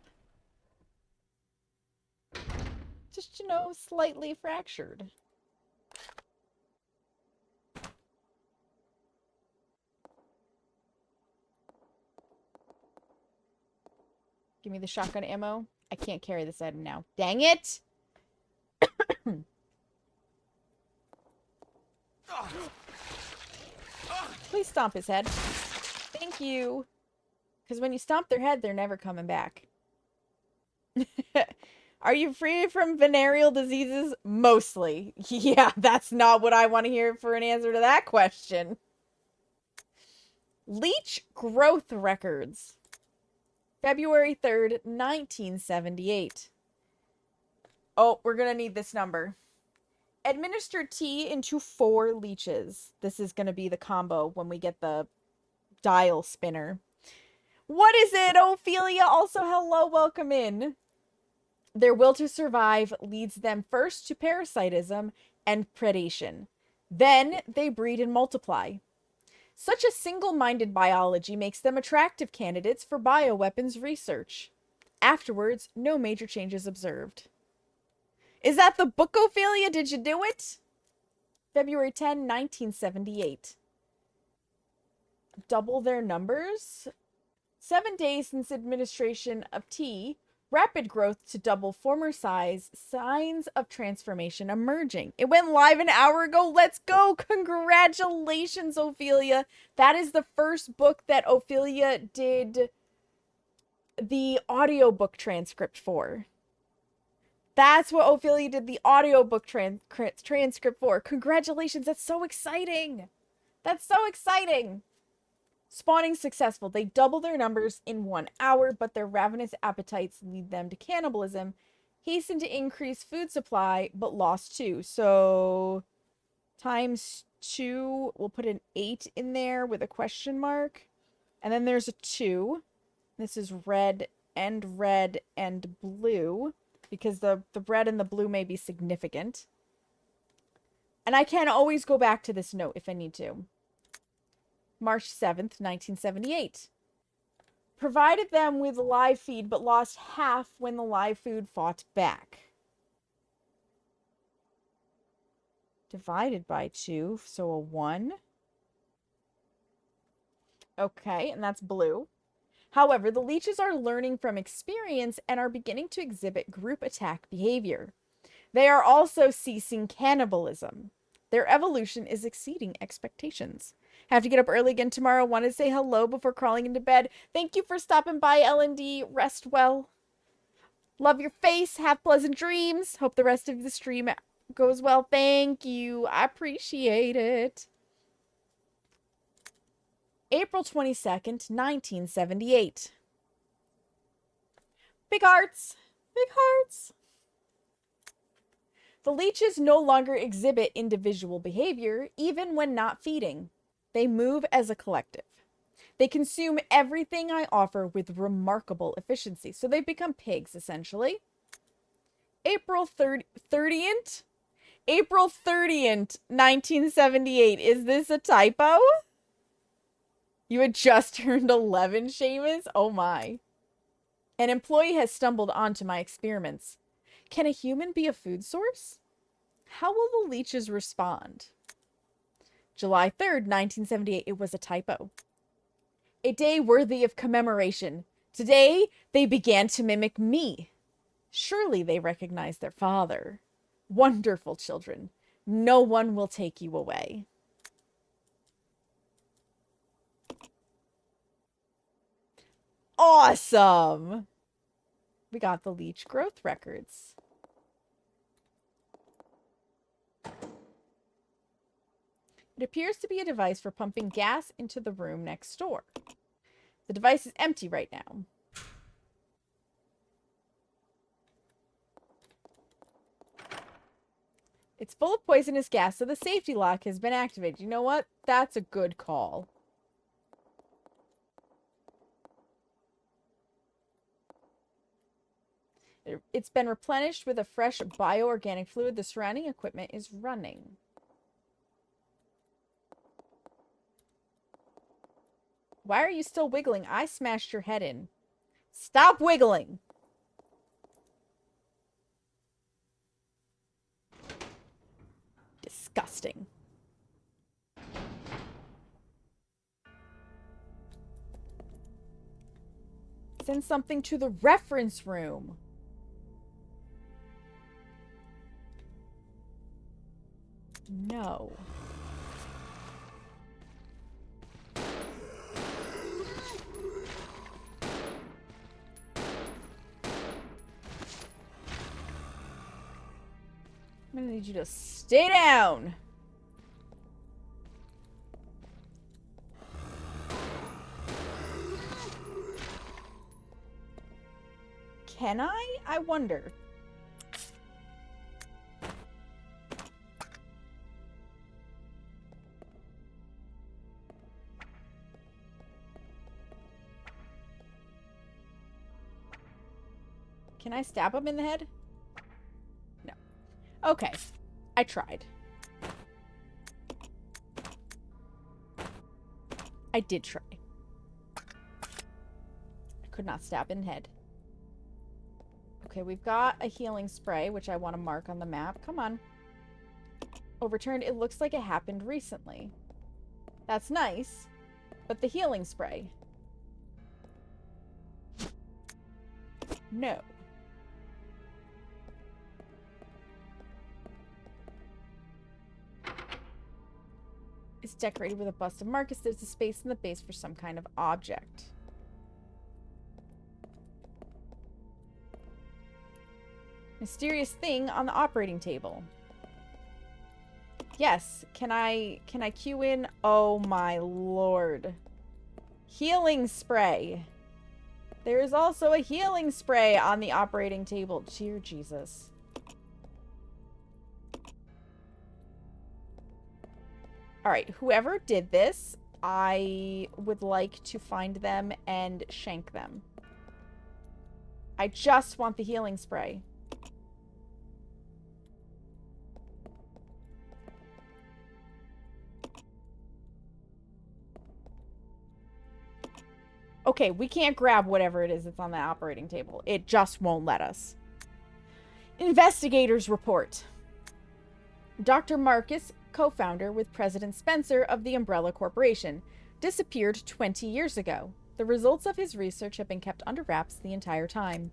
Just, you know, slightly fractured. Give me the shotgun ammo. I can't carry this item now. Dang it! Please stomp his head. Thank you. Because when you stomp their head, they're never coming back. Are you free from venereal diseases? Mostly. Yeah, that's not what I want to hear for an answer to that question. Leech growth records. February 3rd, 1978. Oh, we're going to need this number. Administer T into 4 leeches. This is going to be the combo when we get the dial spinner. What is it, Ophelia? Also, hello, welcome in. Their will to survive leads them first to parasitism and predation. Then they breed and multiply. Such a single-minded biology makes them attractive candidates for bioweapons research. Afterwards, no major changes observed. Is that the book, Ophelia? Did you do it? February 10, 1978. Double their numbers? 7 days since administration of T. Rapid growth to double former size. Signs of transformation emerging. It went live an hour ago. Let's go. Congratulations, Ophelia. That is the first book that Ophelia did the audiobook transcript for. That's what Ophelia did the audiobook transcript for. Congratulations. That's so exciting. That's so exciting. Spawning successful. They double their numbers in 1 hour, but their ravenous appetites lead them to cannibalism. Hasten to increase food supply, but lost 2. So times 2, we'll put an 8 in there with a question mark. And then there's a 2. This is red and blue, because the red and the blue may be significant. And I can always go back to this note if I need to. March 7th, 1978. Provided them with a live feed, but lost half when the live food fought back. Divided by 2, so a 1. Okay, and that's blue. However, the leeches are learning from experience and are beginning to exhibit group attack behavior. They are also ceasing cannibalism. Their evolution is exceeding expectations. Have to get up early again tomorrow. Want to say hello before crawling into bed. Thank you for stopping by, L&D. Rest well. Love your face. Have pleasant dreams. Hope the rest of the stream goes well. Thank you. I appreciate it. April 22nd, 1978. Big hearts. Big hearts. The leeches no longer exhibit individual behavior, even when not feeding. They move as a collective. They consume everything I offer with remarkable efficiency. So they become pigs, essentially. April 30th? April 30th, 1978. Is this a typo? You had just turned 11, Seamus? Oh my. An employee has stumbled onto my experiments. Can a human be a food source? How will the leeches respond? July 3rd, 1978. It was a typo. A day worthy of commemoration. Today, they began to mimic me. Surely they recognize their father. Wonderful children. No one will take you away. Awesome! We got the leech growth records. It appears to be a device for pumping gas into the room next door. The device is empty right now. It's full of poisonous gas, so the safety lock has been activated. You know what? That's a good call. It's been replenished with a fresh bioorganic fluid. The surrounding equipment is running. Why are you still wiggling? I smashed your head in. Stop wiggling! Disgusting. Send something to the reference room. No. I'm gonna need you to stay down. Can I? I wonder. Can I stab him in the head? No. Okay. I tried. I did try. I could not stab in the head. Okay, we've got a healing spray, which I want to mark on the map. Come on. Overturned. It looks like it happened recently. That's nice. But the healing spray. No. It's decorated with a bust of Marcus. There's a space in the base for some kind of object. Mysterious thing on the operating table. Yes. Can I cue in? Oh my lord. Healing spray. There is also a healing spray on the operating table. Dear Jesus. Alright, whoever did this, I would like to find them and shank them. I just want the healing spray. Okay, we can't grab whatever it is that's on the operating table. It just won't let us. Investigators report. Dr. Marcus, co-founder with President Spencer of the Umbrella Corporation, disappeared 20 years ago. The results of his research have been kept under wraps the entire time.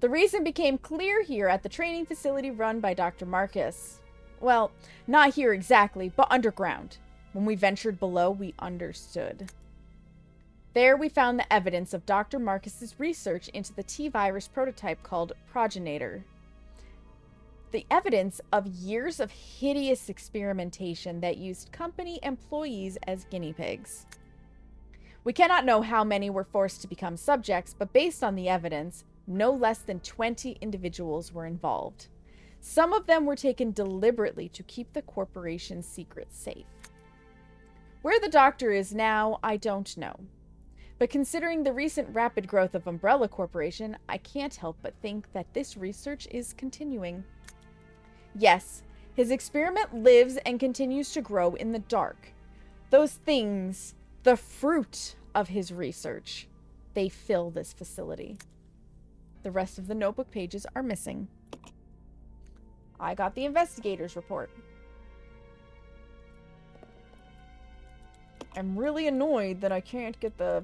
The reason became clear here at the training facility run by Dr. Marcus. Well, not here exactly, but underground. When we ventured below, we understood. There we found the evidence of Dr. Marcus's research into the T-virus prototype called Progenitor. The evidence of years of hideous experimentation that used company employees as guinea pigs. We cannot know how many were forced to become subjects, but based on the evidence, no less than 20 individuals were involved. Some of them were taken deliberately to keep the corporation's secrets safe. Where the doctor is now, I don't know. But considering the recent rapid growth of Umbrella Corporation, I can't help but think that this research is continuing. Yes, his experiment lives and continues to grow in the dark. Those things, the fruit of his research, they fill this facility. The rest of the notebook pages are missing. I got the investigator's report. I'm really annoyed that I can't get the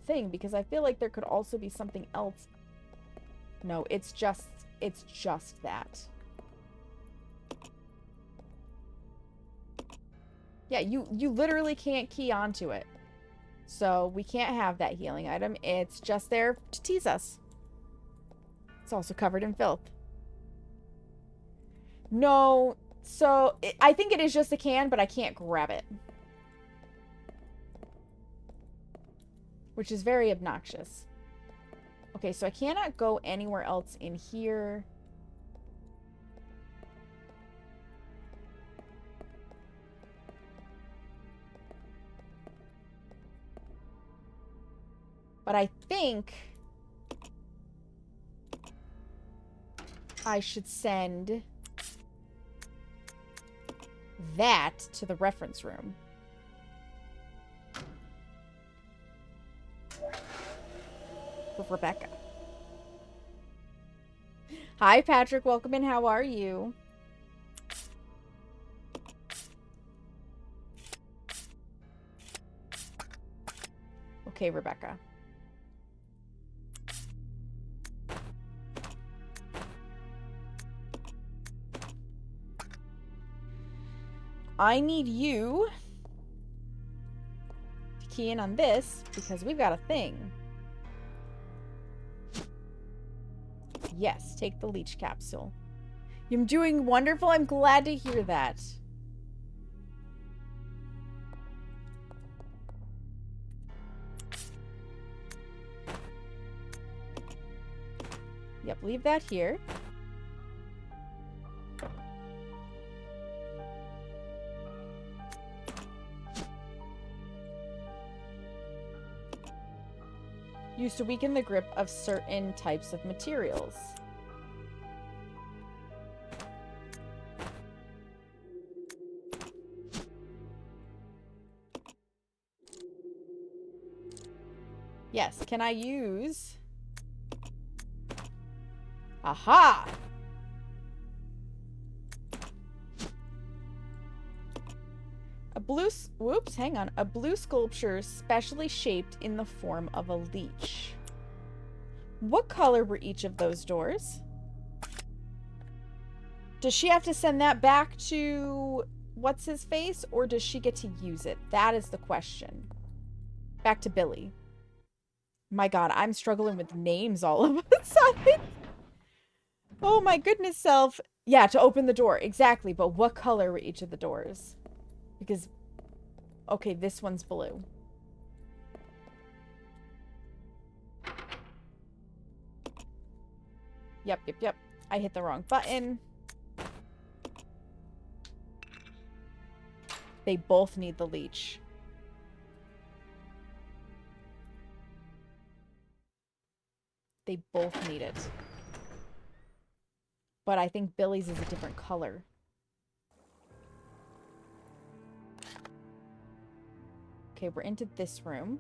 thing, because I feel like there could also be something else. No, it's just that. Yeah, you literally can't key onto it. So we can't have that healing item. It's just there to tease us. It's also covered in filth. No, so I think it is just a can, but I can't grab it. Which is very obnoxious. Okay, so I cannot go anywhere else in here. But I think I should send that to the reference room. With Rebecca. Hi, Patrick. Welcome in. How are you? Okay, Rebecca. I need you to key in on this because we've got a thing. Yes, take the leech capsule. I'm doing wonderful. I'm glad to hear that. Yep, leave that here. Used to weaken the grip of certain types of materials. Yes, can I use... Aha! A blue... Whoops, hang on. A blue sculpture specially shaped in the form of a leech. What color were each of those doors? Does she have to send that back to what's-his-face, or does she get to use it? That is the question. Back to Billy. My god, I'm struggling with names all of a sudden. Oh my goodness self. Yeah, to open the door. Exactly, but what color were each of the doors? Because, okay, this one's blue. Yep. I hit the wrong button. They both need the leech. They both need it. But I think Billy's is a different color. Okay, we're into this room.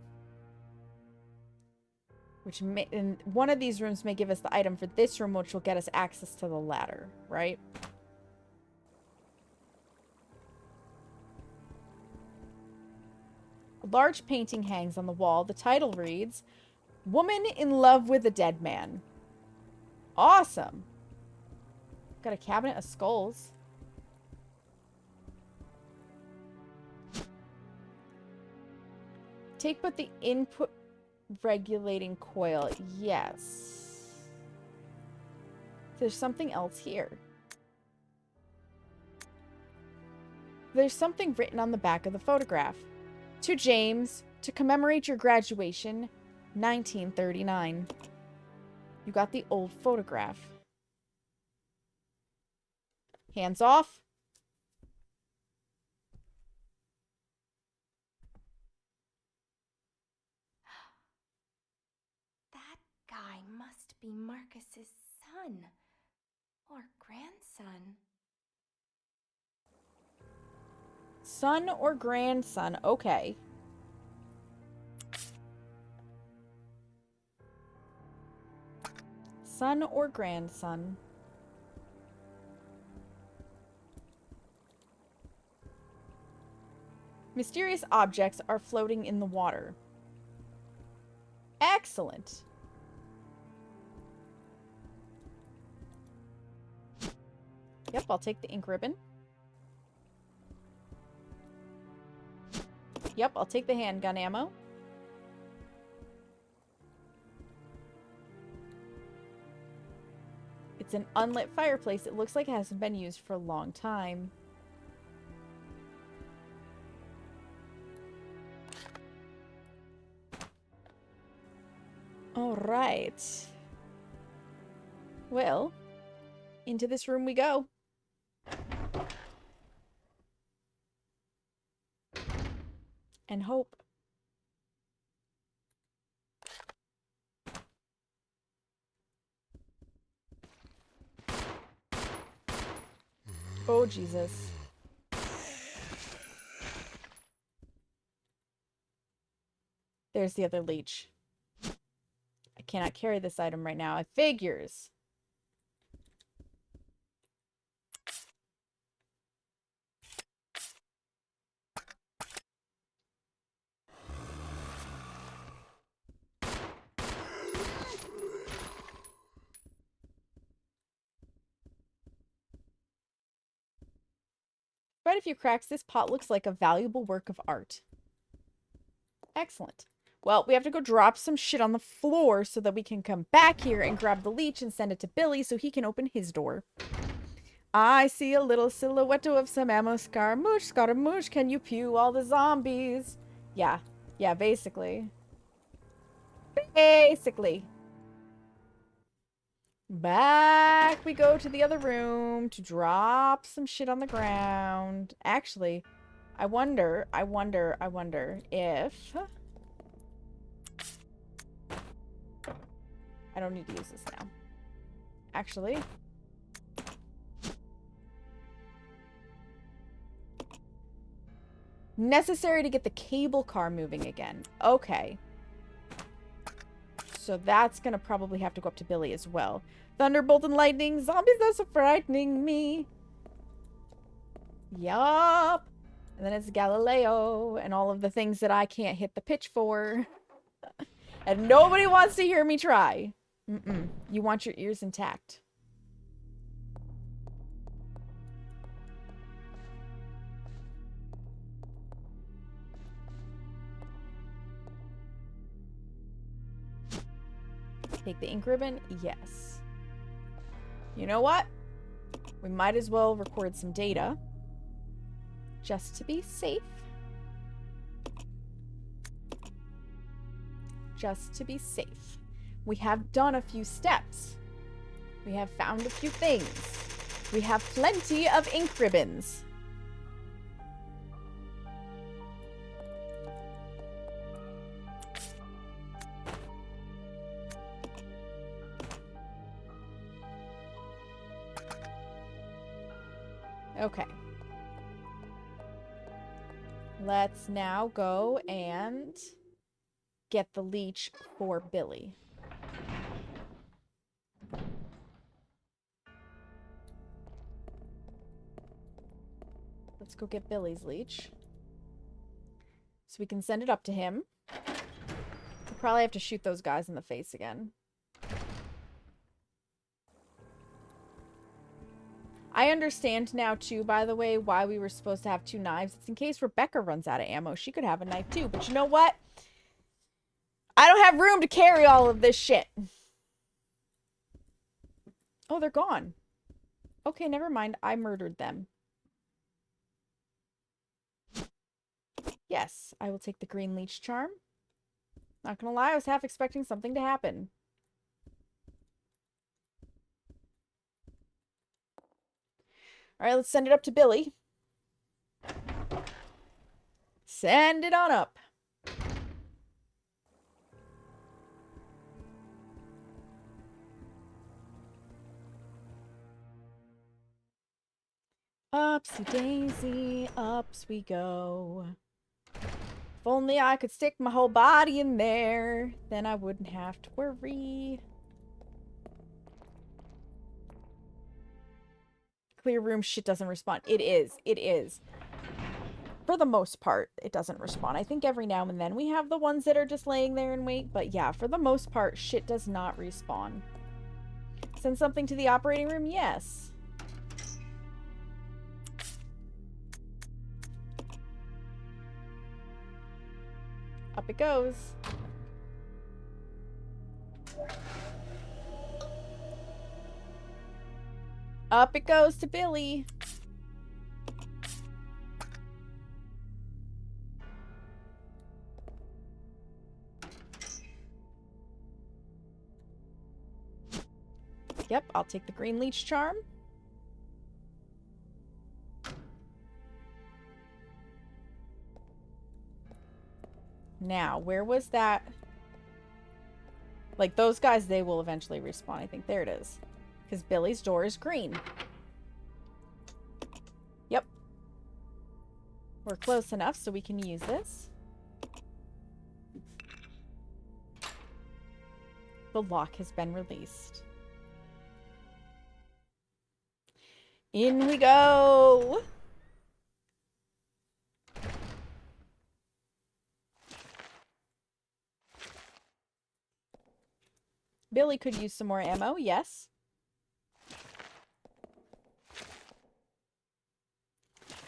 Which may, and one of these rooms may give us the item for this room, which will get us access to the ladder, right? A large painting hangs on the wall. The title reads, "Woman in Love with a Dead Man." Awesome. Got a cabinet of skulls. Take but the input regulating coil. Yes. There's something else here. There's something written on the back of the photograph. To James, to commemorate your graduation, 1939. You got the old photograph. Hands off. That guy must be Marcus's son. Or grandson. Son or grandson. Okay. Son or grandson. Mysterious objects are floating in the water. Excellent. Yep, I'll take the ink ribbon. Yep, I'll take the handgun ammo. It's an unlit fireplace. It looks like it hasn't been used for a long time. All right. Well, into this room we go. And hope. Oh, Jesus. There's the other leech. I cannot carry this item right now. It figures. Quite a few cracks. This pot looks like a valuable work of art. Excellent. Well, we have to go drop some shit on the floor so that we can come back here and grab the leech and send it to Billy so he can open his door. I see a little silhouette of some ammo. Scaramouche, Scaramouche, can you pew all the zombies? Yeah. Yeah, basically. Basically. Back we go to the other room to drop some shit on the ground. Actually, I wonder if... I don't need to use this now. Actually... necessary to get the cable car moving again. Okay. So that's gonna probably have to go up to Billy as well. Thunderbolt and lightning. Zombies are so frightening me. Yup. And then it's Galileo and all of the things that I can't hit the pitch for. And nobody wants to hear me try. Mm-mm. You want your ears intact. Take the ink ribbon? Yes. You know what? We might as well record some data. Just to be safe. Just to be safe. We have done a few steps. We have found a few things. We have plenty of ink ribbons. Okay. Let's now go and get the leech for Billy. Let's go get Billy's leech. So we can send it up to him. We'll probably have to shoot those guys in the face again. I understand now, too, by the way, why we were supposed to have 2 knives. It's in case Rebecca runs out of ammo. She could have a knife, too. But you know what? I don't have room to carry all of this shit. Oh, they're gone. Okay, never mind. I murdered them. Yes, I will take the green leech charm. Not gonna lie, I was half expecting something to happen. Alright, let's send it up to Billy. Send it on up. Upsy daisy, ups we go. If only I could stick my whole body in there, then I wouldn't have to worry. Clear room shit doesn't respond. It is. It is. For the most part, it doesn't respond. I think every now and then we have the ones that are just laying there and wait, but yeah, for the most part, shit does not respawn. Send something to the operating room? Yes. Up it goes. Up it goes to Billy. Yep, I'll take the green leech charm. Now, where was that? Like, those guys, they will eventually respawn. I think there it is. Because Billy's door is green. Yep. We're close enough so we can use this. The lock has been released. In we go! Billy could use some more ammo, yes.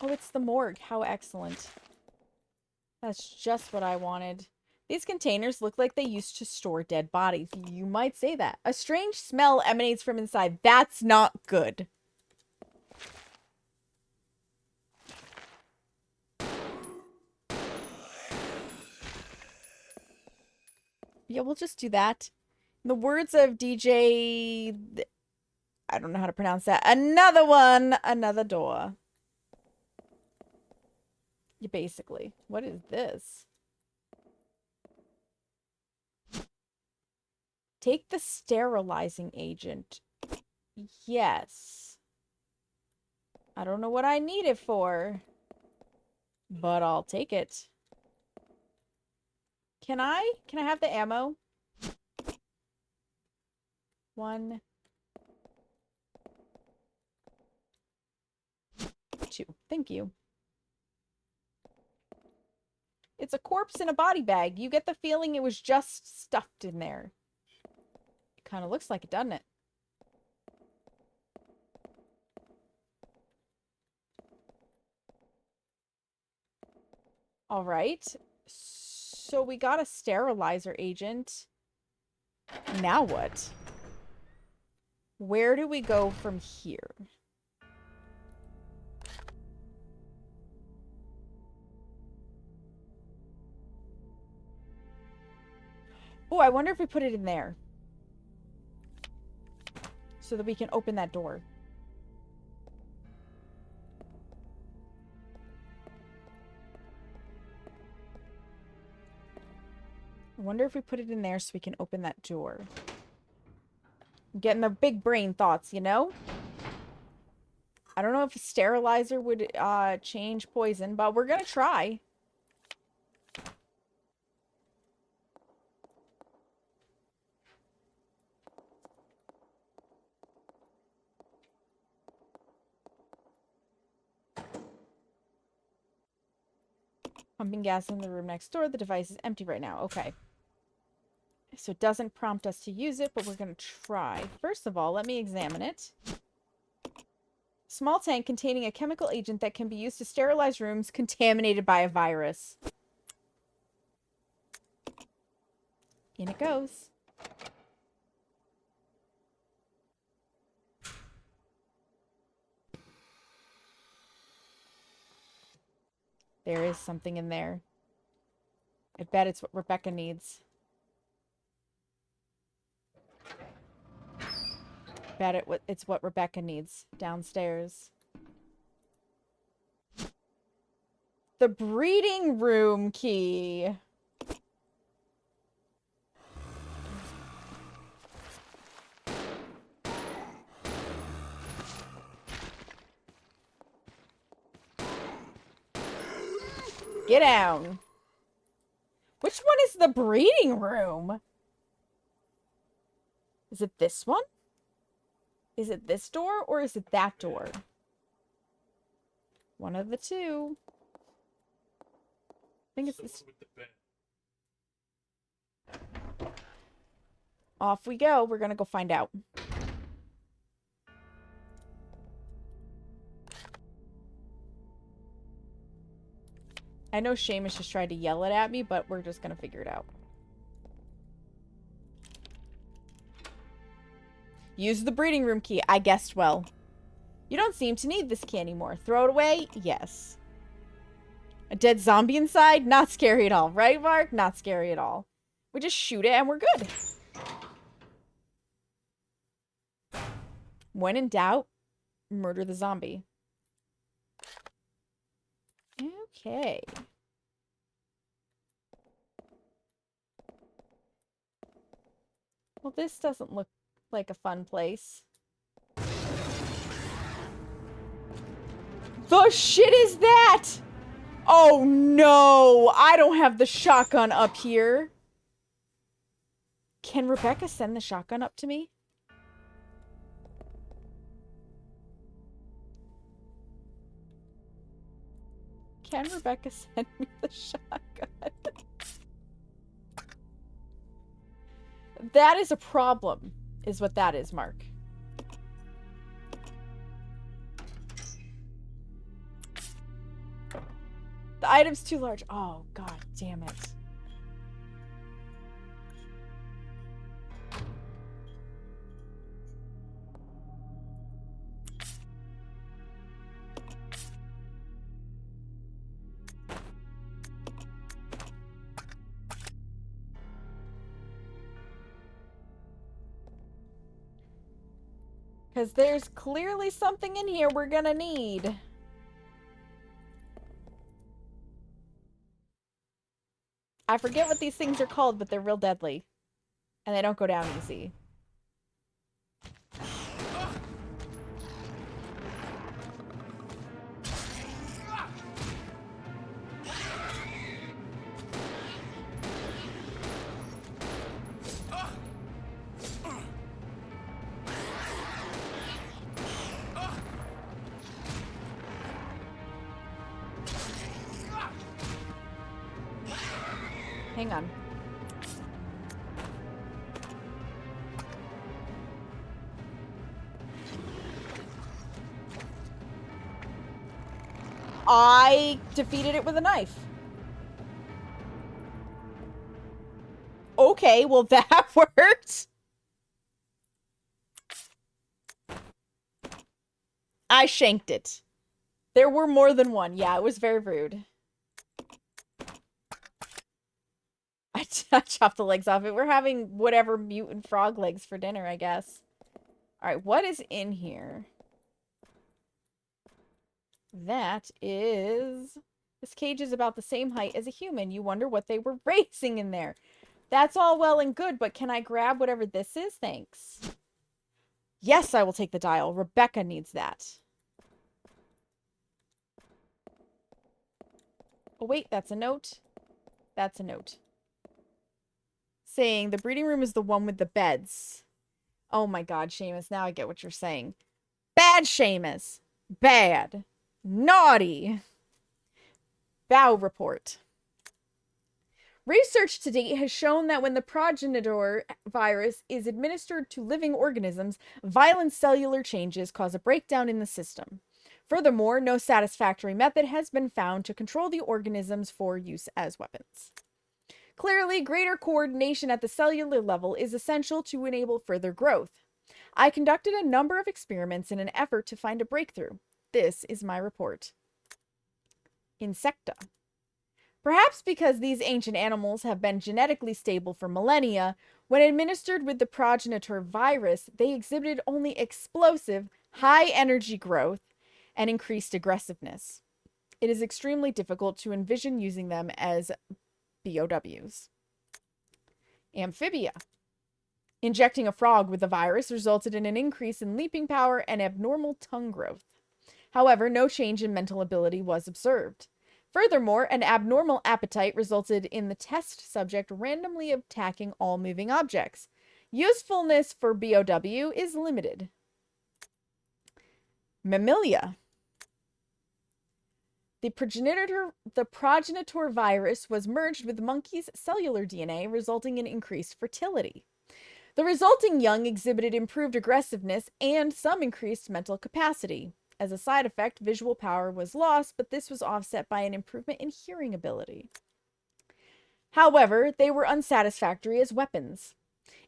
Oh, it's the morgue. How excellent. That's just what I wanted. These containers look like they used to store dead bodies. You might say that. A strange smell emanates from inside. That's not good. Yeah, we'll just do that. In the words of DJ... I don't know how to pronounce that. Another one! Another door. Yeah, basically. What is this? Take the sterilizing agent. Yes. I don't know what I need it for. But I'll take it. Can I? Can I have the ammo? 1, 2. Thank you. It's a corpse in a body bag. You get the feeling it was just stuffed in there. It kind of looks like it, doesn't it? All right. So we got a sterilizer agent. Now what? Where do we go from here? Oh, I wonder if we put it in there. So that we can open that door. I wonder if we put it in there so we can open that door. I'm getting the big brain thoughts, you know? I don't know if a sterilizer would change poison, but we're gonna try. Pumping gas in the room next door. The device is empty right now. Okay. So it doesn't prompt us to use it, but we're going to try. First of all, let me examine it. Small tank containing a chemical agent that can be used to sterilize rooms contaminated by a virus. In it goes. There is something in there. I bet it's what Rebecca needs. Bet it's what Rebecca needs downstairs. The breeding room key. Get down. Which one is the breeding room? Is it this one? Is it this door or is it that door? One of the two. I think it's this. Off we go. We're gonna go find out. I know Seamus just tried to yell it at me, but we're just gonna figure it out. Use the breeding room key. I guessed well. You don't seem to need this key anymore. Throw it away? Yes. A dead zombie inside? Not scary at all. Right, Mark? Not scary at all. We just shoot it and we're good. When in doubt, murder the zombie. Okay. Well, this doesn't look like a fun place. The shit is that? Oh no! I don't have the shotgun up here. Can Rebecca send the shotgun up to me? Can Rebecca send me the shotgun? That is a problem, is what that is, Mark. The item's too large. Oh, god damn it. Because there's clearly something in here we're gonna need. I forget what these things are called, but they're real deadly. And they don't go down easy. Hang on. I defeated it with a knife. Okay, well that worked. I shanked it. There were more than one. Yeah, it was very rude. I chopped the legs off it. We're having whatever mutant frog legs for dinner, I guess. Alright, what is in here? That is... This cage is about the same height as a human. You wonder what they were raising in there. That's all well and good, but can I grab whatever this is? Thanks. Yes, I will take the dial. Rebecca needs that. Oh, wait, that's a note. That's a note. Saying the breeding room is the one with the beds. Oh my god, Seamus, now I get what you're saying. Bad, Seamus. Bad. Naughty. Bow report. Research to date has shown that when the progenitor virus is administered to living organisms, violent cellular changes cause a breakdown in the system. Furthermore, no satisfactory method has been found to control the organisms for use as weapons. Clearly, greater coordination at the cellular level is essential to enable further growth. I conducted a number of experiments in an effort to find a breakthrough. This is my report. Insecta. Perhaps because these ancient animals have been genetically stable for millennia, when administered with the progenitor virus, they exhibited only explosive, high-energy growth and increased aggressiveness. It is extremely difficult to envision using them as BOWs. Amphibia. Injecting a frog with the virus resulted in an increase in leaping power and abnormal tongue growth. However, no change in mental ability was observed. Furthermore, an abnormal appetite resulted in the test subject randomly attacking all moving objects. Usefulness for BOW is limited. Mammalia. The progenitor virus was merged with the monkey's cellular DNA, resulting in increased fertility. The resulting young exhibited improved aggressiveness and some increased mental capacity. As a side effect, visual power was lost, but this was offset by an improvement in hearing ability. However, they were unsatisfactory as weapons.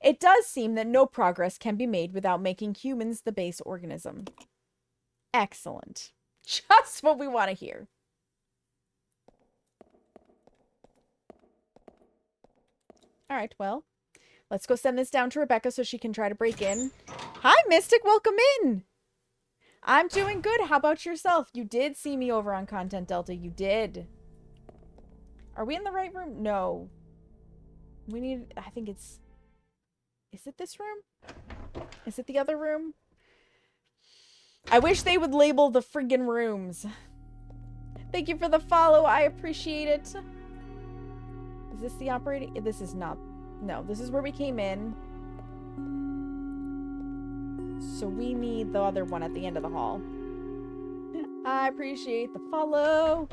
It does seem that no progress can be made without making humans the base organism. Excellent. Just what we want to hear. All right, well, let's go send this down to Rebecca so she can try to break in. Hi, Mystic. Welcome in. I'm doing good. How about yourself? You did see me over on Content Delta. You did. Are we in the right room? No. We need... I think it's... Is it this room? Is it the other room? I wish they would label the friggin' rooms. Thank you for the follow. I appreciate it. Is this the operating... This is not... No, this is where we came in. So we need the other one at the end of the hall. I appreciate the follow.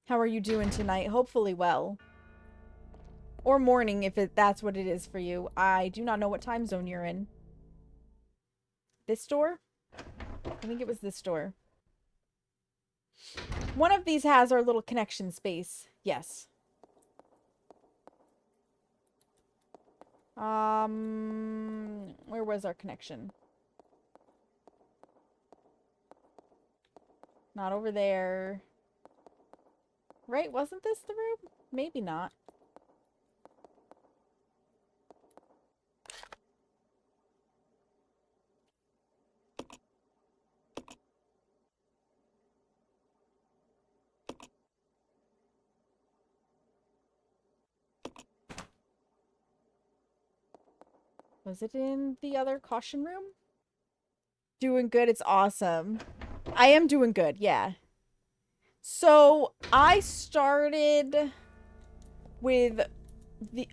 How are you doing tonight? Hopefully well. Or morning if that's what it is for you. I do not know what time zone you're in. This door? I think it was this door. One of these has our little connection space. Yes. Where was our connection? Not over there. Right? Wasn't this the room? Maybe not. Was it in the other caution room? Doing good. It's awesome. I am doing good. Yeah. So I started with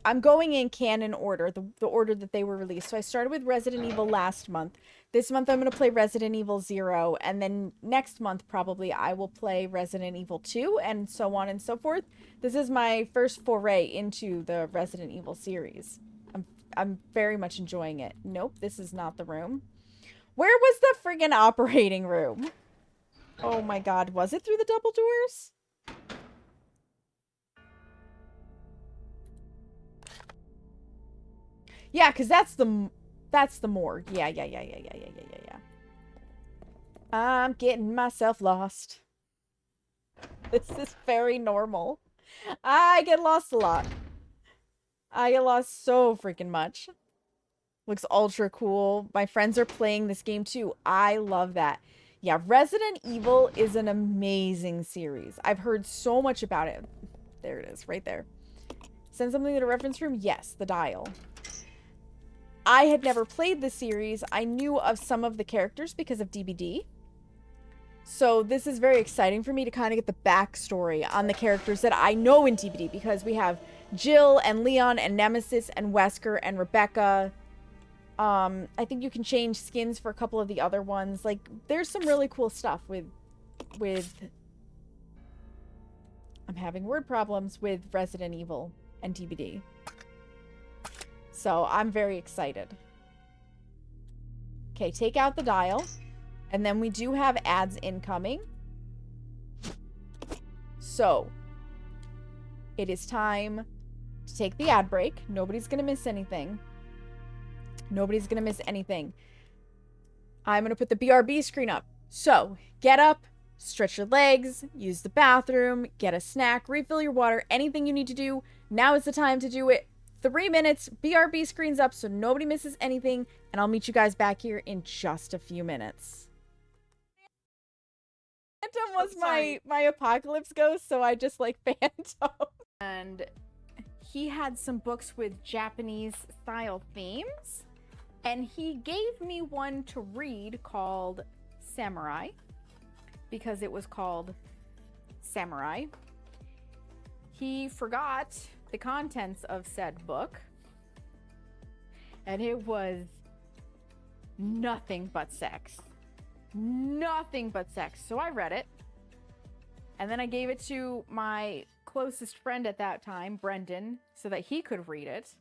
I'm going in canon order, the order that they were released. So I started with Resident Evil last month. This month I'm going to play Resident Evil 0. And then next month probably I will play Resident Evil 2 and so on and so forth. This is my first foray into the Resident Evil series. I'm very much enjoying it. Nope, this is not the room. Where was the friggin' operating room? Oh my god, was it through the double doors? Yeah, because that's the morgue. Yeah. I'm getting myself lost. This is very normal. I get lost a lot. I get lost so freaking much. Looks ultra cool. My friends are playing this game too. I love that. Yeah, Resident Evil is an amazing series. I've heard so much about it. There it is, right there. Send something to the reference room? Yes, the dial. I had never played the series. I knew of some of the characters because of DBD. So this is very exciting for me to kind of get the backstory on the characters that I know in DBD, because we have Jill and Leon and Nemesis and Wesker and Rebecca. I think you can change skins for a couple of the other ones. Like, there's some really cool stuff with I'm having word problems with Resident Evil and DBD. So I'm very excited. Okay, take out the dial. And then we do have ads incoming. So, it is time to take the ad break. Nobody's gonna miss anything. Nobody's gonna miss anything. I'm gonna put the BRB screen up. So, get up, stretch your legs, use the bathroom, get a snack, refill your water, anything you need to do. Now is the time to do it. 3 minutes, BRB screen's up so nobody misses anything, and I'll meet you guys back here in just a few minutes. Phantom was my apocalypse ghost, so I just like Phantom. And he had some books with Japanese style themes, and he gave me one to read called Samurai, because it was called Samurai. He forgot the contents of said book, and it was nothing but sex. Nothing but sex. So I read it, and then I gave it to my closest friend at that time, Brendan, so that he could read it,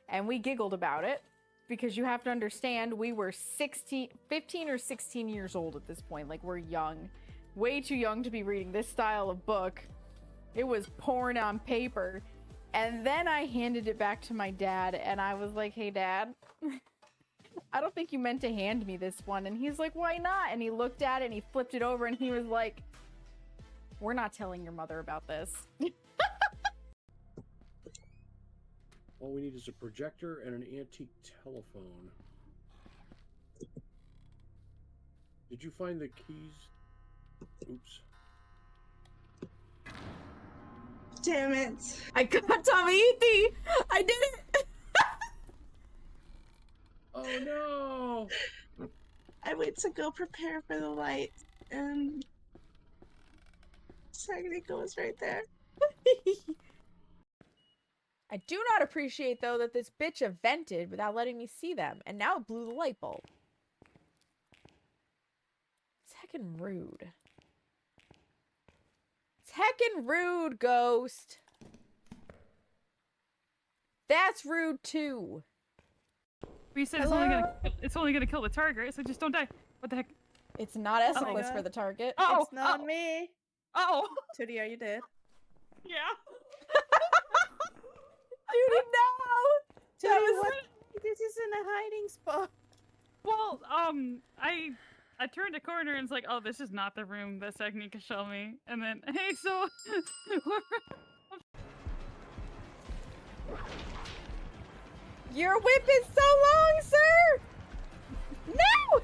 and we giggled about it, because you have to understand, we were 15 or 16 years old at this point. Like, we're young. Way too young to be reading this style of book. It was porn on paper. And then I handed it back to my dad, and I was like, hey, Dad, I don't think you meant to hand me this one. And he's like, why not? And he looked at it, and he flipped it over, and he was like, we're not telling your mother about this. All we need is a projector and an antique telephone. Did you find the keys? Oops. Damn it. I got Tommy. I did it. Oh no! I went to go prepare for the light, and Sagnico was right there. I do not appreciate, though, that this bitch vented without letting me see them, and now it blew the light bulb. It's heckin' rude. It's heckin' rude, Ghost. That's rude, too. We said Hello? it's only gonna kill the target, so just don't die. What the heck? It's not my Escalus God. for the target. Oh, It's not me. oh, Tootie, are you dead? yeah. Dude, no! That Tootie, was... this is in a hiding spot. Well, I turned a corner and it's like, oh, this is not the room that Sagni could show me. And then, hey, so Your whip is so long, sir! No!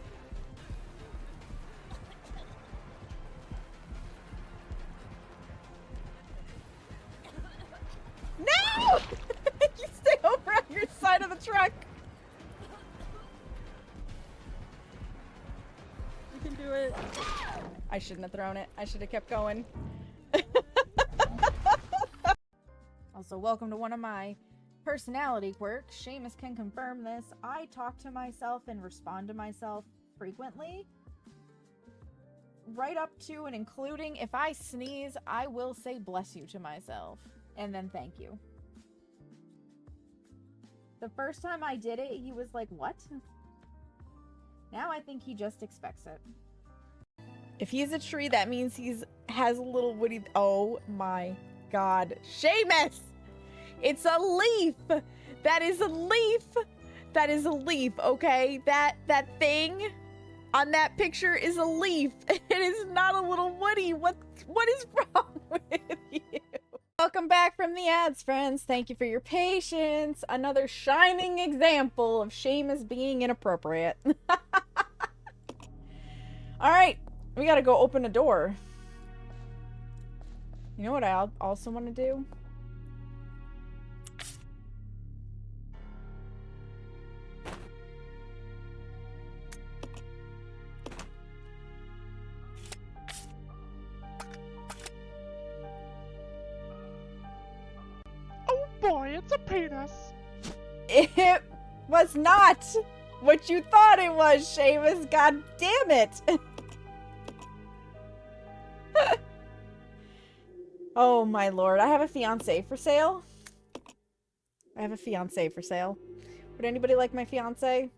No! You stay over on your side of the truck. You can do it. I shouldn't have thrown it. I should have kept going. Also, welcome to one of my personality quirks. Seamus can confirm this. I talk to myself and respond to myself frequently. Right up to and including if I sneeze, I will say bless you to myself. And then thank you. The first time I did it, he was like, what? Now I think he just expects it. If he's a tree, that means he's has a little woody. Oh my god. Seamus! It's a leaf! That is a leaf! That is a leaf, okay? That thing on that picture is a leaf. It is not a little woody. What is wrong with you? Welcome back from the ads, friends. Thank you for your patience. Another shining example of Seamus being inappropriate. Alright, we gotta go open a door. You know what I also want to do? Oh boy, it's a penis. It was not what you thought it was, Seamus. God damn it. Oh my lord. I have a fiance for sale. I have a fiance for sale. Would anybody like my fiance?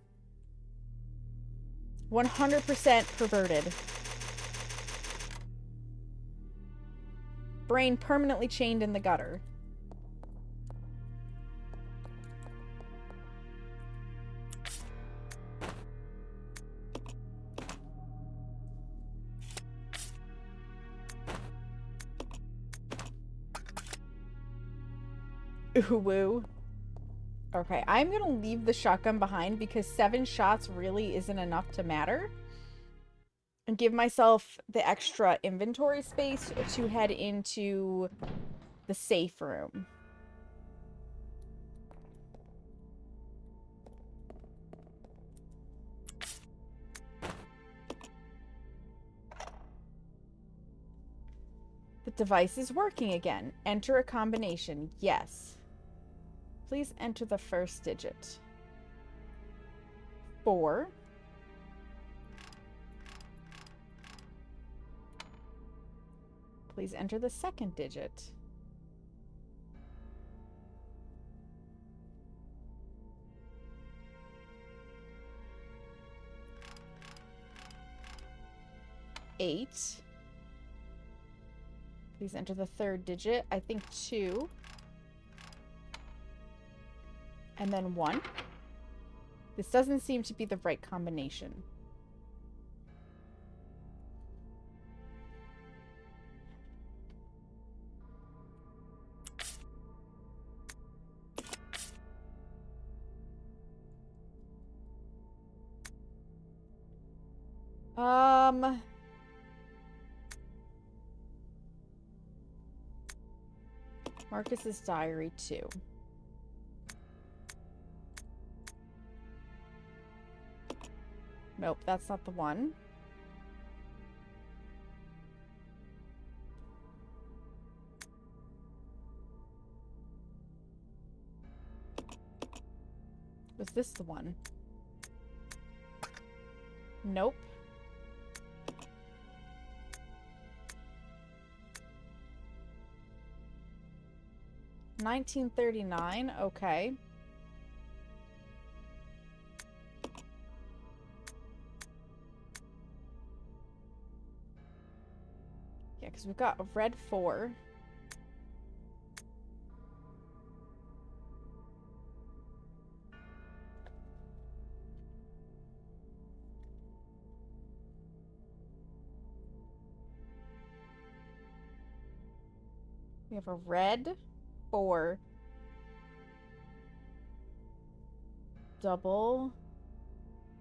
100% perverted. Brain permanently chained in the gutter. Ooh woo. Okay, I'm gonna leave the shotgun behind because 7 shots really isn't enough to matter. And give myself the extra inventory space to head into the safe room. The device is working again. Enter a combination. Yes. Please enter the first digit. 4. Please enter the second digit. 8. Please enter the third digit. I think 2. And then 1. This doesn't seem to be the right combination. Marcus's diary 2. Nope, that's not the one. Was this the one? Nope. $19.39. Okay. Yeah, because we've got a red 4. We have a red 4. Double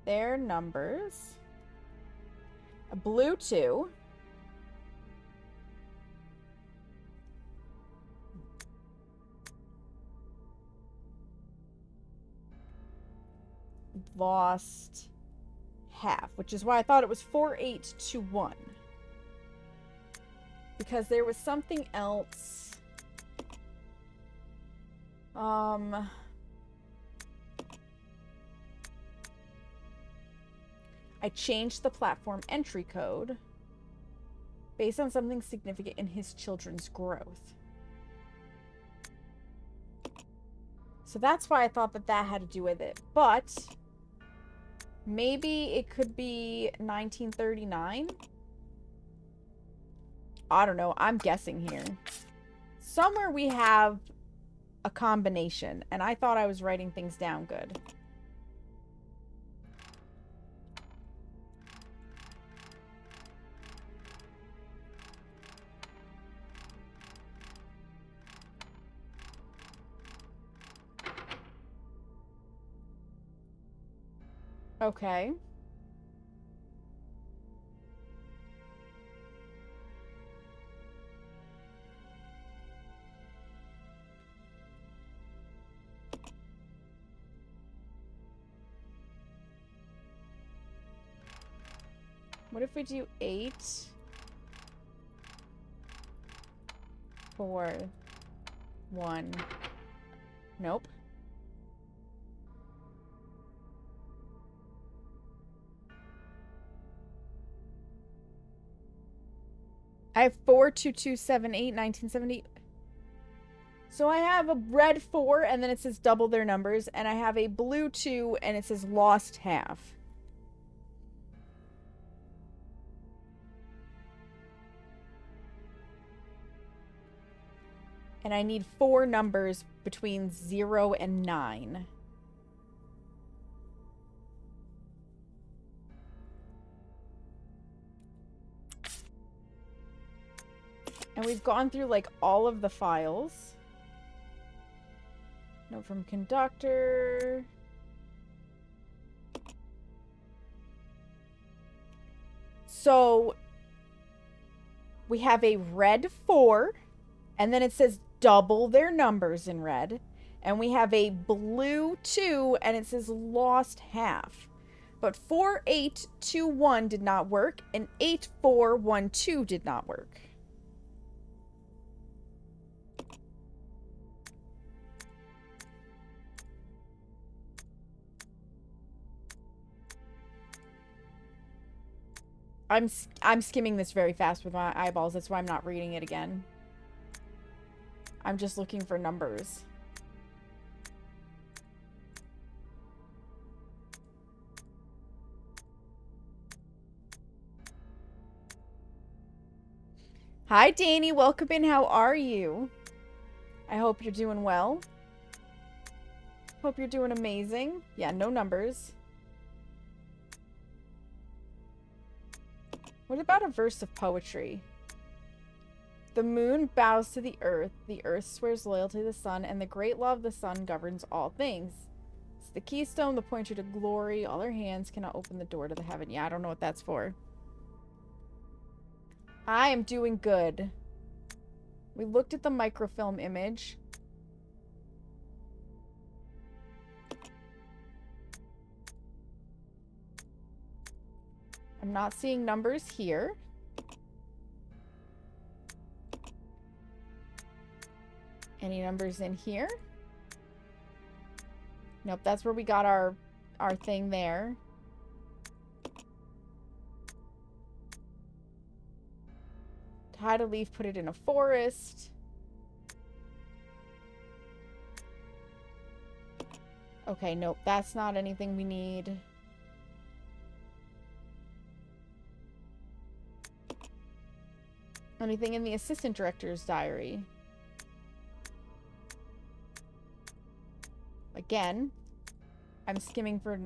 their numbers. A blue 2. Lost half, which is why I thought it was 4821. Because there was something else. I changed the platform entry code based on something significant in his children's growth. So that's why I thought that that had to do with it. But maybe it could be 1939. I don't know. I'm guessing here. Somewhere we have a combination, and I thought I was writing things down good. Okay. What if we do 8, 4, 1? Nope. I have 42278 1970. So I have a red 4 and then it says double their numbers, and I have a blue 2 and it says lost half. And I need 4 numbers between 0 and 9. And we've gone through, like, all of the files. Note from conductor. So, we have a red 4, and then it says double their numbers in red. And we have a blue 2, and it says lost half. But 4821 did not work, and 8412 did not work. I'm skimming this very fast with my eyeballs. That's why I'm not reading it again. I'm just looking for numbers. Hi, Danny. Welcome in. How are you? I hope you're doing well. Hope you're doing amazing. Yeah, no numbers. What about a verse of poetry? The moon bows to the earth swears loyalty to the sun, and the great law of the sun governs all things. It's the keystone, the pointer to glory. All our hands cannot open the door to the heaven. Yeah, I don't know what that's for. I am doing good. We looked at the microfilm image. I'm not seeing numbers here. Any numbers in here? Nope, that's where we got our thing there. Hide a leaf, put it in a forest. Okay, nope, that's not anything we need. Anything in the assistant director's diary? Again, I'm skimming for...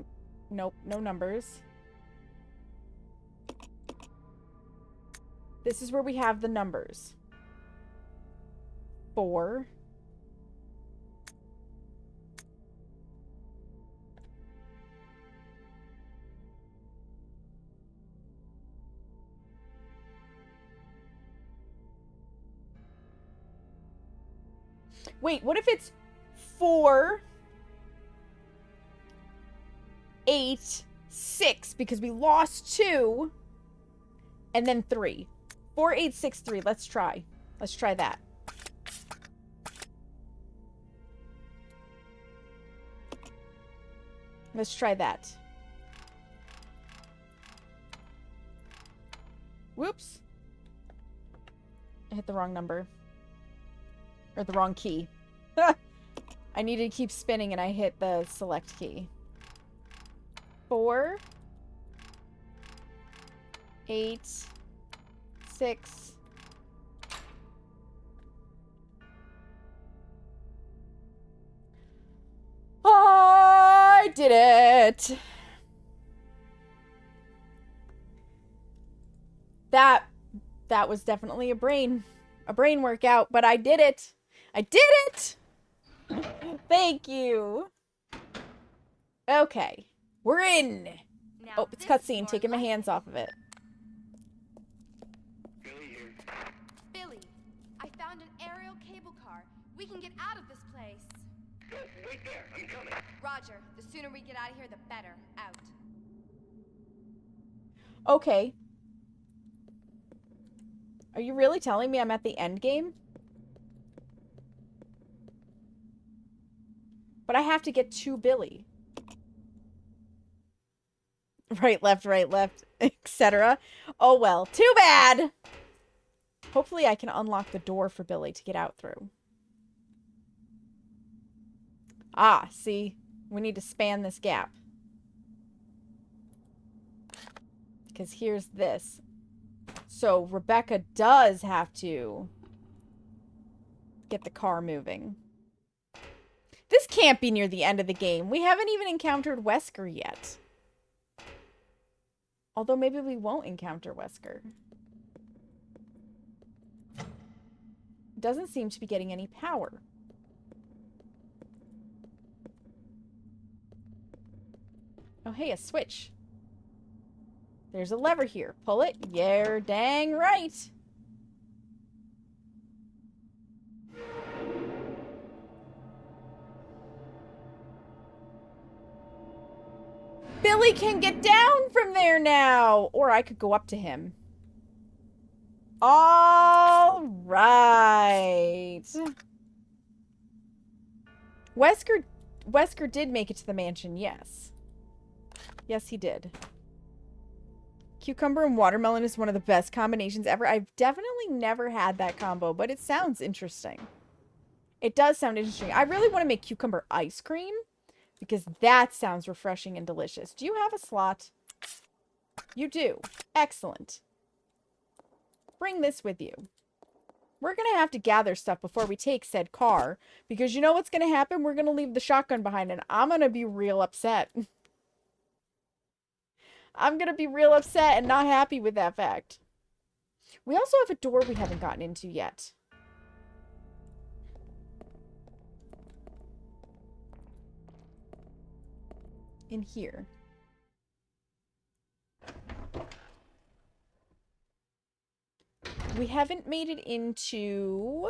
Nope, no numbers. This is where we have the numbers. 4. Wait, what if it's 4, 8, 6? Because we lost 2, and then 3. 4, 8, 6, 3. Let's try. Let's try that. Let's try that. Whoops. I hit the wrong number. Or the wrong key. I needed to keep spinning and I hit the select key. 4, 8, 6. I did it! That was definitely a brain workout, but I did it! I did it! Thank you. Okay. We're in. Now Oh, it's this is cutscene. more Taking my like hands off of it. Billy, I found an aerial cable car. We can get out of this place. Wait there, I'm coming. Roger. The sooner we get out of here, the better. Out. Okay. Are you really telling me I'm at the end game? But I have to get to Billy. Right, left, etc. Oh well, too bad! Hopefully I can unlock the door for Billy to get out through. Ah, see? We need to span this gap. Because here's this. So Rebecca does have to get the car moving. This can't be near the end of the game. We haven't even encountered Wesker yet. Although maybe we won't encounter Wesker. doesn't seem to be getting any power. Oh, hey, a switch. There's a lever here. Pull it. You're dang right. Billy can get down from there now! Or I could go up to him. All right. Wesker did make it to the mansion, yes. Yes, he did. Cucumber and watermelon is one of the best combinations ever. I've definitely never had that combo, but it sounds interesting. It does sound interesting. I really want to make cucumber ice cream because that sounds refreshing and delicious. Do you have a slot? You do. Excellent. Bring this with you. We're going to have to gather stuff before we take said car because you know what's going to happen? We're going to leave the shotgun behind and I'm going to be real upset. I'm going to be real upset and not happy with that fact. We also have a door we haven't gotten into yet. In here. We haven't made it into...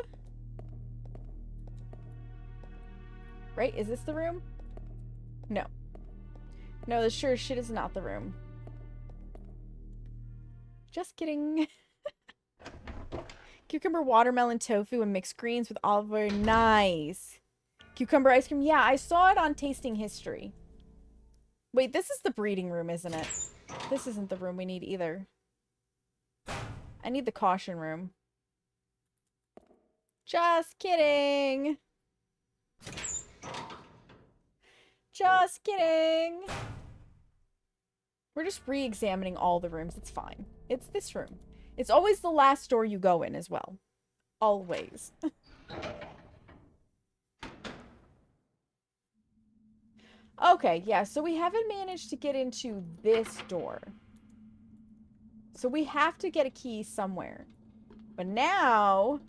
Right? Is this the room? No. No, this sure as shit is not the room. Just kidding. Cucumber, watermelon, tofu, and mixed greens with olive oil. Nice. Cucumber ice cream. Yeah, I saw it on Tasting History. Wait, this is the breeding room, isn't it? This isn't the room we need either. I need the caution room. Just kidding. Just kidding. We're just re-examining all the rooms. It's fine. It's this room. It's always the last door you go in as well. Always. Okay, yeah, so we haven't managed to get into this door. So we have to get a key somewhere. But now...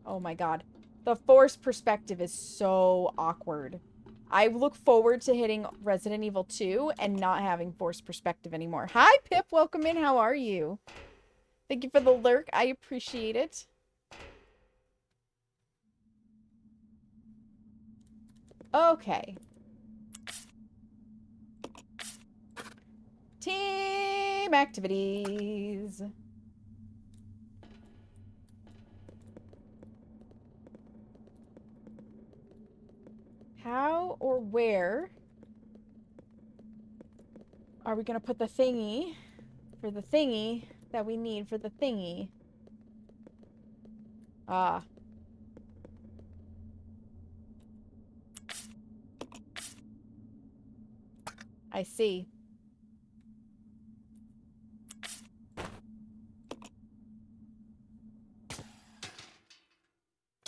Oh my god. The forced perspective is so awkward. I look forward to hitting Resident Evil 2 and not having forced perspective anymore. Hi, Pip. Welcome in. How are you? Thank you for the lurk. I appreciate it. Okay. Team activities. How or where are we going to put the thingy for the thingy that we need for the thingy? Ah. I see.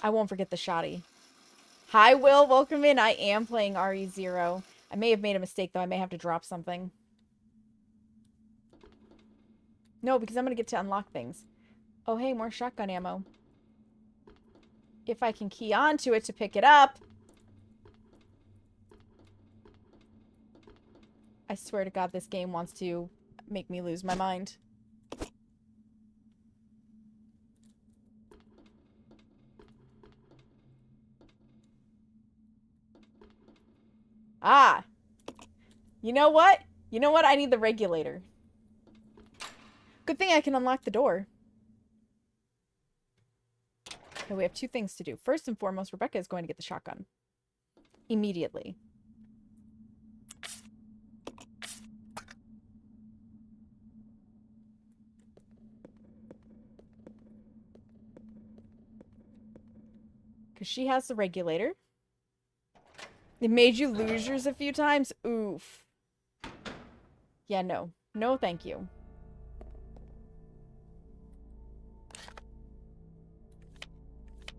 I won't forget the shoddy. Hi, Will. Welcome in. I am playing RE0. I may have made a mistake, though. I may have to drop something. No, because I'm going to get to unlock things. Oh, hey, more shotgun ammo. If I can key onto it to pick it up. I swear to God, this game wants to make me lose my mind. Ah! You know what? You know what? I need the regulator. Good thing I can unlock the door. Okay, we have two things to do. First and foremost, Rebecca is going to get the shotgun. Immediately. Because she has the regulator. It made you lose yours a few times? Oof. Yeah, no. No, thank you.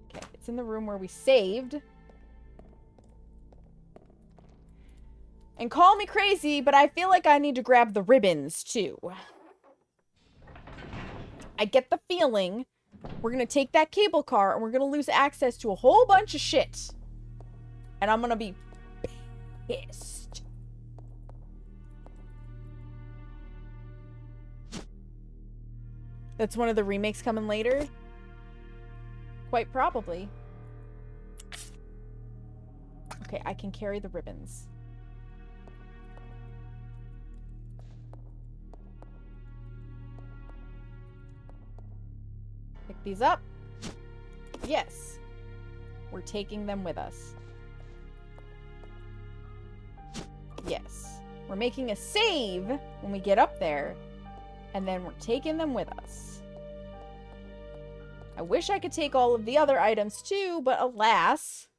Okay, it's in the room where we saved. And call me crazy, but I feel like I need to grab the ribbons, too. I get the feeling we're gonna take that cable car and we're gonna lose access to a whole bunch of shit. And I'm gonna be pissed. That's one of the remakes coming later? Quite probably. Okay, I can carry the ribbons. Pick these up. Yes. We're taking them with us. Yes. We're making a save when we get up there. And then we're taking them with us. I wish I could take all of the other items too, but alas.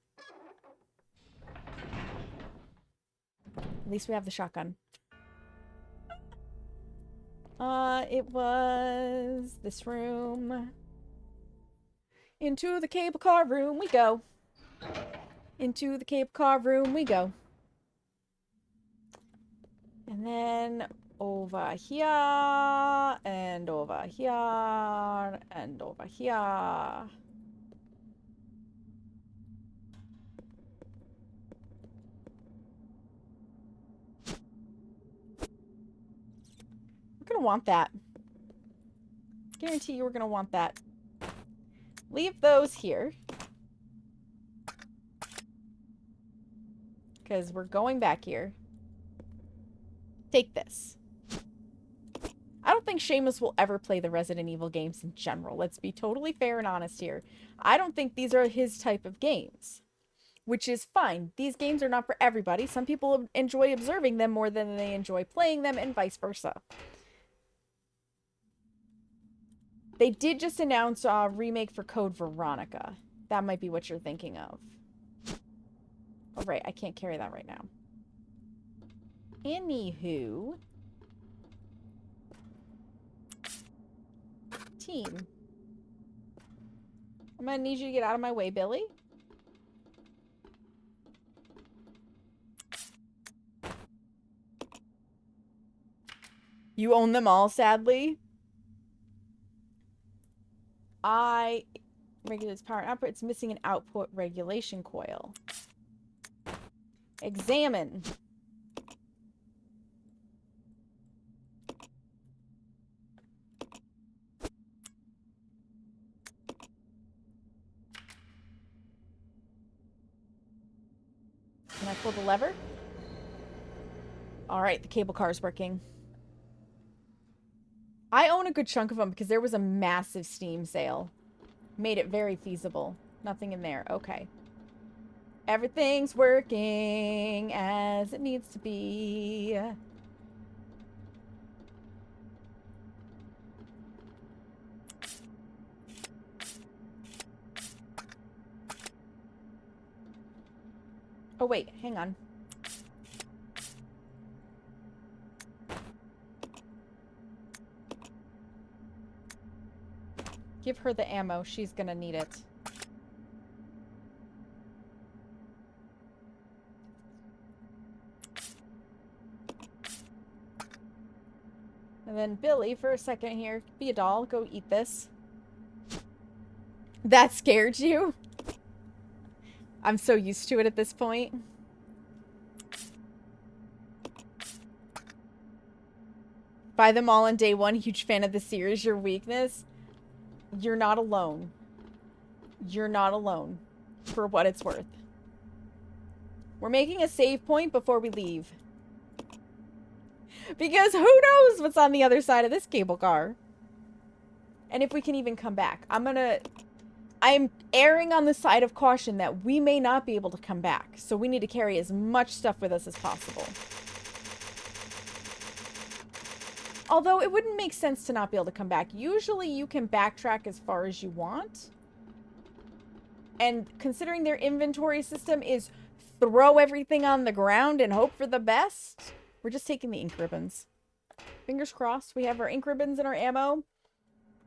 At least we have the shotgun. It was this room. Into the cable car room we go. Into the cable car room we go. And then over here, and over here, and over here. We're gonna want that. Guarantee you we're gonna want that. Leave those here. Because we're going back here. Take this. I don't think Seamus will ever play the Resident Evil games in general. Let's be totally fair and honest here. I don't think these are his type of games. Which is fine. These games are not for everybody. Some people enjoy observing them more than they enjoy playing them, and vice versa. They did just announce a remake for Code Veronica. That might be what you're thinking of. Oh, right. I can't carry that right now. Anywho. Team. I'm gonna need you to get out of my way, Billy. You own them all, sadly. Regulates power and output. It's missing an output regulation coil. Examine. Can I pull the lever? Alright, the cable car is working. I own a good chunk of them because there was a massive Steam sale. Made it very feasible. Nothing in there. Okay. Everything's working as it needs to be. Oh, wait. Hang on. Give her the ammo. She's gonna need it. And then Billy, for a second here, be a doll. Go eat this. That scared you? I'm so used to it at this point. Buy them all on day one. Huge fan of the series. Your weakness? You're not alone. You're not alone. For what it's worth. We're making a save point before we leave. Because who knows what's on the other side of this cable car. And if we can even come back. I'm erring on the side of caution that we may not be able to come back. So we need to carry as much stuff with us as possible. Although it wouldn't make sense to not be able to come back. Usually you can backtrack as far as you want. And considering their inventory system is throw everything on the ground and hope for the best, we're just taking the ink ribbons. Fingers crossed we have our ink ribbons and our ammo.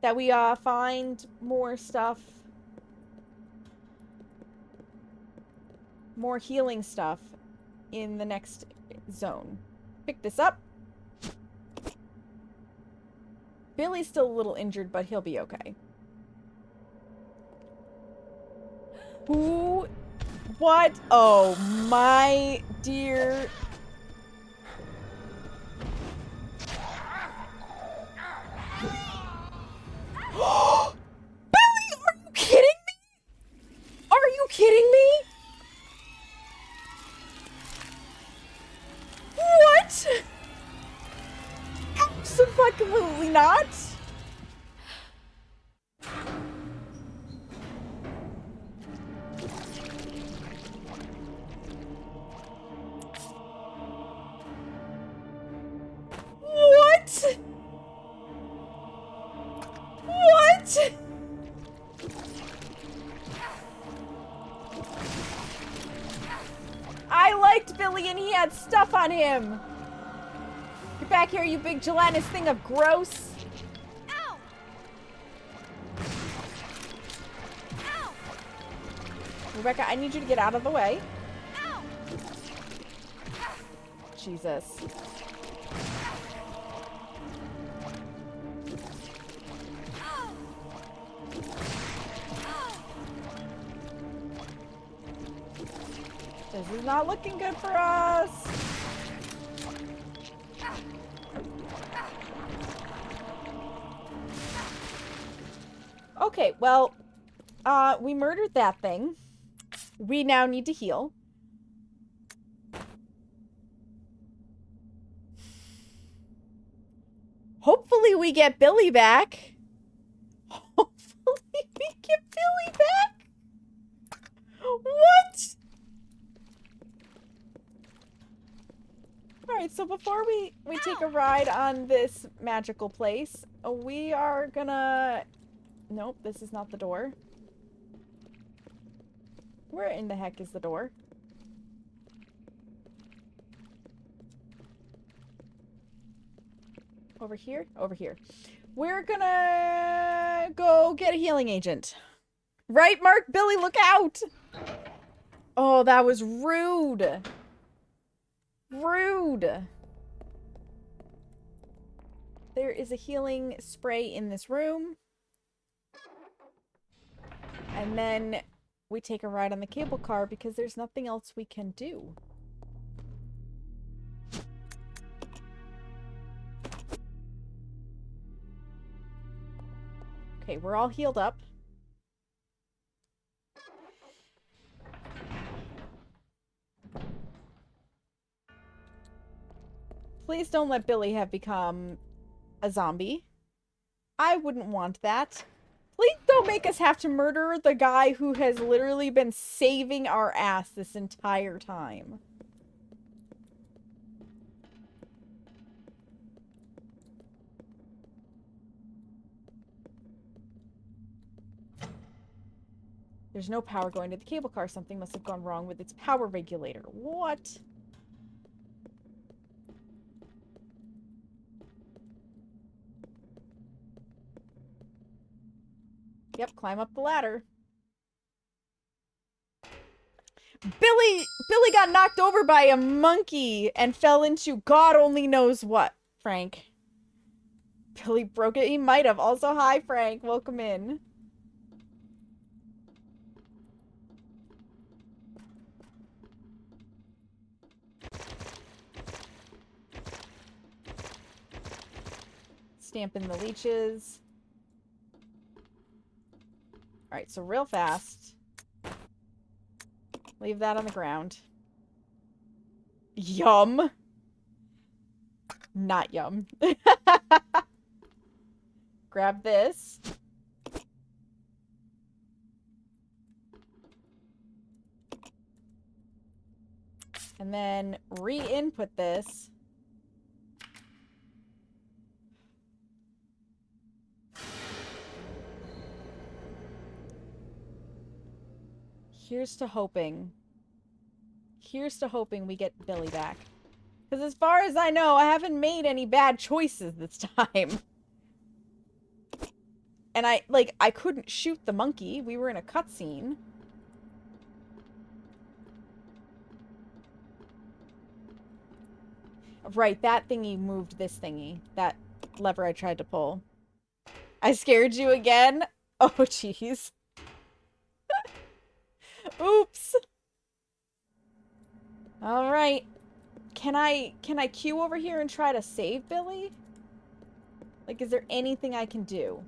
That we find more stuff. More healing stuff in the next zone. Pick this up. Billy's still a little injured, but he'll be okay. Who? What? Oh, my dear. Billy, are you kidding me? Are you kidding me? What? Absolutely not. What? What? I liked Billy and he had stuff on him. Get back here, you big gelatinous thing of gross. Ow! Ow! Rebecca, I need you to get out of the way. Ow! Jesus. This is not looking good for us. Okay, well, we murdered that thing. We now need to heal. Hopefully we get Billy back. Hopefully we get Billy back. What? Alright, so before we take a ride on this magical place, we are gonna... Nope, this is not the door. Where in the heck is the door? Over here? Over here. We're gonna go get a healing agent. Right, Mark? Billy, look out! Oh, that was rude. Rude. There is a healing spray in this room. And then we take a ride on the cable car because there's nothing else we can do. Okay, we're all healed up. Please don't let Billy have become a zombie. I wouldn't want that. Please don't make us have to murder the guy who has literally been saving our ass this entire time. There's no power going to the cable car. Something must have gone wrong with its power regulator. What? Yep, climb up the ladder. Billy got knocked over by a monkey and fell into God only knows what, Frank. Billy broke it. He might have. Also, hi, Frank. Welcome in. Stamping the leeches. Alright, so real fast. Leave that on the ground. Yum. Not yum. Grab this. And then re-input this. Here's to hoping. Here's to hoping we get Billy back. Because as far as I know, I haven't made any bad choices this time. And I couldn't shoot the monkey. We were in a cutscene. Right, that thingy moved this thingy. That lever I tried to pull. I scared you again? Oh, jeez. Oops. All right. Can I queue over here and try to save Billy? Like, is there anything I can do?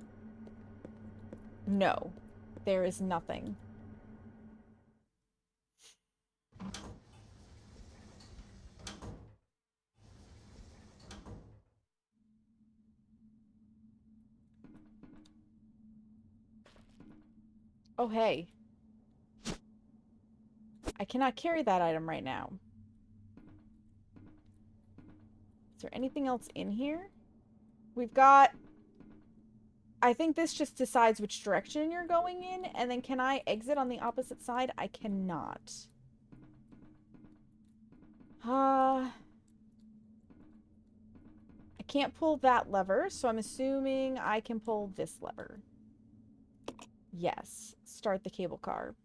No. There is nothing. Oh, hey. I cannot carry that item right now. Is there anything else in here? We've got... I think this just decides which direction you're going in, and then can I exit on the opposite side? I cannot. I can't pull that lever, so I'm assuming I can pull this lever. Yes. Start the cable car.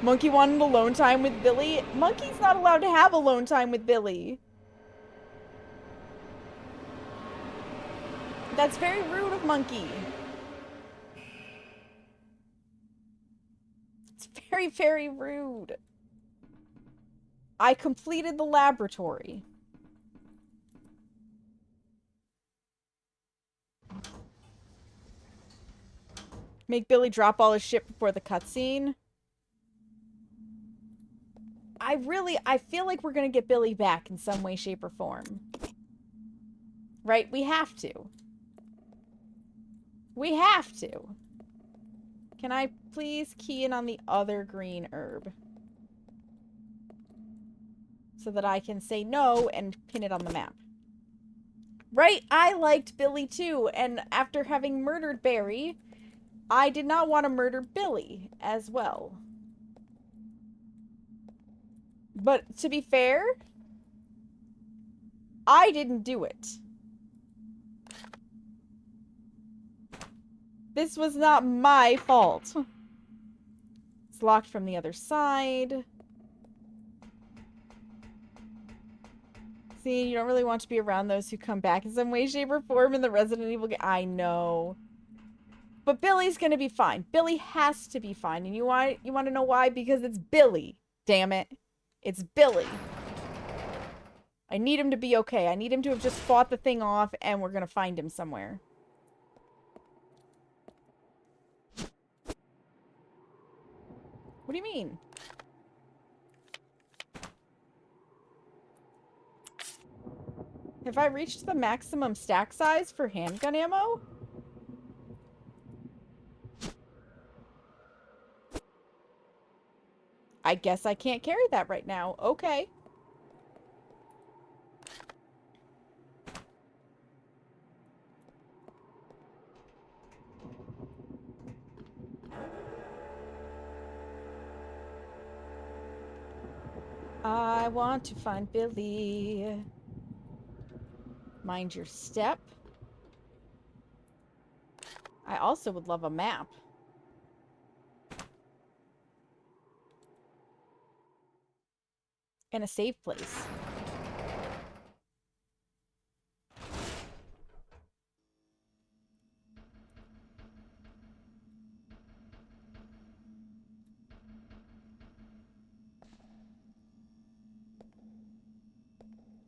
Monkey wanted alone time with Billy. Monkey's not allowed to have alone time with Billy. That's very rude of Monkey. It's very, very rude. I completed the laboratory. Make Billy drop all his shit before the cutscene. I feel like we're gonna get Billy back in some way, shape, or form. Right? We have to. We have to. Can I please key in on the other green herb? So that I can say no and pin it on the map. Right? I liked Billy too, and after having murdered Barry, I did not want to murder Billy as well. But to be fair, I didn't do it. This was not my fault. It's locked from the other side. See, you don't really want to be around those who come back in some way, shape, or form in the Resident Evil game. I know. But Billy's gonna be fine. Billy has to be fine. And you want to know why? Because it's Billy. Damn it. It's Billy. I need him to be okay. I need him to have just fought the thing off, and we're gonna find him somewhere. What do you mean? Have I reached the maximum stack size for handgun ammo? I guess I can't carry that right now. Okay. I want to find Billy. Mind your step. I also would love a map. And a safe place.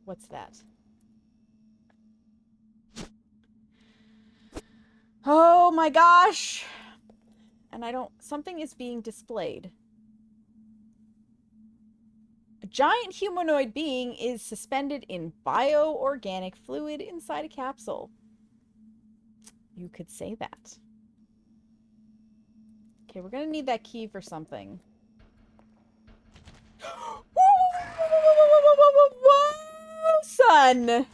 What's that? Oh my gosh! And I don't... Something is being displayed. A giant humanoid being is suspended in bioorganic fluid inside a capsule. You could say that. Okay, we're gonna need that key for something. Whoa, son!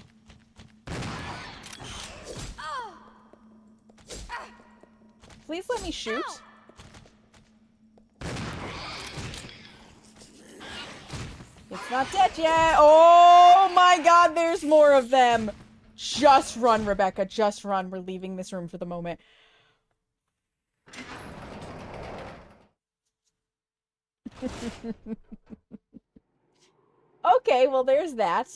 Please let me shoot. It's not dead yet. Oh my god, there's more of them. Just run, Rebecca. Just run. We're leaving this room for the moment. Okay, well, there's that.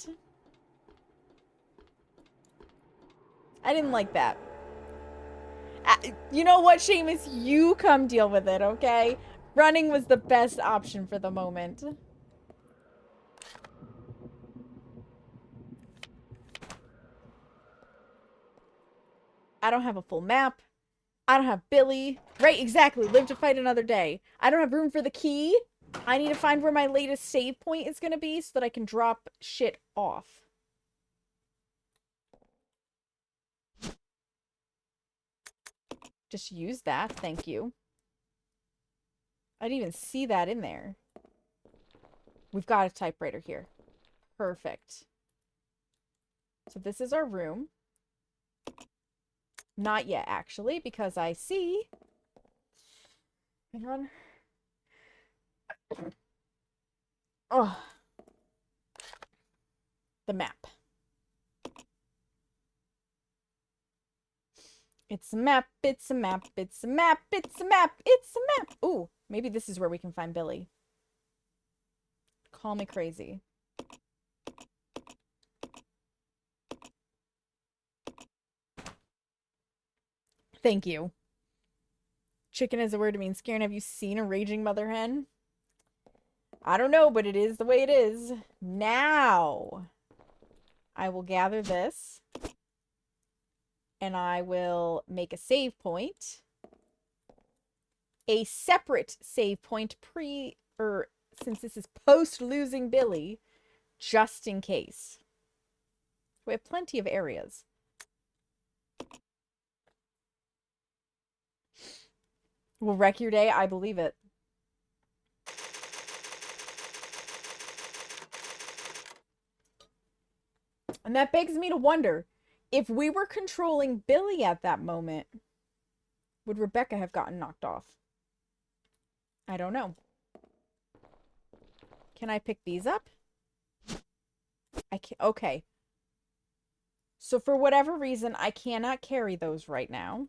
I didn't like that. You know what, Seamus? You come deal with it, okay? Running was the best option for the moment. I don't have a full map. I don't have Billy. Right, exactly. Live to fight another day. I don't have room for the key. I need to find where my latest save point is going to be so that I can drop shit off. Just use that. Thank you. I didn't even see that in there. We've got a typewriter here. Perfect. So this is our room. Not yet, actually, because I see... Hang on. Oh. The map. It's a map, it's a map, it's a map, it's a map, it's a map. Ooh, maybe this is where we can find Billy. Call me crazy. Thank you. Chicken is a word to mean scared. Have you seen a raging mother hen? I don't know, but it is the way it is. Now, I will gather this. And I will make a save point. A separate save point since this is post losing Billy, just in case. We have plenty of areas. Will wreck your day? I believe it. And that begs me to wonder, if we were controlling Billy at that moment, would Rebecca have gotten knocked off? I don't know. Can I pick these up? I can. Okay. So for whatever reason, I cannot carry those right now.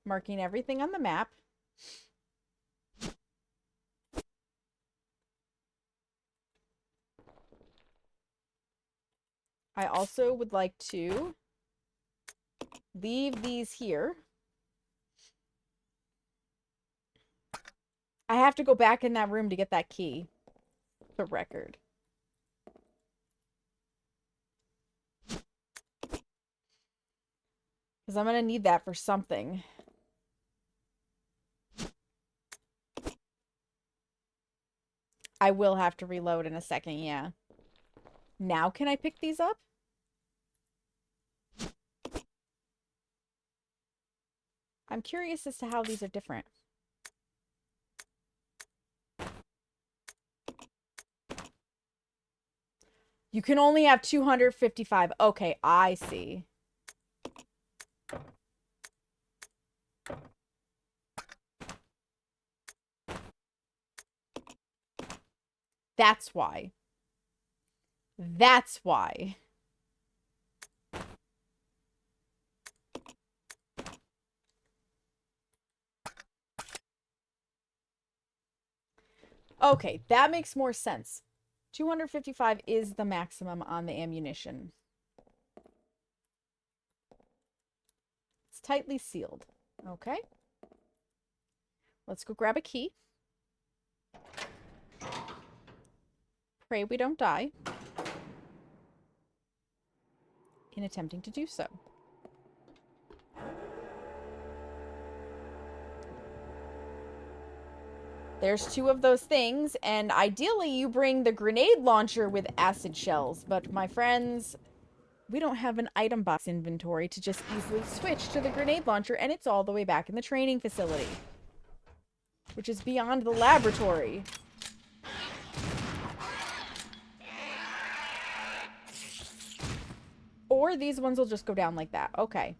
Marking everything on the map. I also would like to leave these here. I have to go back in that room to get that key. The record. Because I'm going to need that for something. I will have to reload in a second, yeah. Now can I pick these up? I'm curious as to how these are different. You can only have 255. Okay, I see. That's why. That's why. Okay, that makes more sense. 255 is the maximum on the ammunition. It's tightly sealed. Okay. Let's go grab a key. Pray we don't die in attempting to do so. There's 2 of those things, and ideally you bring the grenade launcher with acid shells, but my friends, we don't have an item box inventory to just easily switch to the grenade launcher, and it's all the way back in the training facility, which is beyond the laboratory. Or these ones will just go down like that. Okay.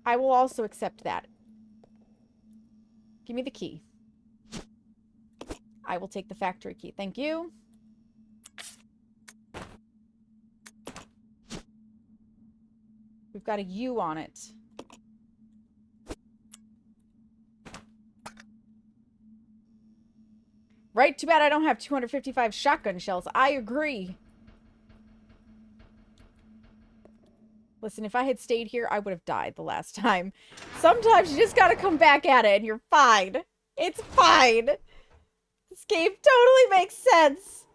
I will also accept that. Give me the key. I will take the factory key. Thank you. We've got a U on it. Right? Too bad I don't have 255 shotgun shells. I agree. Listen, if I had stayed here, I would have died the last time. Sometimes you just gotta come back at it and you're fine. It's fine. This game totally makes sense.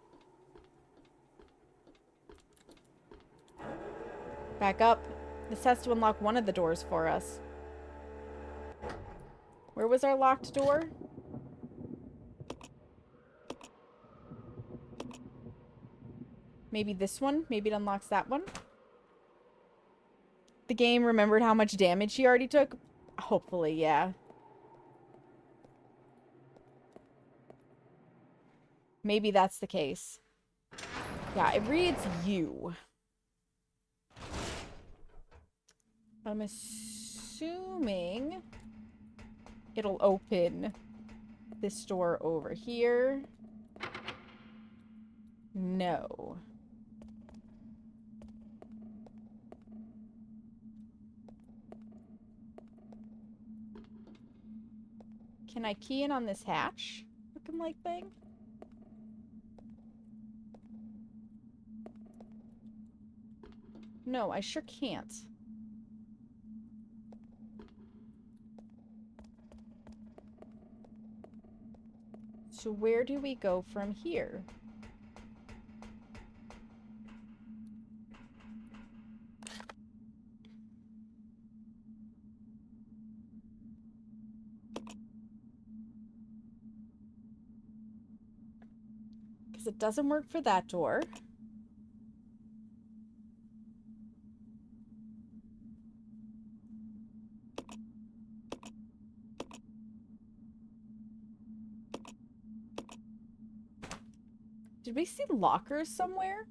Back up. This has to unlock one of the doors for us. Where was our locked door? Maybe this one? Maybe it unlocks that one? The game remembered how much damage he already took? Hopefully, yeah. Maybe that's the case. Yeah, it reads you. I'm assuming it'll open this door over here. No. Can I key in on this hatch looking like thing? No, I sure can't. So where do we go from here? Because it doesn't work for that door. Did we see lockers somewhere?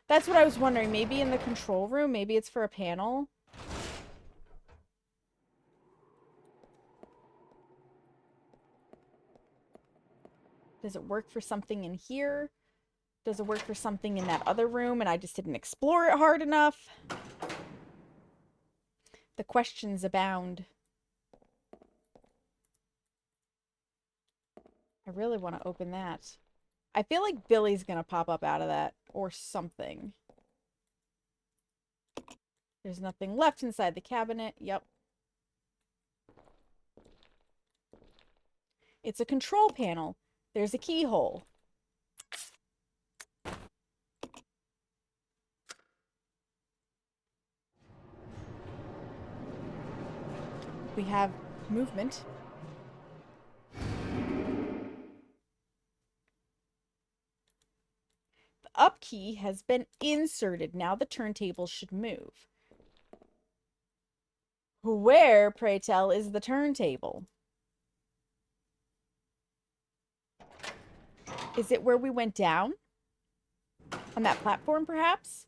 That's what I was wondering. Maybe in the control room? Maybe it's for a panel? Does it work for something in here? Does it work for something in that other room and I just didn't explore it hard enough? The questions abound. I really want to open that. I feel like Billy's gonna pop up out of that. Or something. There's nothing left inside the cabinet. Yep. It's a control panel. There's a keyhole. We have movement. The up key has been inserted. Now the turntable should move. Where, pray tell, is the turntable? Is it where we went down? On that platform, perhaps?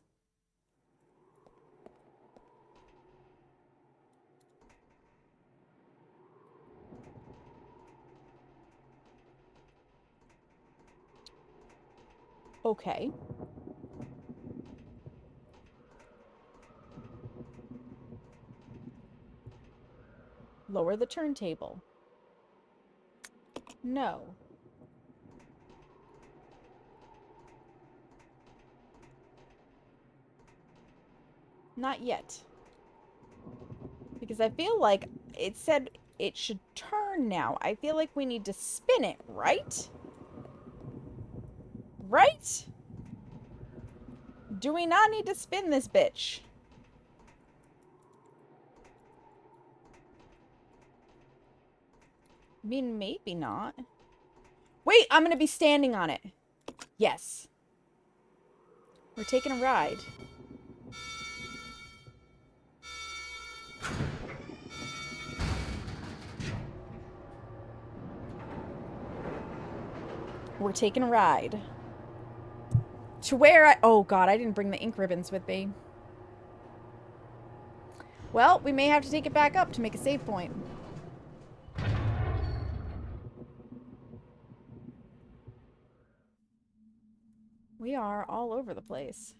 Okay. Lower the turntable. No. Not yet. Because I feel like it said it should turn now. I feel like we need to spin it, right? Right? Do we not need to spin this bitch? I mean, maybe not. Wait, I'm gonna be standing on it. Yes. We're taking a ride. We're taking a ride. To where I... Oh, God, I didn't bring the ink ribbons with me. Well, we may have to take it back up to make a save point. We are all over the place.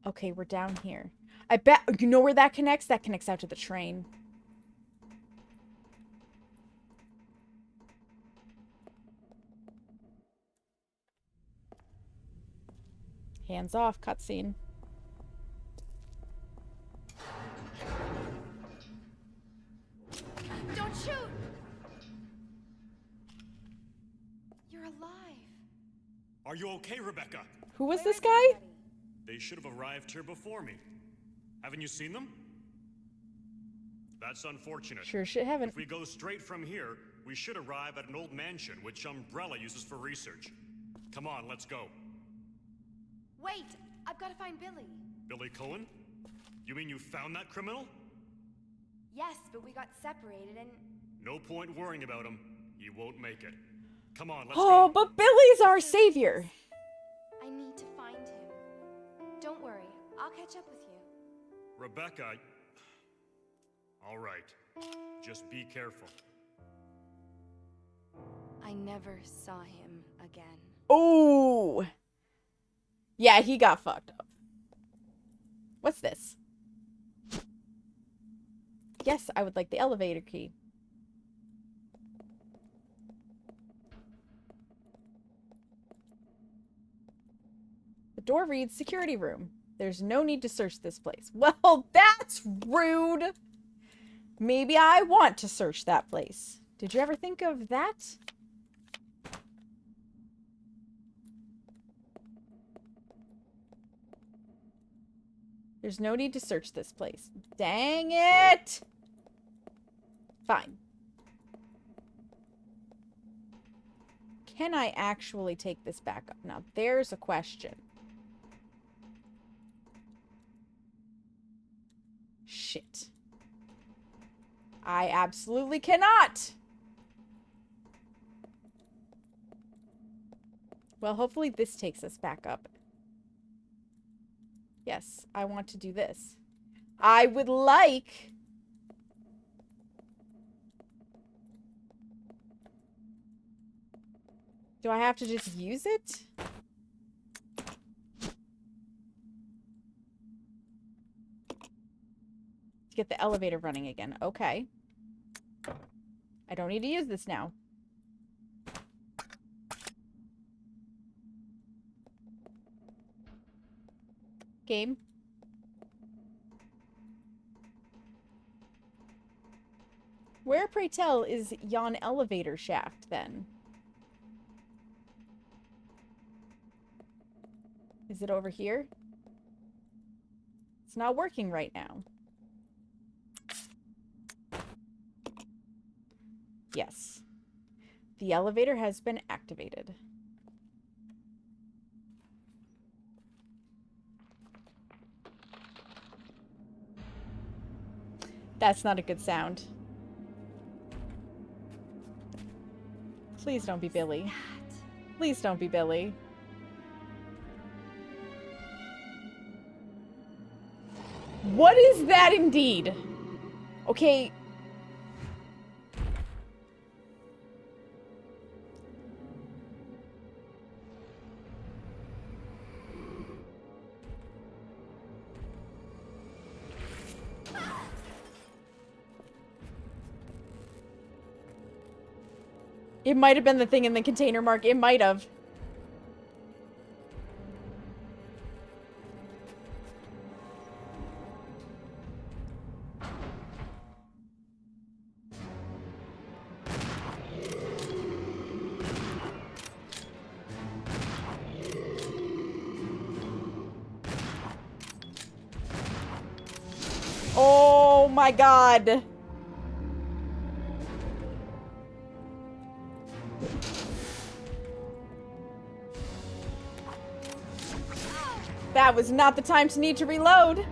Okay, we're down here. I bet... You know where that connects? That connects out to the train. Hands off, cutscene. Don't shoot! You're alive. Are you okay, Rebecca? Who was Where this is guy? everybody? They should have arrived here before me. Haven't you seen them? That's unfortunate. Sure shit haven't. If we go straight from here, we should arrive at an old mansion which Umbrella uses for research. Come on, let's go. Wait, I've got to find Billy. Billy Cohen? You mean you found that criminal? Yes, but we got separated and... No point worrying about him. He won't make it. Come on, let's Oh, go. but Billy's our savior. I need to find him. Don't worry, I'll catch up with you. Rebecca... All right. Just be careful. I never saw him again. Oh. Yeah, he got fucked up. What's this? Yes, I would like the elevator key. The door reads security room. There's no need to search this place. Well, that's rude. Maybe I want to search that place. Did you ever think of that? There's no need to search this place. Dang it! Fine. Can I actually take this back up? Now, there's a question. Shit. I absolutely cannot! Well, hopefully this takes us back up. Yes, I want to do this. I would like... Do I have to just use it? To get the elevator running again. Okay. I don't need to use this now. Game. Where, pray tell, is yon elevator shaft, then? Is it over here? It's not working right now. Yes. The elevator has been activated. That's not a good sound. Please don't be Billy. Please don't be Billy. What is that indeed? Okay. It might have been the thing in the container, Mark. It might have. Oh my god. That was not the time to need to reload.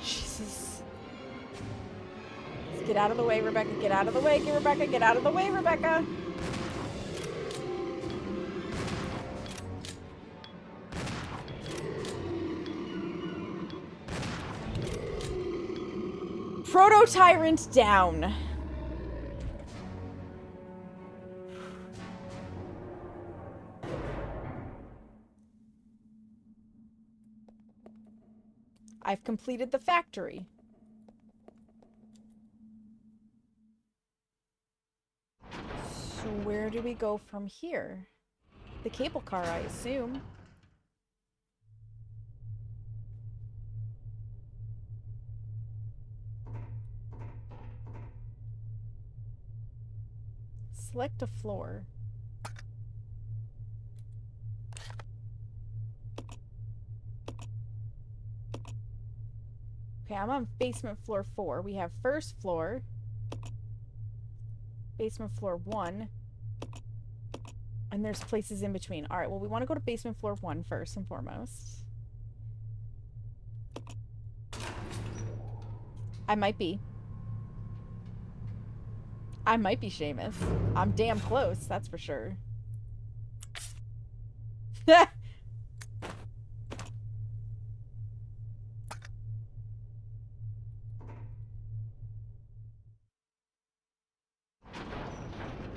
Jesus. Let's get out of the way, Rebecca. Get out of the way, Rebecca. Get out of the way, Rebecca. Proto-tyrant down. I've completed the factory. So where do we go from here? The cable car, I assume. Select a floor. Okay, I'm on basement floor 4. We have first floor. Basement floor 1. And there's places in between. Alright, well, we want to go to basement floor 1 first and foremost. I might be. I might be Seamus. I'm damn close, that's for sure.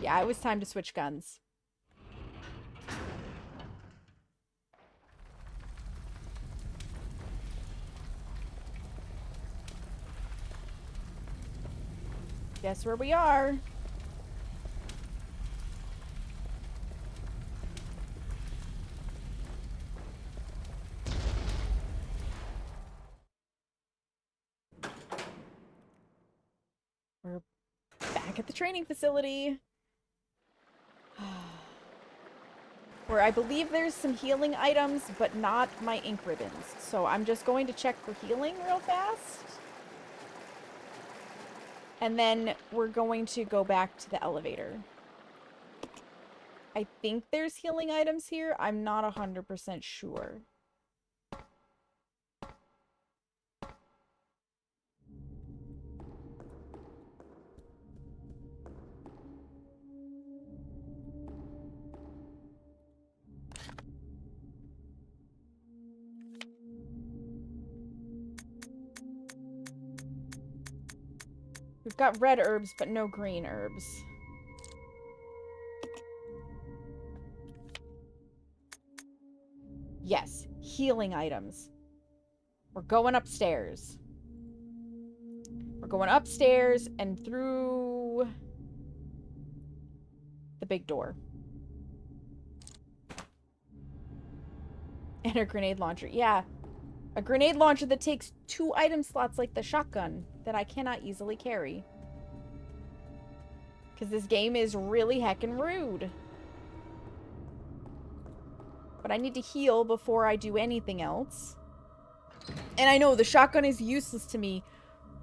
Yeah, it was time to switch guns. Guess where we are. We're back at the training facility. Where I believe there's some healing items, but not my ink ribbons. So I'm just going to check for healing real fast. And then we're going to go back to the elevator. I think there's healing items here. I'm not 100% sure. We've got red herbs, but no green herbs. Yes, healing items. We're going upstairs. We're going upstairs and through the big door. And a grenade launcher. Yeah. A grenade launcher that takes 2 item slots like the shotgun that I cannot easily carry. Because this game is really heckin' rude. But I need to heal before I do anything else. And I know the shotgun is useless to me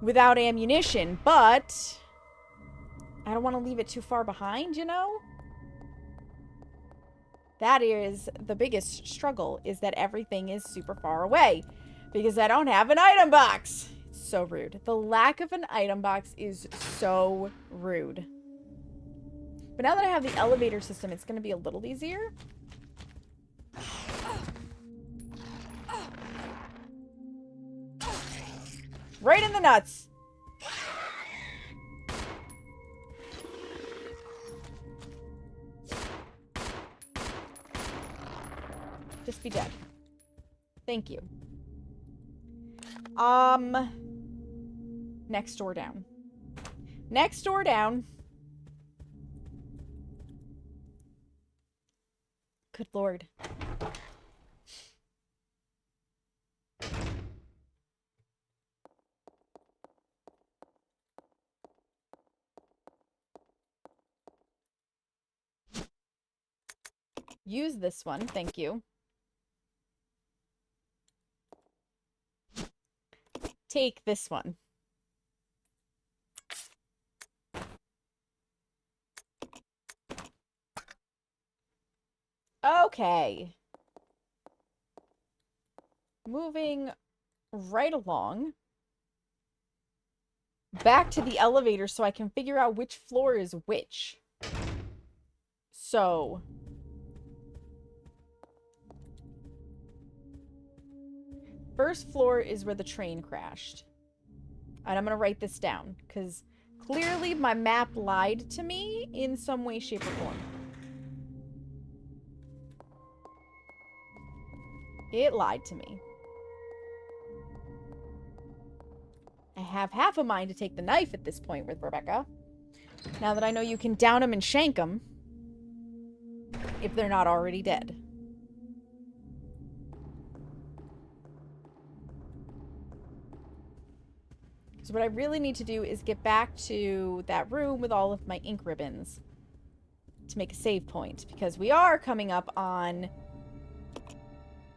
without ammunition, but I don't want to leave it too far behind, you know? That is the biggest struggle, is that everything is super far away. Because I don't have an item box. It's so rude. The lack of an item box is so rude. But now that I have the elevator system, it's going to be a little easier. Right in the nuts. Just be dead. Thank you. Next door down. Next door down. Good lord. Use this one, thank you. Take this one. Okay. Moving right along. Back to the elevator so I can figure out which floor is which. So. First floor is where the train crashed. And I'm going to write this down, because clearly my map lied to me in some way, shape, or form. It lied to me. I have half a mind to take the knife at this point with Rebecca. Now that I know you can down him and shank him. if they're not already dead. So what I really need to do is get back to that room with all of my ink ribbons to make a save point, because we are coming up on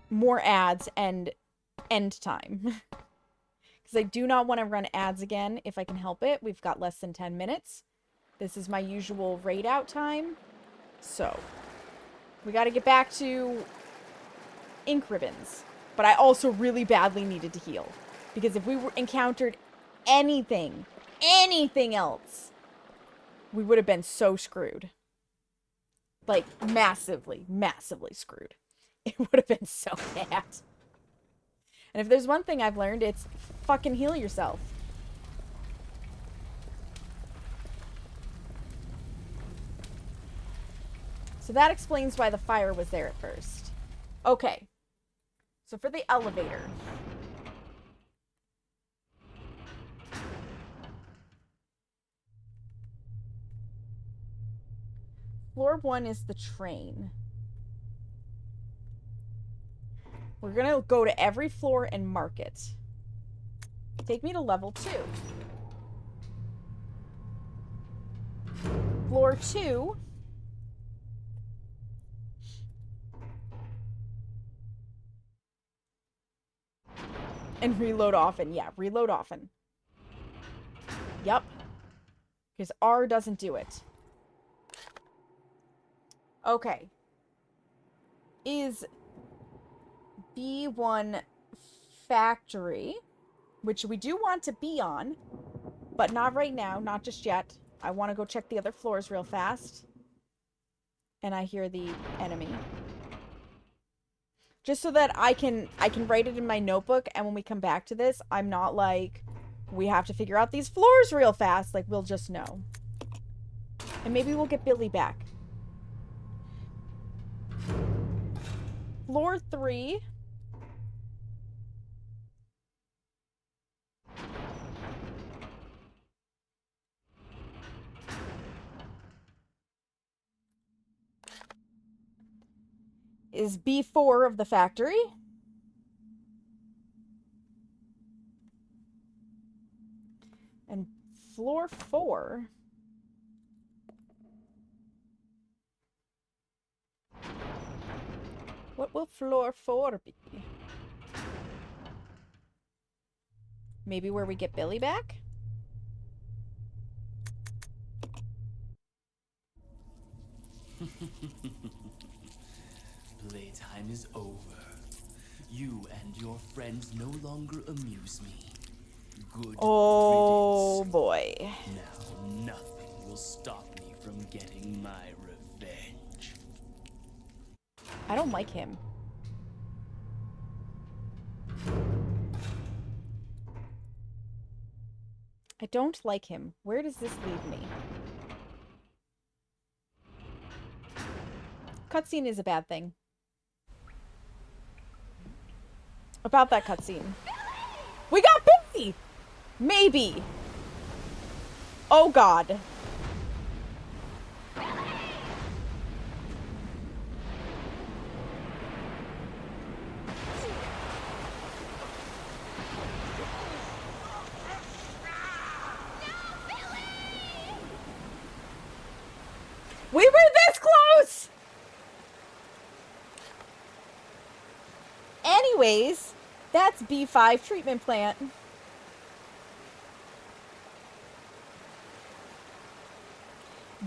more ads and end time. Because I do not want to run ads again if I can help it. We've got less than 10 minutes. This is my usual raid out time. So, we got to get back to ink ribbons. But I also really badly needed to heal. Because if we encountered anything else, we would have been so screwed. Like, massively screwed. It would have been so bad. And if there's one thing I've learned, it's fucking heal yourself. So that explains why the fire was there at first. Okay. So for the elevator. Floor 1 is the train. We're gonna go to every floor and mark it. Take me to level 2. Floor 2. And reload often. Yeah, reload often. Yup. Because R doesn't do it. Okay. Is B1 factory, which we do want to be on, but not right now, not just yet. I want to go check the other floors real fast. And I hear the enemy. Just so that I can write it in my notebook, and when we come back to this, I'm not like, we have to figure out these floors real fast. Like, we'll just know. And maybe we'll get Billy back. Floor 3. Is B4 of the factory. And floor 4. What will floor 4 be? Maybe where we get Billy back? Playtime is over. You and your friends no longer amuse me. Good Oh riddance. boy. Now nothing will stop me from getting my revenge. I don't like him. I don't like him. Where does this leave me? Cutscene is a bad thing. About that cutscene. We got Billy! Maybe. Oh god. We were this close! Anyways, that's B5 treatment plant.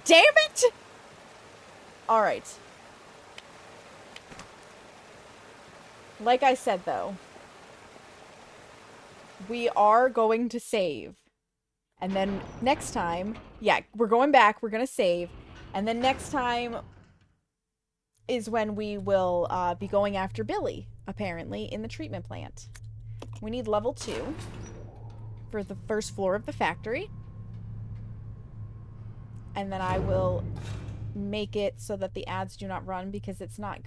Damn it! Alright. Like I said, though, we are going to save. And then next time, yeah, we're going back, we're gonna save. And then next time is when we will be going after Billy, apparently, in the treatment plant. We need level 2 for the first floor of the factory. And then I will make it so that the ads do not run, because it's not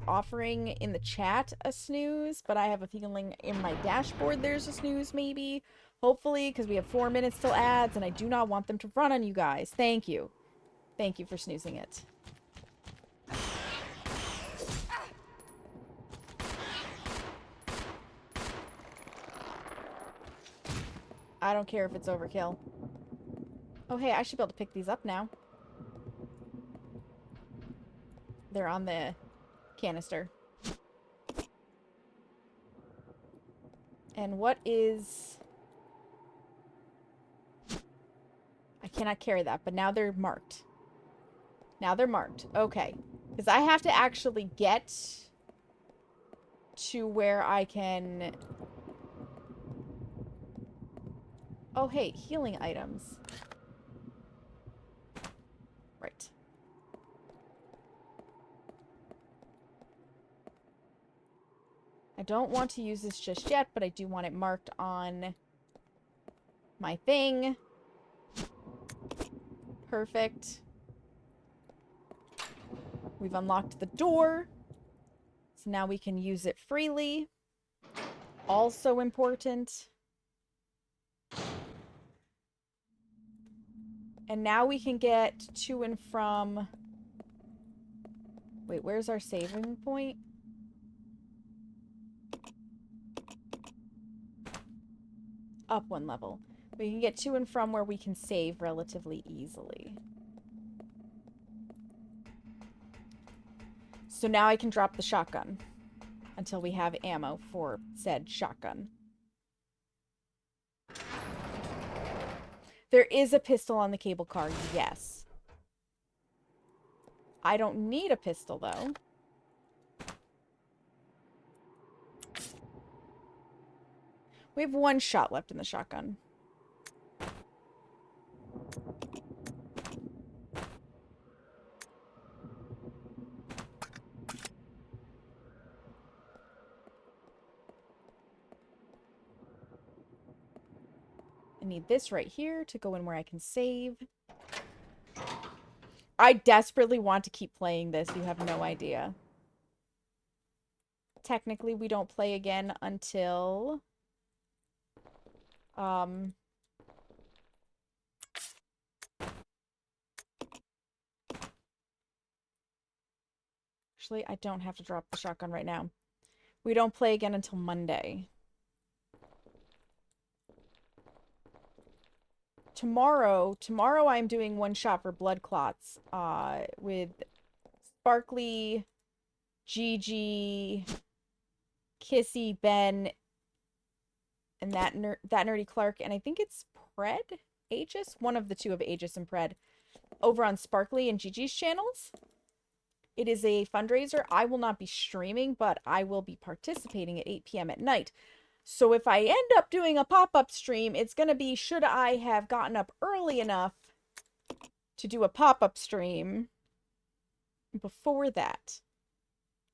offering in the chat a snooze, but I have a feeling in my dashboard there's a snooze, maybe. Hopefully, because we have 4 minutes till ads, and I do not want them to run on you guys. Thank you. Thank you for snoozing it. I don't care if it's overkill. Oh, hey, I should be able to pick these up now. They're on the canister. And what is... I cannot carry that, but now they're marked. Now they're marked. Okay. Because I have to actually get to where I can... Oh, hey, healing items. Right. I don't want to use this just yet, but I do want it marked on my thing. Perfect. We've unlocked the door. So now we can use it freely. Also important. And now we can get to and from... Wait, where's our saving point? Up one level. We can get to and from where we can save relatively easily. So now I can drop the shotgun until we have ammo for said shotgun. There is a pistol on the cable car, yes. I don't need a pistol, though. We have one shot left in the shotgun. I need this right here to go in where I can save. I desperately want to keep playing this. You have no idea. Technically, we don't play again until... Actually, I don't have to drop the shotgun right now. We don't play again until Monday. Tomorrow I'm doing one shot for blood clots, with Sparkly, Gigi, Kissy, Ben, and that nerdy Clark, and I think it's Pred? Aegis? One of the two of Aegis and Pred. Over on Sparkly and Gigi's channels. It is a fundraiser. I will not be streaming, but I will be participating at 8 p.m. at night. So if I end up doing a pop-up stream, it's going to be should I have gotten up early enough to do a pop-up stream before that.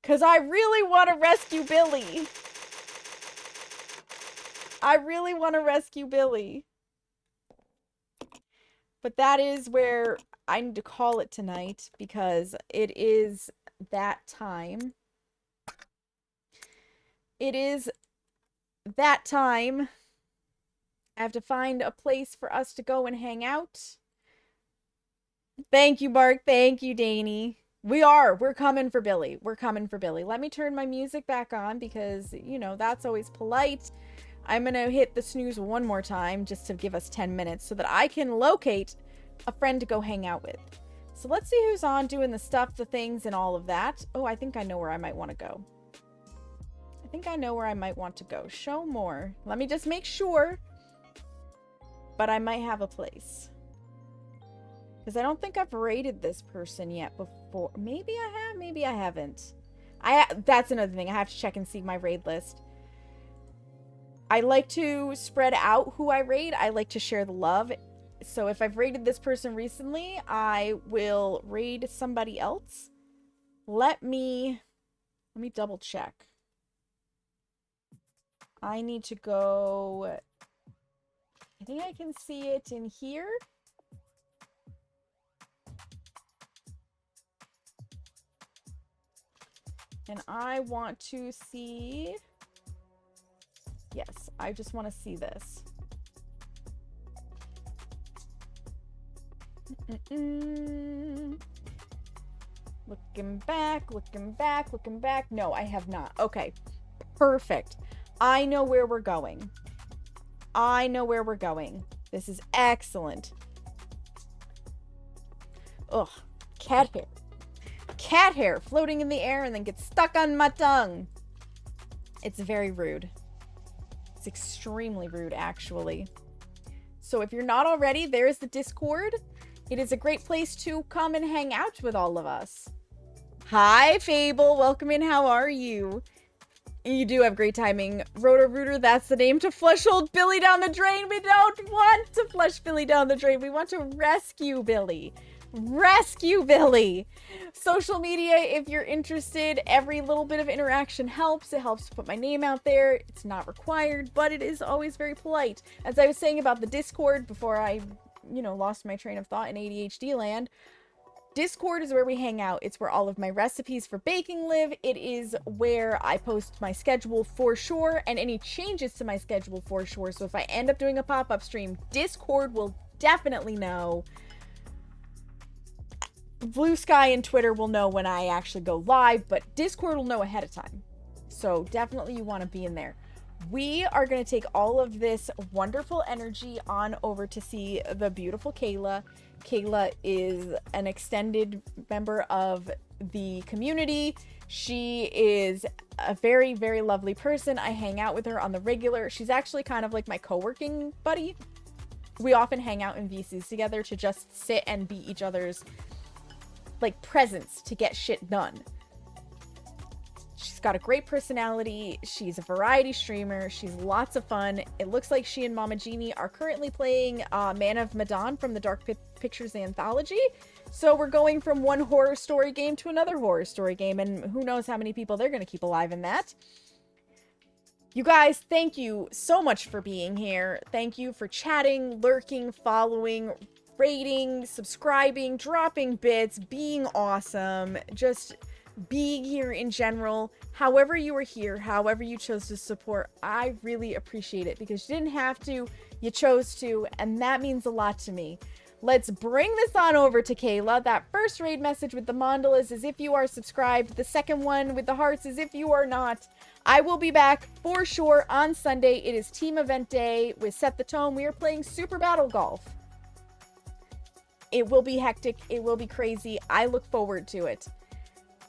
Because I really want to rescue Billy. I really want to rescue Billy. But that is where I need to call it tonight because it is that time. It is that time. I have to find a place for us to go and hang out. Thank you, Mark. Thank you, Danny. We're coming for Billy. We're coming for Billy. Let me turn my music back on because, you know, that's always polite. I'm going to hit the snooze one more time just to give us 10 minutes so that I can locate a friend to go hang out with. So let's see who's on doing the stuff, the things, and all of that. Oh, I think I know where I might want to go. I think I know where I might want to go. Show more. Let me just make sure. But I might have a place. Because I don't think I've rated this person yet before. Maybe I have, maybe I haven't. That's another thing. I have to check and see my raid list. I like to spread out who I raid. I like to share the love. So if I've raided this person recently, I will raid somebody else. Let me double check. I need to go... I think I can see it in here. And I want to see... Yes, I just want to see this. Looking back, looking back, looking back. No, I have not. Okay, perfect. I know where we're going. I know where we're going. This is excellent. Ugh, cat hair. Cat hair floating in the air and then gets stuck on my tongue. It's very rude. It's extremely rude, actually. So if you're not already, there's the Discord. It is a great place to come and hang out with all of us. Hi, Fable. Welcome in. How are you? You do have great timing. Roto-Rooter, that's the name to flush old Billy down the drain. We don't want to flush Billy down the drain. We want to rescue Billy. Rescue Billy. Social media, if you're interested, every little bit of interaction helps. It helps to put my name out there. It's not required, but it is always very polite. As I was saying about the Discord before I, lost my train of thought in ADHD land, Discord is where we hang out. It's where all of my recipes for baking live. It is where I post my schedule for sure and any changes to my schedule for sure. So if I end up doing a pop-up stream, Discord will definitely know. Blue Sky and Twitter will know when I actually go live, but Discord will know ahead of time. So definitely you want to be in there. We are going to take all of this wonderful energy on over to see the beautiful Kayla. Kayla is an extended member of the community. She is a very, very lovely person. I hang out with her on the regular. She's actually kind of like my co-working buddy. We often hang out in VCs together to just sit and be each other's presence to get shit done. She's got a great personality. She's a variety streamer. She's lots of fun. It looks like she and Mama Jeannie are currently playing Man of Medan from the Dark Pictures Anthology. So we're going from one horror story game to another horror story game, and who knows how many people they're going to keep alive in that. You guys, thank you so much for being here. Thank you for chatting, lurking, following, rating, subscribing, dropping bits, being awesome, just being here in general. However you were here, however you chose to support, I really appreciate it because you didn't have to, you chose to, and that means a lot to me. Let's bring this on over to Kayla. That first raid message with the mandalas is if you are subscribed. The second one with the hearts is if you are not. I will be back for sure on Sunday. It is team event day with Set the Tone. We are playing Super Battle Golf. It will be hectic. It will be crazy. I look forward to it.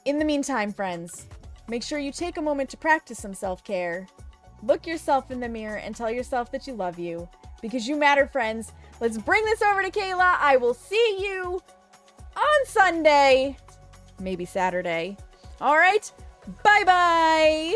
In the meantime, friends, make sure you take a moment to practice some self-care. Look yourself in the mirror and tell yourself that you love you. Because you matter, friends. Let's bring this over to Kayla. I will see you on Sunday. Maybe Saturday. All right. Bye-bye.